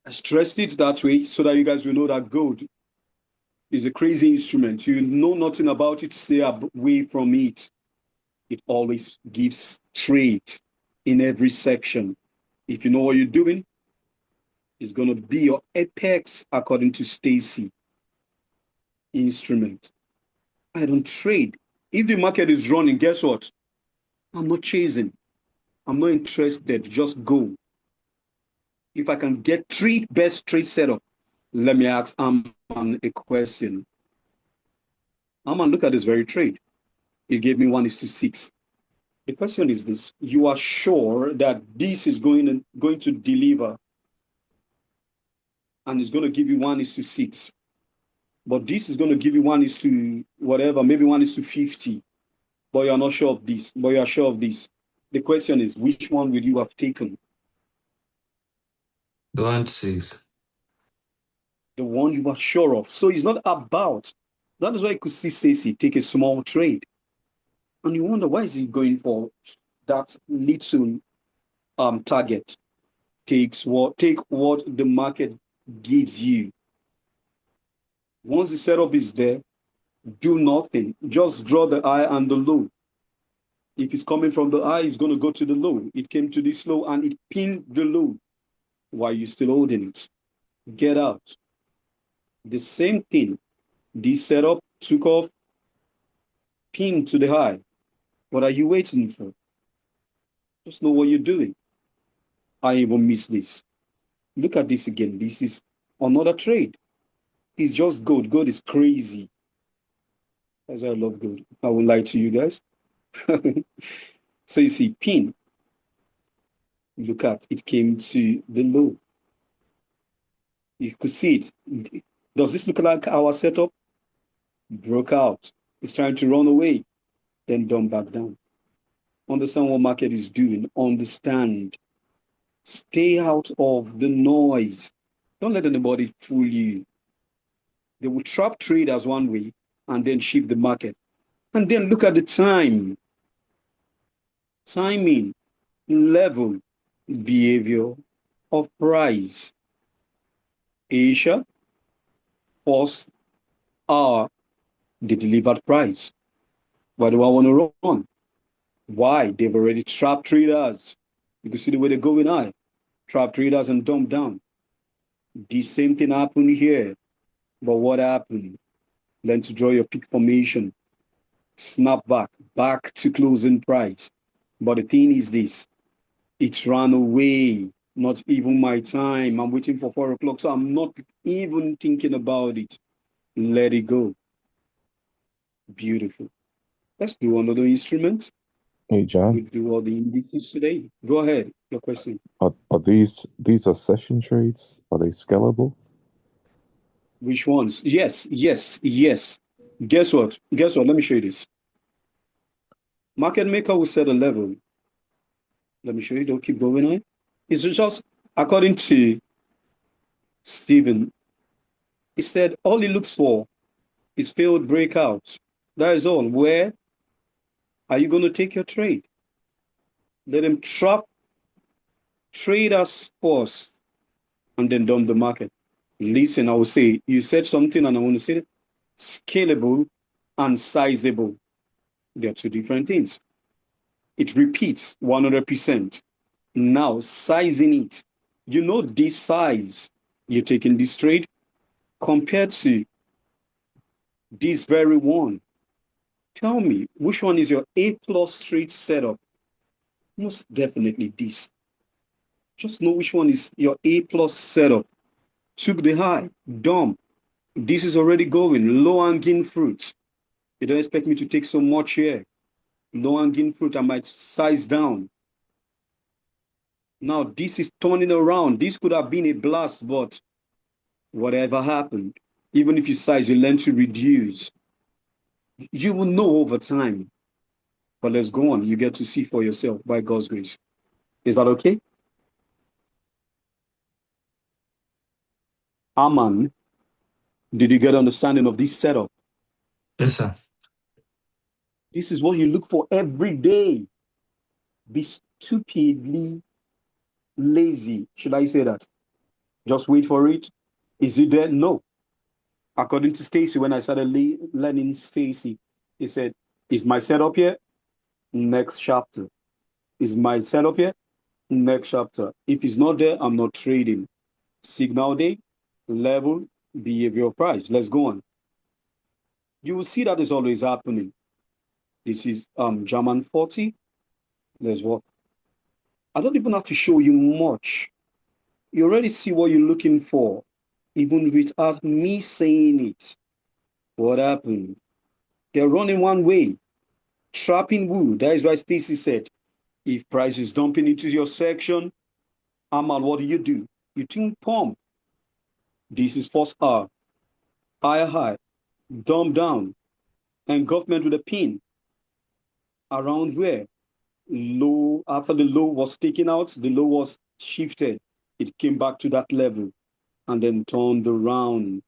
I stressed it that way so that you guys will know that gold is a crazy instrument. You know nothing about it, stay away from it. It always gives trade in every section. If you know what you're doing, it's going to be your apex according to Stacy instrument. I don't trade. If the market is running, guess what? I'm not chasing. I'm not interested. Just go. If I can get three best trade setup, let me ask Aman a question. Aman, look at this very trade. It gave me 1:6. The question is this: you are sure that this is going to deliver and it's going to give you 1:6, but this is going to give you 1 whatever, maybe 1:50, but you're not sure of this, but you are sure of this. The question is, which one will you have taken? The 1 to 6. The one you are sure of. So it's not about. That is why you could see Stacy take a small trade, and you wonder why is he going for that little target. Take what the market gives you. Once the setup is there, do nothing. Just draw the high and the low. If it's coming from the high, it's going to go to the low. It came to this low and it pinned the low. Why are you still holding it? Get out. The same thing. This setup took off, pinned to the high. What are you waiting for? Just know what you're doing. I even missed this. Look at this again. This is another trade. It's just gold. Gold is crazy. That's why I love gold. I won't lie to you guys. So you see, pin. Look at it came to the low. You could see it. Does this look like our setup? Broke out. It's trying to run away, then dump back down. Understand what market is doing. Understand. Stay out of the noise. Don't let anybody fool you. They will trap traders one way and then shift the market. And then look at the time. Timing, level, behavior of price. Asia, first hour, the delivered price. Why do I want to run? Why? They've already trapped traders. You can see the way they're going high. Trap traders and dump down. The same thing happened here. But what happened? Learn to draw your peak formation. Snap back to closing price. But the thing is this, it ran away. Not even my time. I'm waiting for 4 o'clock, so I'm not even thinking about it. Let it go. Beautiful. Let's do another instrument. Hey, John, We'll do all the indices today. Go ahead. Your question. are these are session trades? Are they scalable? Which ones? Yes. Guess what? Let me show you this. Market maker will set a level. Let me show you. Don't keep going on. It's just according to Stephen. He said all he looks for is failed breakouts. That is all. Where are you going to take your trade? Let him trap traders first and then dump the market. Listen, I will say, you said something and I want to say it. Scalable and sizable. They are two different things. It repeats 100%. Now, sizing it. You know this size you're taking this trade compared to this very one. Tell me, which one is your A plus trade setup? Most definitely this. Just know which one is your A plus setup. Took the high, dump. This is already going, low hanging fruit. You don't expect me to take so much here. Low hanging fruit, I might size down. Now this is turning around. This could have been a blast, but whatever happened, even if you size, you learn to reduce. You will know over time. But let's go on. You get to see for yourself by God's grace. Is that okay? Aman, did you get understanding of this setup? Yes, sir. This is what you look for every day. Be stupidly lazy. Should I say that? Just wait for it. Is it there? No. According to Stacy, when I started learning Stacy, he said, is my setup here? Next chapter. Is my setup here? Next chapter. If it's not there, I'm not trading. Signal day, level, behavior of price. Let's go on. You will see that is always happening. This is German 40. Let's walk. I don't even have to show you much. You already see what you're looking for, even without me saying it. What happened? They're running one way, trapping wood. That is why Stacy said, if price is dumping into your section, Amal, what do? You think pump. This is first R, high, dump down, engulfment with a pin. Around where? Low, after the low was taken out, the low was shifted. It came back to that level and then turned around.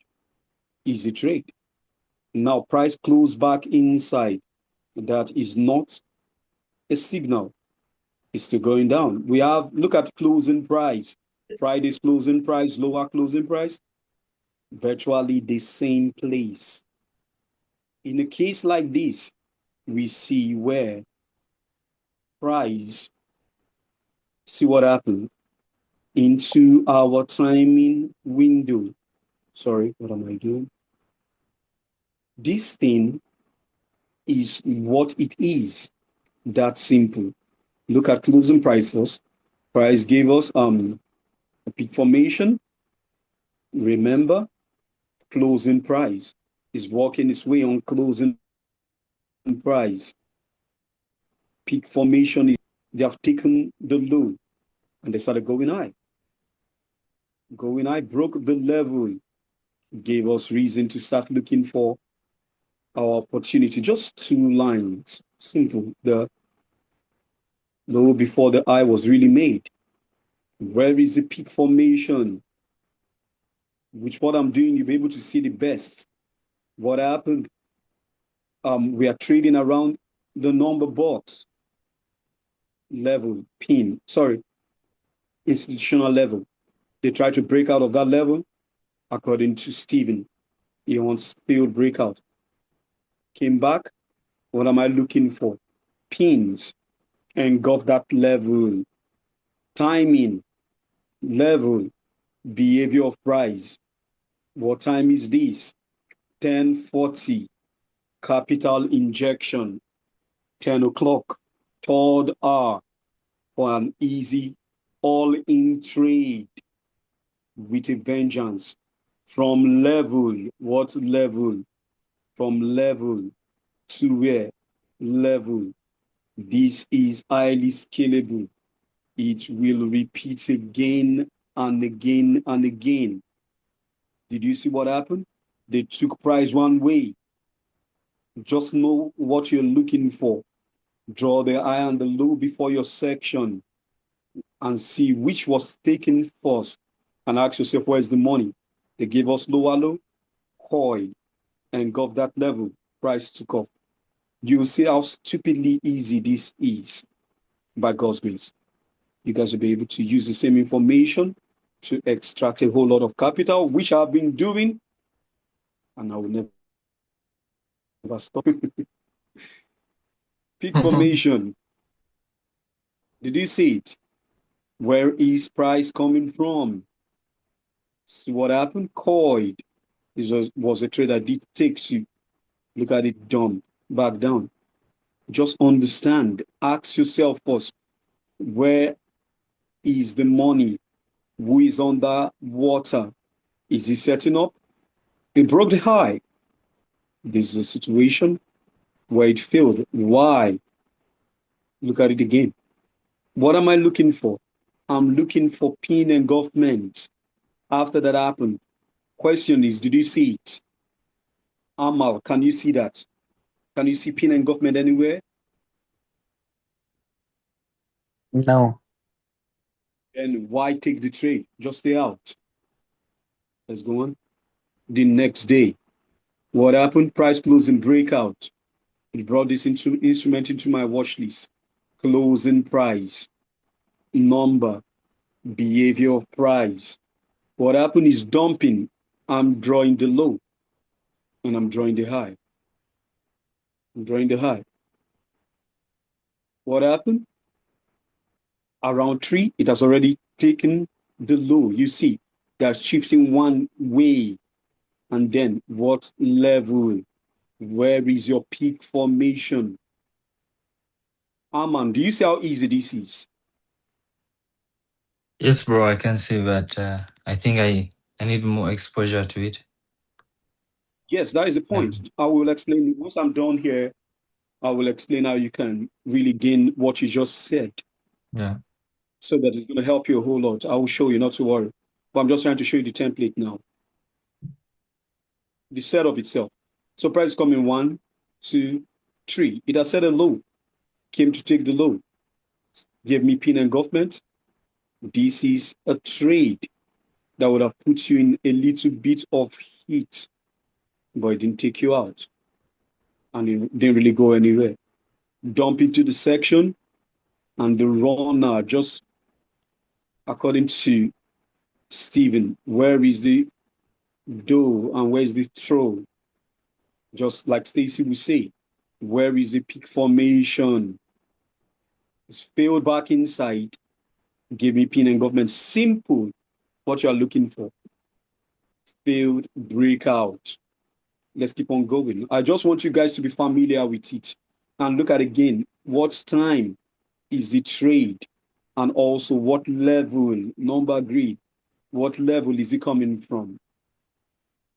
Easy trade. Now price closed back inside. That is not a signal. It's still going down. We have, look at closing price. Friday's closing price, lower closing price, virtually the same place. In a case like this, we see where price, see what happened into our timing window. Sorry, what am I doing? This thing is what it is. That simple. Look at closing price first. Price gave us a peak formation. Remember, closing price is working its way on closing price. Peak formation is they have taken the low and they started going high. Going high, broke the level, gave us reason to start looking for our opportunity. Just two lines. Simple. The low before the eye was really made. Where is the peak formation? Which what I'm doing, you'll be able to see the best. What happened? We are trading around the number box level, pin, sorry, institutional level. They try to break out of that level, according to Stephen. He wants failed breakout. Came back. What am I looking for? Pins. Engulf that level. Timing. Level. Behavior of price. What time is this? 10:40. Capital injection. 10 o'clock. Third hour for an easy all-in trade with a vengeance. From level, what level? From level to where? Level. This is highly scalable. It will repeat again and again and again. Did you see what happened? They took price one way. Just know what you're looking for. Draw the high and the low before your section and see which was taken first. And ask yourself, where's the money? They gave us lower low, coin, and got that level. Price took off. You will see how stupidly easy this is by God's grace. You guys will be able to use the same information to extract a whole lot of capital, which I've been doing, and I will never stop. Peak formation. Did you see it? Where is price coming from? See what happened? Coid. Was a trade that did take to look at it dumb back down. Just understand. Ask yourself first, where is the money? Who is under water? Is he setting up? It broke the high. This is a situation where it failed. Why? Look at it again. What am I looking for? I'm looking for pin engulfment. After that happened, question is, did you see it? Amal, can you see that? Can you see pin engulfment anywhere? No. Then why take the trade? Just stay out. Let's go on. The next day, what happened? Price closing breakout. It brought this instrument into my watch list. Closing price, number, behavior of price. What happened is dumping. I'm drawing the low and I'm drawing the high. I'm drawing the high. What happened? Around 3, it has already taken the low. You see, that's shifting one way. And then what level? Where is your peak formation? Arman, do you see how easy this is? Yes, bro, I can see, but I think I need more exposure to it. Yes, that is the point. I will explain. Once I'm done here, I will explain how you can really gain what you just said. Yeah. So that it's going to help you a whole lot. I will show you, not to worry. But I'm just trying to show you the template now. The setup itself. So price is coming 1, 2, 3. It has set a low. Came to take the low. Gave me pin engulfment. This is a trade that would have put you in a little bit of heat, but it didn't take you out. And it didn't really go anywhere. Dump into the section, and the runner, just according to Stephen, where is the dough and where is the throw? Just like Stacy would say, where is the peak formation? It's failed back inside. Give me pin engulfment. Simple, what you are looking for. Failed breakout. Let's keep on going. I just want you guys to be familiar with it and look at again what time is the trade and also what level, number grid, what level is it coming from?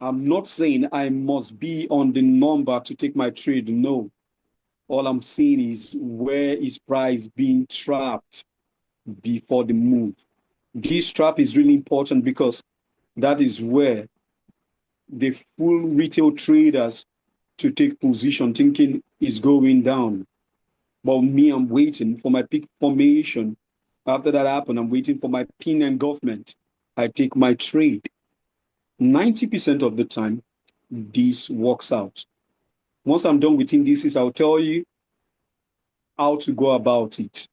I'm not saying I must be on the number to take my trade. No. All I'm saying is where is price being trapped before the move? This trap is really important because that is where the full retail traders to take position thinking is going down. But me, I'm waiting for my peak formation. After that happen, I'm waiting for my pin engulfment. I take my trade. 90% of the time, this works out. Once I'm done with indices, I'll tell you how to go about it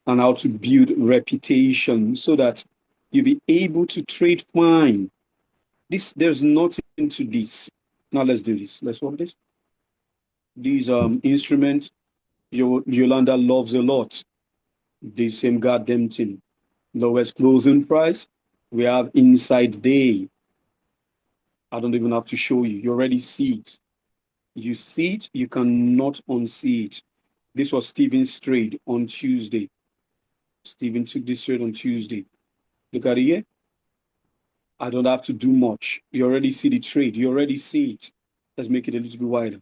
and how to build reputation so that you'll be able to trade fine. There's nothing to this. Now let's do this. Let's work this. These instruments Yolanda loves a lot. The same goddamn thing. Lowest closing price. We have inside day. I don't even have to show you. You already see it. You see it, you cannot unsee it. This was Steven's trade on Tuesday. Steven took this trade on Tuesday. Look at it here. I don't have to do much. You already see the trade. You already see it. Let's make it a little bit wider.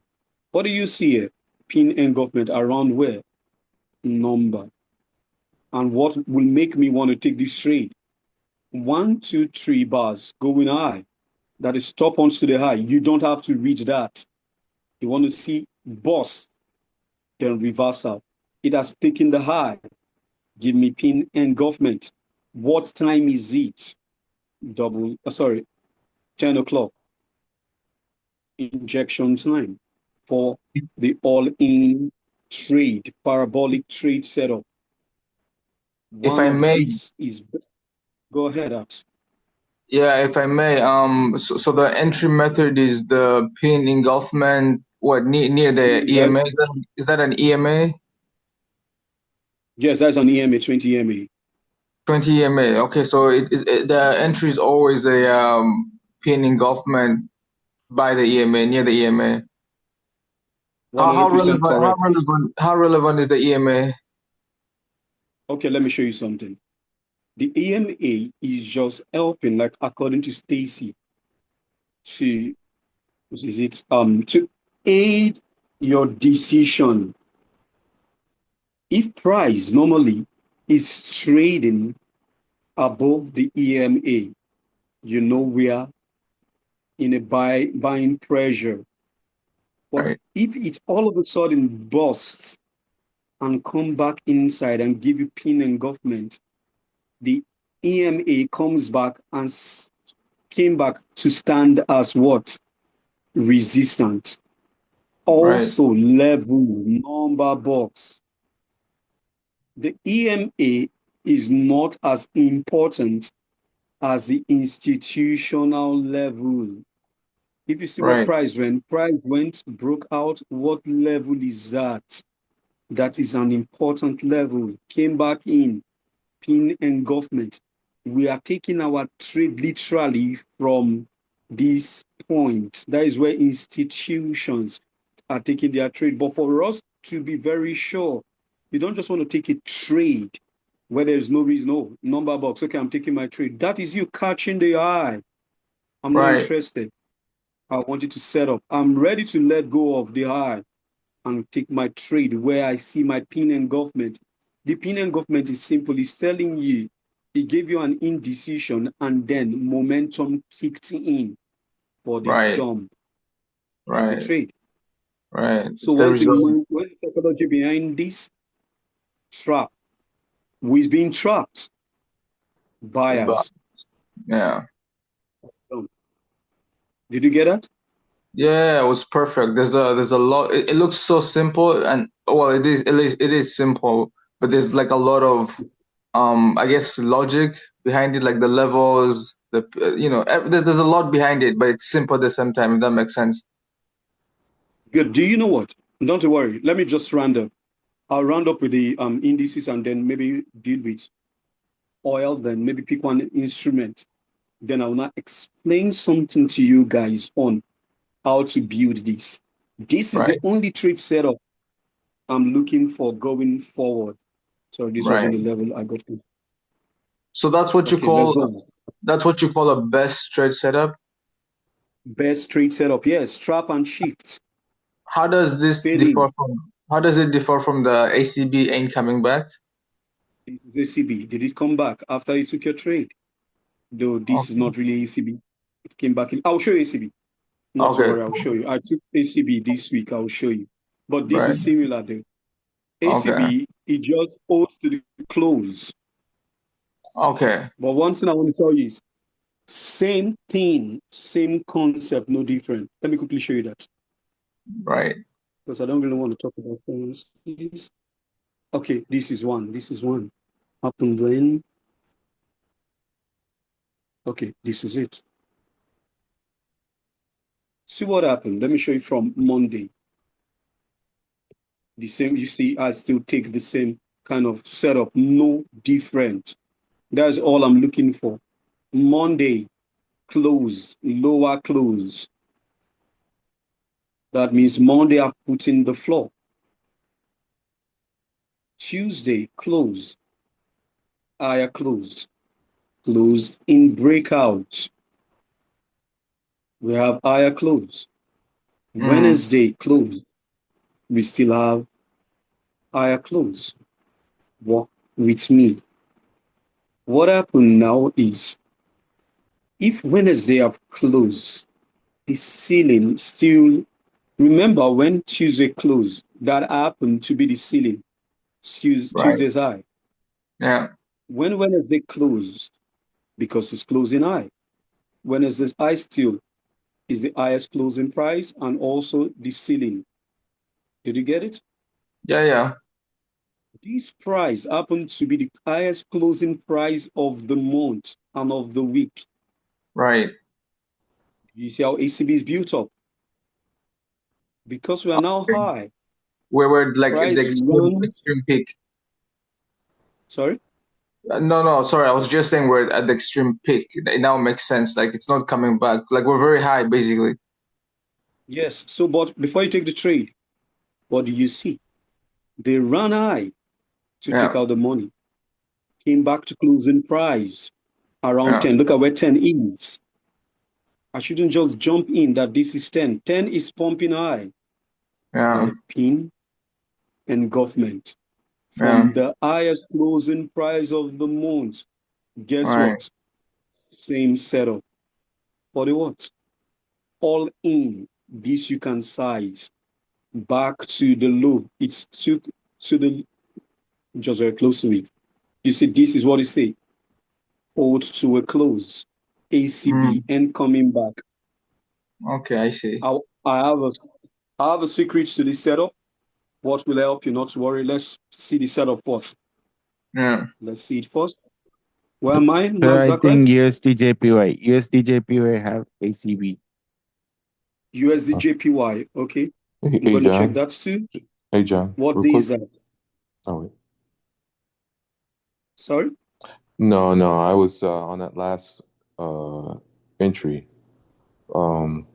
What do you see here? Pin engulfment around where? Number. And what will make me want to take this trade? 1, 2, 3 bars going high. That is top onto the high. You don't have to reach that. You want to see boss, then reversal. It has taken the high. Give me pin engulfment. What time is it? 10 o'clock. Injection time for the all-in trade, parabolic trade setup. If One I of may, these is, go ahead, Ax. yeah, if I may, so the entry method is the pin engulfment, what, near the That, EMA? Is that an EMA? Yes, that's an EMA, 20 EMA. 20 EMA. Okay, so the entry is always a pin engulfment by the EMA, near the EMA. How 100% relevant? How correct. relevant? How relevant is the EMA? Okay, let me show you something. The EMA is just helping, like according to Stacy, to what is it? To aid your decision. If price normally is trading above the EMA, you know we are in a buying pressure. But Right, if it all of a sudden busts and come back inside and give you pin engulfment, the EMA comes back and came back to stand as what? Resistance. right, Also level number box. The EMA is not as important as the institutional level. If you see what right, price went broke out, what level is that? That is an important level. Came back in, pin engulfment. We are taking our trade literally from this point. That is where institutions are taking their trade. But for us to be very sure, you don't just want to take a trade where there's no reason. Oh, number box. Okay, I'm taking my trade. That is you catching the eye. I'm not right, interested. I want you to set up. I'm ready to let go of the eye and take my trade where I see my pin engulfment. The pin engulfment is simple. It's telling you, it gave you an indecision and then momentum kicked in for the right, dump. It's a right, trade. right. So It's the what's the result. psychology behind this? Trap. Who is being trapped? But Buyers. yeah. Did you get that? Yeah, it was perfect. There's a lot. It looks so simple, and well, it is simple, but there's like a lot of I guess logic behind it, like the levels, there's a lot behind it, but it's simple at the same time. If that makes sense. Good. Do you know what? Don't worry. Let me just round up. I'll round up with the indices and then maybe deal with oil, then maybe pick one instrument. Then I will not explain something to you guys on how to build this. This is the Right, only trade setup I'm looking for going forward. So this right. wasn't the level I got to. So that's what you Okay, let's call go. that's what you call a best trade setup. Best trade setup. Yes, strap and shift. How does this Fade differ in. from? How does it differ from the ACB ain't coming back? ACB. Did it come back after you took your trade? Though this is Okay. not really ACB. It came back in. I'll show you ACB. Not to Okay. worry, I'll show you. I took ACB this week. I'll show you. But this Right. is similar though. Okay. ACB, it just owes to the close. Okay. But one thing I want to tell you is same thing, same concept, no different. Let me quickly show you that Right. because I don't really want to talk about currencies. Okay, this is one. This is one. Happened when? Okay, this is it. See what happened. Let me show you from Monday. The same, you see, I still take the same kind of setup, no different. That's all I'm looking for. Monday, close, lower close. That means Monday I've put in the floor. Tuesday, close, higher close, close in breakout. We have higher close. Mm. Wednesday, close. We still have higher close. Walk with me. What happened now is if Wednesday have closed, the ceiling still, remember when Tuesday closed, that happened to be the ceiling, Right. Tuesday's high. Yeah. When Wednesday closed, because it's closing high, Wednesday's high still is the highest closing price and also the ceiling. Did you get it? Yeah. Yeah. This price happened to be the highest closing price of the month and of the week. Right. You see how ACB is built up? Because we are now Okay. high, Where we're like at the price extreme run, extreme peak. Sorry? No, sorry. I was just saying we're at the extreme peak. It now makes sense. Like it's not coming back. Like we're very high, basically. Yes. So, but before you take the trade, what do you see? They ran high to take Yeah, out the money, came back to closing price around yeah, 10. Look at where 10 is. I shouldn't just jump in that this is 10. 10 is pumping high. Got yeah, a pin and government yeah. from the highest closing price of the month. All Guess right. what? Same setup. For the what? All in. This you can size back to the low. It's to the just very close to it. You see, this is what it say. Hold to a close. ACB Mm, and coming back. okay, I see. I have a secret to this setup. What will help you not to worry? Let's see the setup first. Yeah. Let's see it first. Where am I? So I Nasdaq, right? think USDJPY have ACB. Uh, USDJPY. Okay. hey, I'm hey, going to check John. that too. Hey, John. What Real day quick. is that? Oh, wait. Sorry? No. I was on that last entry. Um,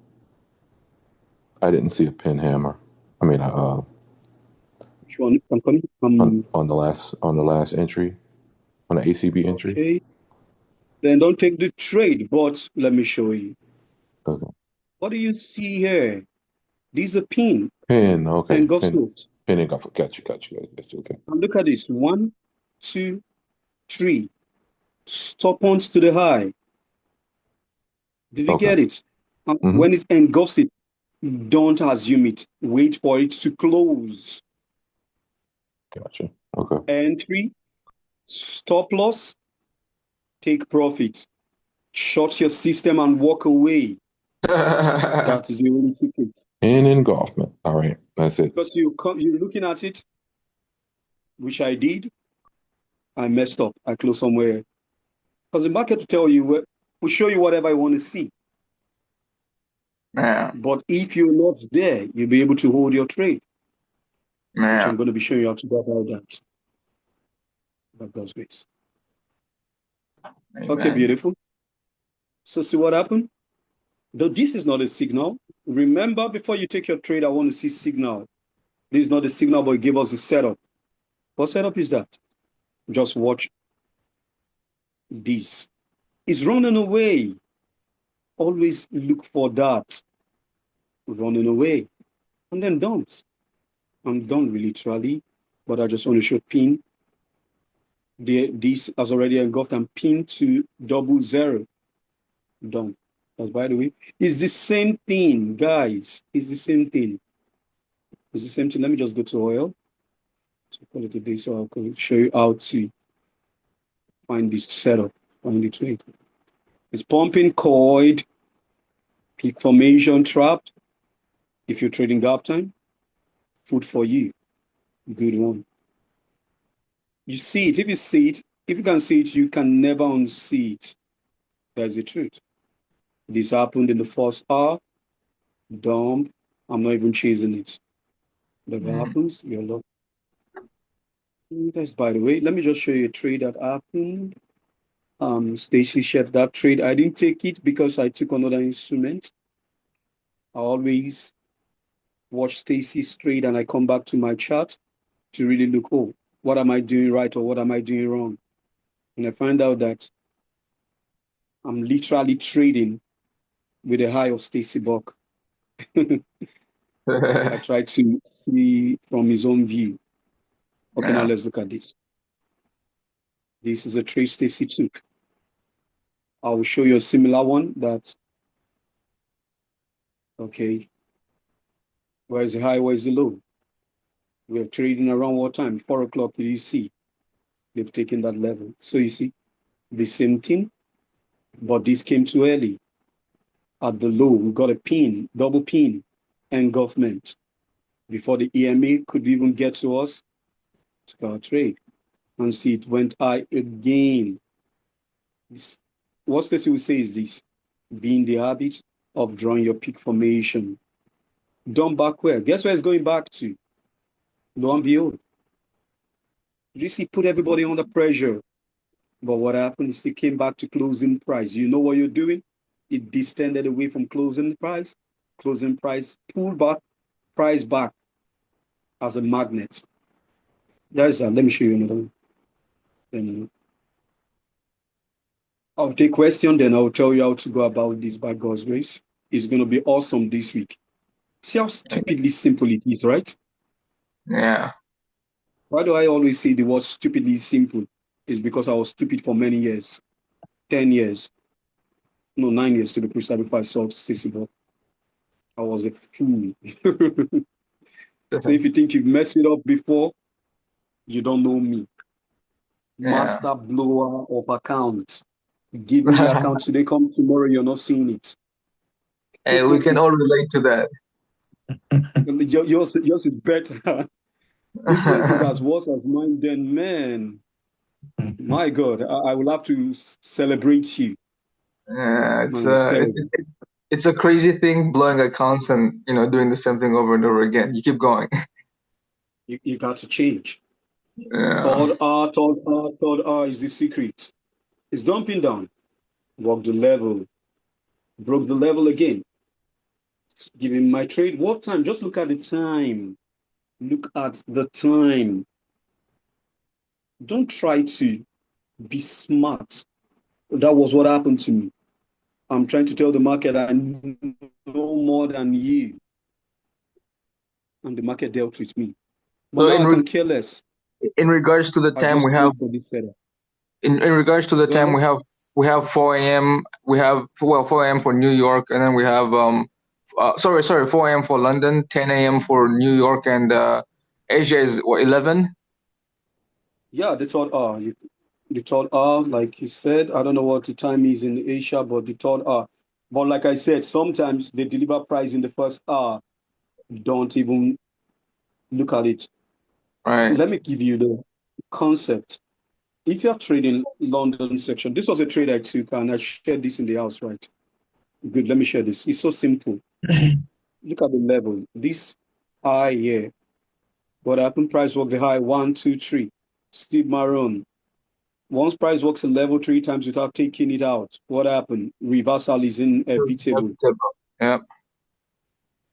I didn't see a pin hammer. I mean, Which one? I'm coming. on the last entry, on the ACB entry. Okay. Then don't take the trade, but let me show you. Okay. What do you see here? This is a pin Pin. Okay. and go Pin. float. Pin and got. Got you. That's okay. And look at this. One, two, three. Stop ons to the high. Did you Okay. get it? Mm-hmm. When it engulfs it, don't assume it. Wait for it to close. Gotcha. Okay. Entry, stop loss, take profit. Short your system and walk away. That is the only secret. Pin engulfment. All right. That's it. Because you're looking at it, which I did. I messed up. I closed somewhere. Because the market will tell you, will show you whatever you want to see. Yeah, But if you're not there, you'll be able to hold your trade, which yeah. I'm going to be showing you how to go about that. By God's grace. Okay, Amen. beautiful. So see what happened? Though this is not a signal. Remember, before you take your trade, I want to see signal. This is not a signal, but it gave us a setup. What setup is that? Just watch this. It's running away. Always look for that. Running away. And then don't. I'm done literally, but I just want to show pin. This has already engulfed and pin to 00. Done. That's by the way. It's the same thing, guys. It's the same thing. It's the same thing. Let me just go to oil. So call it a day so I can show you how to find this setup, find the trade. It's pumping coiled, peak formation trapped. If you're trading gap time, food for you. Good one. You see it. If you see it, if you can see it, you can never unsee it. That's the truth. This happened in the first hour. Dump. I'm not even chasing it. Whatever Mm. happens, you're lucky. That's by the way. Let me just show you a trade that happened. Stacy shared that trade. I didn't take it because I took another instrument. I always watch Stacy's trade and I come back to my chart to really look, oh, what am I doing right or what am I doing wrong? And I find out that I'm literally trading with a high of Stacy Buck. I try to see from his own view. Okay, now Yeah. let's look at this. This is a trade Stacy took. I will show you a similar one that, okay, where is the high, where is the low? We're trading around what time? 4 o'clock, you see, they've taken that level. So you see, the same thing, but this came too early. At the low, we got a pin, double pin, engulfment before the EMA could even get to us to our trade. And see, it went high again. This, what Stacy will say is this: be in the habit of drawing your peak formation. Done back where? Guess where it's going back to? Lo and behold, You see, put everybody under pressure. But what happened is it came back to closing price. You know what you're doing? It distended away from closing price. Closing price, pull back, price back as a magnet. That's Let me show you another one. Then I'll take question, then I'll tell you how to go about this by God's grace. It's going to be awesome this week. See how stupidly simple it is, right? Yeah. Why do I always say the word stupidly simple? It's because I was stupid for many years. 10 years. No, 9 years to be precise before I saw Stacey. I was a fool. So if you think you've messed it up before, you don't know me. Yeah. Master blower of accounts. Give me the account today, come tomorrow, you're not seeing it. Hey, we can all relate to that. Yours is better. If yours is as worse as mine, then man, my God, I will have to celebrate you. Yeah, Man, it's terrible. it's a crazy thing blowing accounts and doing the same thing over and over again. You keep going. You got to change. Yeah. Third R is the secret. It's dumping down. Walk the level. Broke the level again. Giving my trade. What time? Just look at the time. Look at the time. Don't try to be smart. That was what happened to me. I'm trying to tell the market I know more than you. And the market dealt with me. But So now I can care less. in regards to the I time just we pray have for this better. in regards to the Go time ahead. we have 4 a.m. We have 4 a.m. for New York, and then we have 4 a.m. for London, 10 a.m. for New York, and Asia is what, 11? Yeah, the third R. The third R, like you said, I don't know what the time is in Asia, but the third R. But like I said, sometimes they deliver price in the first hour. Don't even look at it. Right. Let me give you the concept. If you're trading London section, this was a trade I took and I shared this in the house, right? Good, let me share this. It's so simple. Look at the level. This high here. What happened? Price walked the high 1, 2, 3. Steve Maron. Once price walks a level 3 times without taking it out, what happened? Reversal is inevitable. Yeah.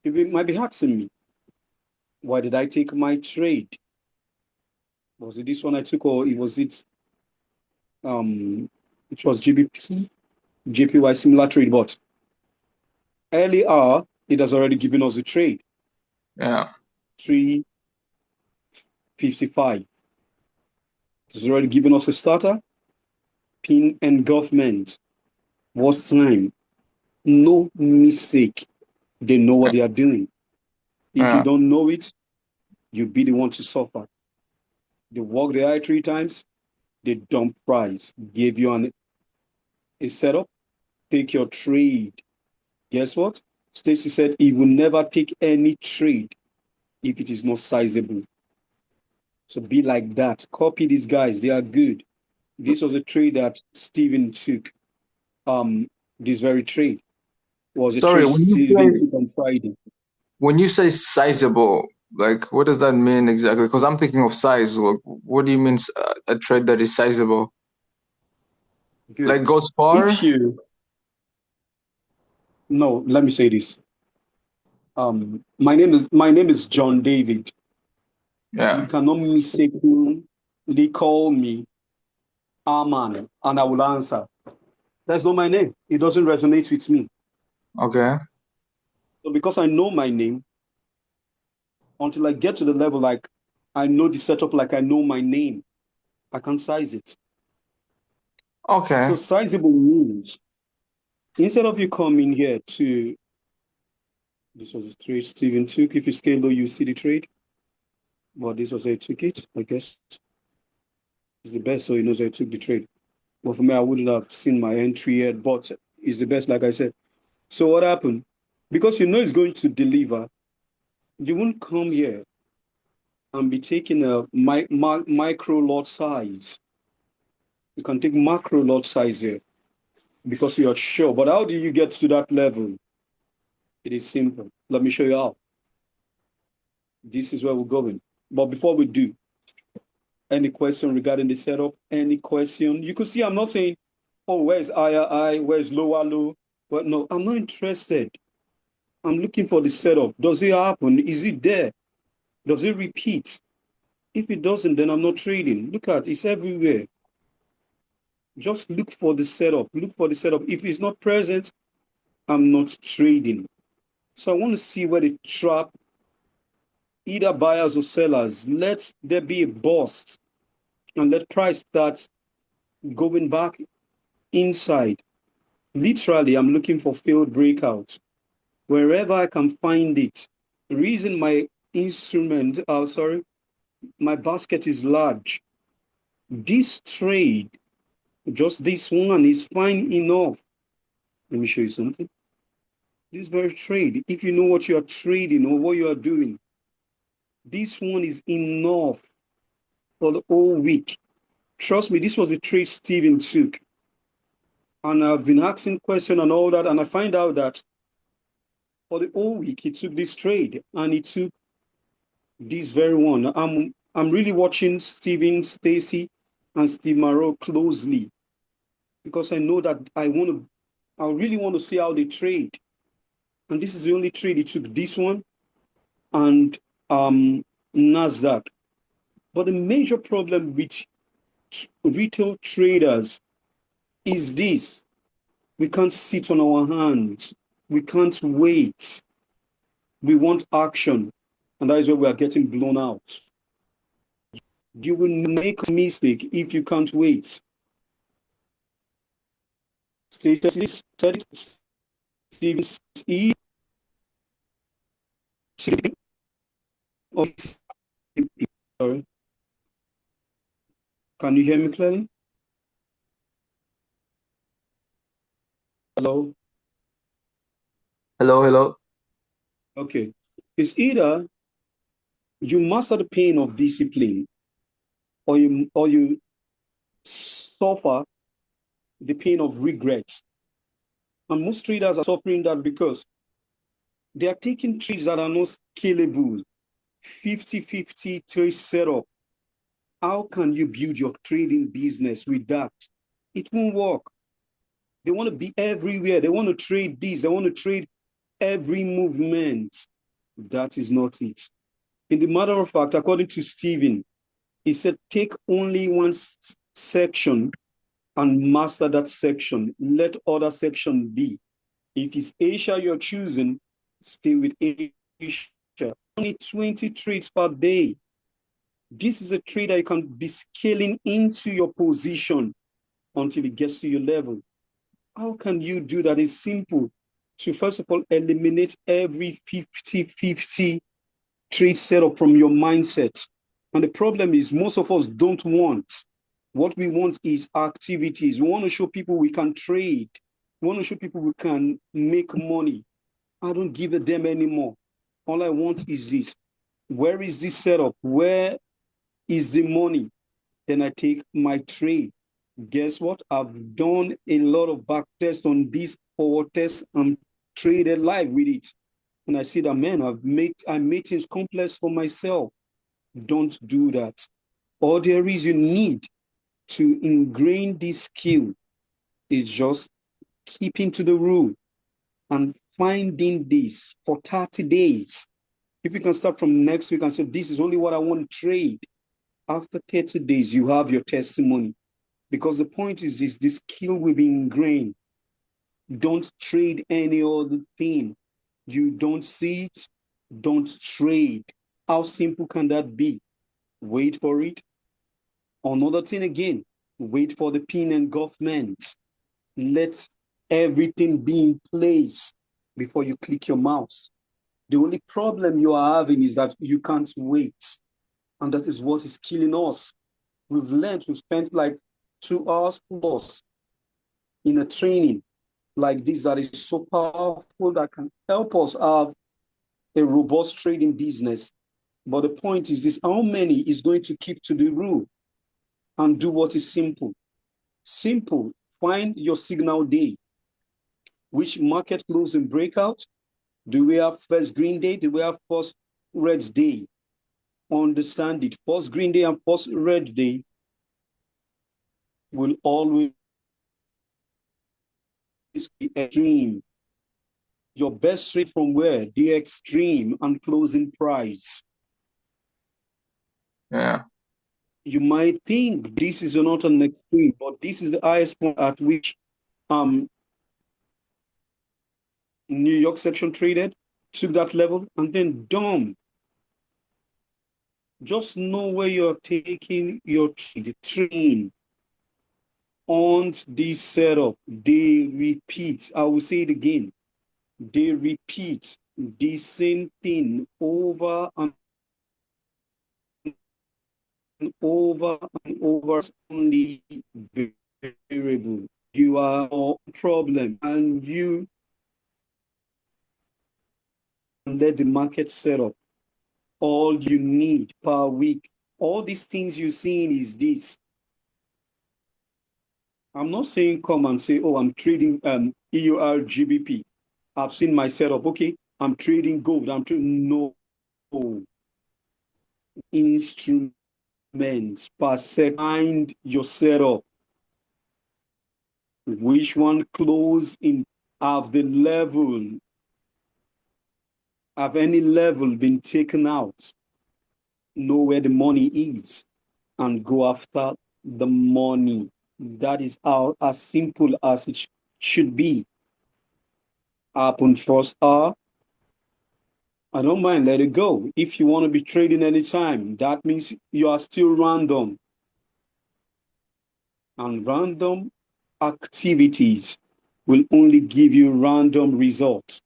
You might be asking me, why did I take my trade? Was it this one I took, or was it it was GBP, JPY similar trade, but earlier it has already given us a trade. Yeah. 355. It's already given us a starter. Pin engulfment. What's time? No mistake. They know what they are doing. If you Yeah. don't know it, you'll be the one to suffer. They walk the eye 3 times, they dump price, give you a setup, take your trade. Guess what? Stacy said he will never take any trade if it is not sizable. So be like that. Copy these guys, they are good. This was a trade that Steven took. Um, this very trade was a Sorry, trade Steven took on Friday. when you say sizable, like what does that mean exactly? Because I'm thinking of size. What do you mean a trade that is sizable? Good. Like goes far? If you No, let me say this. My name is John David. You Yeah. cannot mistakenly call me Arman, and I will answer. That's not my name. It doesn't resonate with me. Okay. So because I know my name, until I get to the level like I know the setup, like I know my name, I can't size it. Okay. So sizable means instead of you coming here to this was a trade Steven took. If you scale low, you see the trade. But this was a took it, I guess. It's the best, so he knows I took the trade. But for me, I wouldn't have seen my entry yet, but it's the best, like I said. So what happened? Because you know it's going to deliver, you won't come here and be taking a micro lot size. You can take macro lot size here because you are sure. But how do you get to that level? It is simple. Let me show you how. This is where we're going. But before we do, Any question regarding the setup? Any question? You could see I'm not saying, oh, where's higher high, where's lower low. But no, I'm not interested. I'm looking for the setup. Does it happen? Is it there? Does it repeat? If it doesn't, then I'm not trading. Look at it's everywhere. Just look for the setup. Look for the setup. If it's not present, I'm not trading. So I want to see where the trap, either buyers or sellers, let there be a bust and let price start going back inside. Literally, I'm looking for failed breakouts. Wherever I can find it. The reason my my basket is large. This trade, just this one is fine enough. Let me show you something. This very trade, if you know what you are trading or what you are doing, this one is enough for the whole week. Trust me, this was the trade Steven took. And I've been asking questions and all that, and I find out that for the whole week, he took this trade and he took this very one. I'm really watching Steven, Stacy, and Steve Marrow closely because I know that I really want to see how they trade. And this is the only trade he took, this one and Nasdaq. But the major problem with retail traders is this: we can't sit on our hands. We can't wait. We want action. And that is where we are getting blown out. You will make a mistake if you can't wait. Stacy said Stephen E. Sorry. Can you hear me clearly? Hello? Hello. Okay. It's either you master the pain of discipline or you suffer the pain of regret. And most traders are suffering that because they are taking trades that are not scalable. 50-50 trade setup. How can you build your trading business with that? It won't work. They want to be everywhere. They want to trade this. They want to trade every movement. That is not it. In the matter of fact, according to Steven, he said, take only one section and master that section. Let other section be. If it's Asia you're choosing, stay with Asia. Only 20 trades per day. This is a trade that you can be scaling into your position until it gets to your level. How can you do that? It's simple. To first of all, eliminate every 50-50 trade setup from your mindset. And the problem is most of us don't want. What we want is activities. We want to show people we can trade. We want to show people we can make money. I don't give a damn anymore. All I want is this. Where is this setup? Where is the money? Then I take my trade. Guess what? I've done a lot of back tests on this forward test and traded live with it. And I see that, man, I made things complex for myself. Don't do that. All there is you need to ingrain this skill is just keeping to the rule and finding this for 30 days. If you can start from next week and say, this is only what I want to trade, after 30 days, you have your testimony. Because the point is this skill will be ingrained. Don't trade any other thing. You don't see it, don't trade. How simple can that be? Wait for it. Another thing again, wait for the pin engulfment. Let everything be in place before you click your mouse. The only problem you are having is that you can't wait. And that is what is killing us. We've spent like 2 hours plus in a training like this that is so powerful that can help us have a robust trading business. But the point is this: how many is going to keep to the rule and do what is simple? Simple. Find your signal day. Which market close and breakout? Do we have first green day? Do we have first red day? understand it. First green day and first red day will always be extreme. Your best rate from where? The extreme and closing price. Yeah. You might think this is not an extreme, but this is the highest point at which New York section traded, took that level, and then dumb. Just know where you're taking your trade. Train on this setup. They repeat. I will say it again. They repeat the same thing over and over and over. Only variable. You are a problem, and you let the market set up all you need per week. All these things you're seeing is this. I'm not saying come and say, oh, I'm trading EUR GBP. I've seen my setup. Okay, I'm trading gold. I'm trading no instruments per second your setup. Which one close in? Have the level? Have any level been taken out? Know where the money is and go after the money. That is how as simple as it should be. Happen first hour. I don't mind, let it go. If you want to be trading anytime, that means you are still random. And random activities will only give you random results.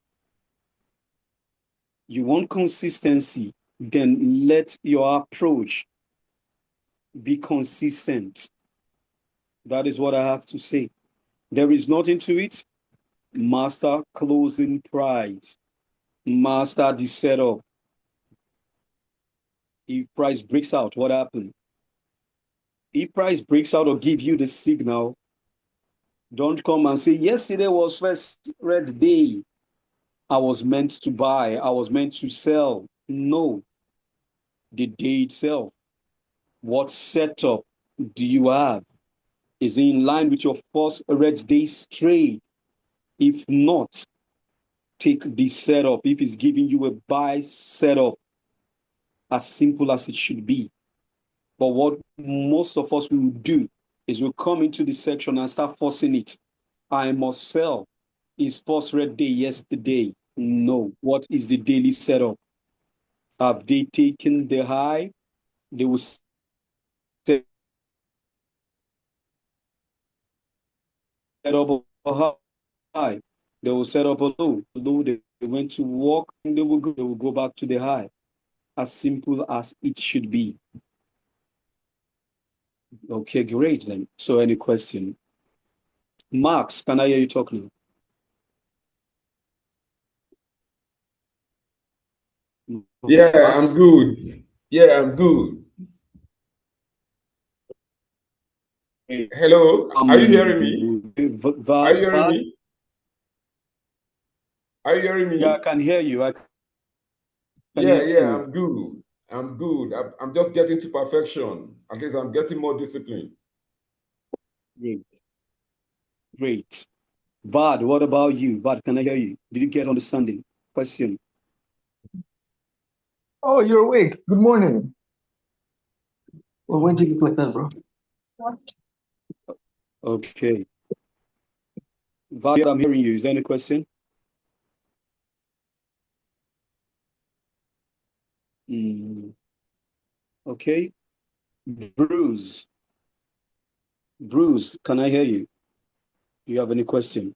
You want consistency, then let your approach be consistent. That is what I have to say. There is nothing to it. Master closing price. Master the setup. If price breaks out, what happened? If price breaks out or give you the signal, don't come and say, yesterday was first red day. I was meant to buy. I was meant to sell. No, the day itself. What setup do you have? Is it in line with your first red day's trade? If not, take the setup. If it's giving you a buy setup, as simple as it should be. But what most of us will do is we'll come into the section and start forcing it. I must sell. Is first red day yesterday? No. What is the daily setup? Have they taken the high? They will set up a high. They will set up a low. Low, they went to walk, and they will go back to the high. As simple as it should be. Okay, great then. So any question? Max, can I hear you talk now? Yeah, I'm Max? good. Yeah, I'm good. Hello, are you hearing me? Are you hearing Vad? me? Are you hearing Yeah, I me? can hear you. I can Yeah, hear yeah, you. I'm good. I'm good. I'm just getting to perfection. At least I'm getting more discipline. Great. Great. Vad, what about you? Vad, can I hear you? Did you get understanding? Question. Oh, you're awake. Good morning. Well, when did you look like that, bro? Okay. Vad, I'm hearing you. Is there any question? Mm, okay. Bruce. Bruce, can I hear you? Do you have any question?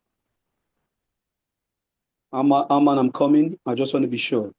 I'm coming. I just want to be sure.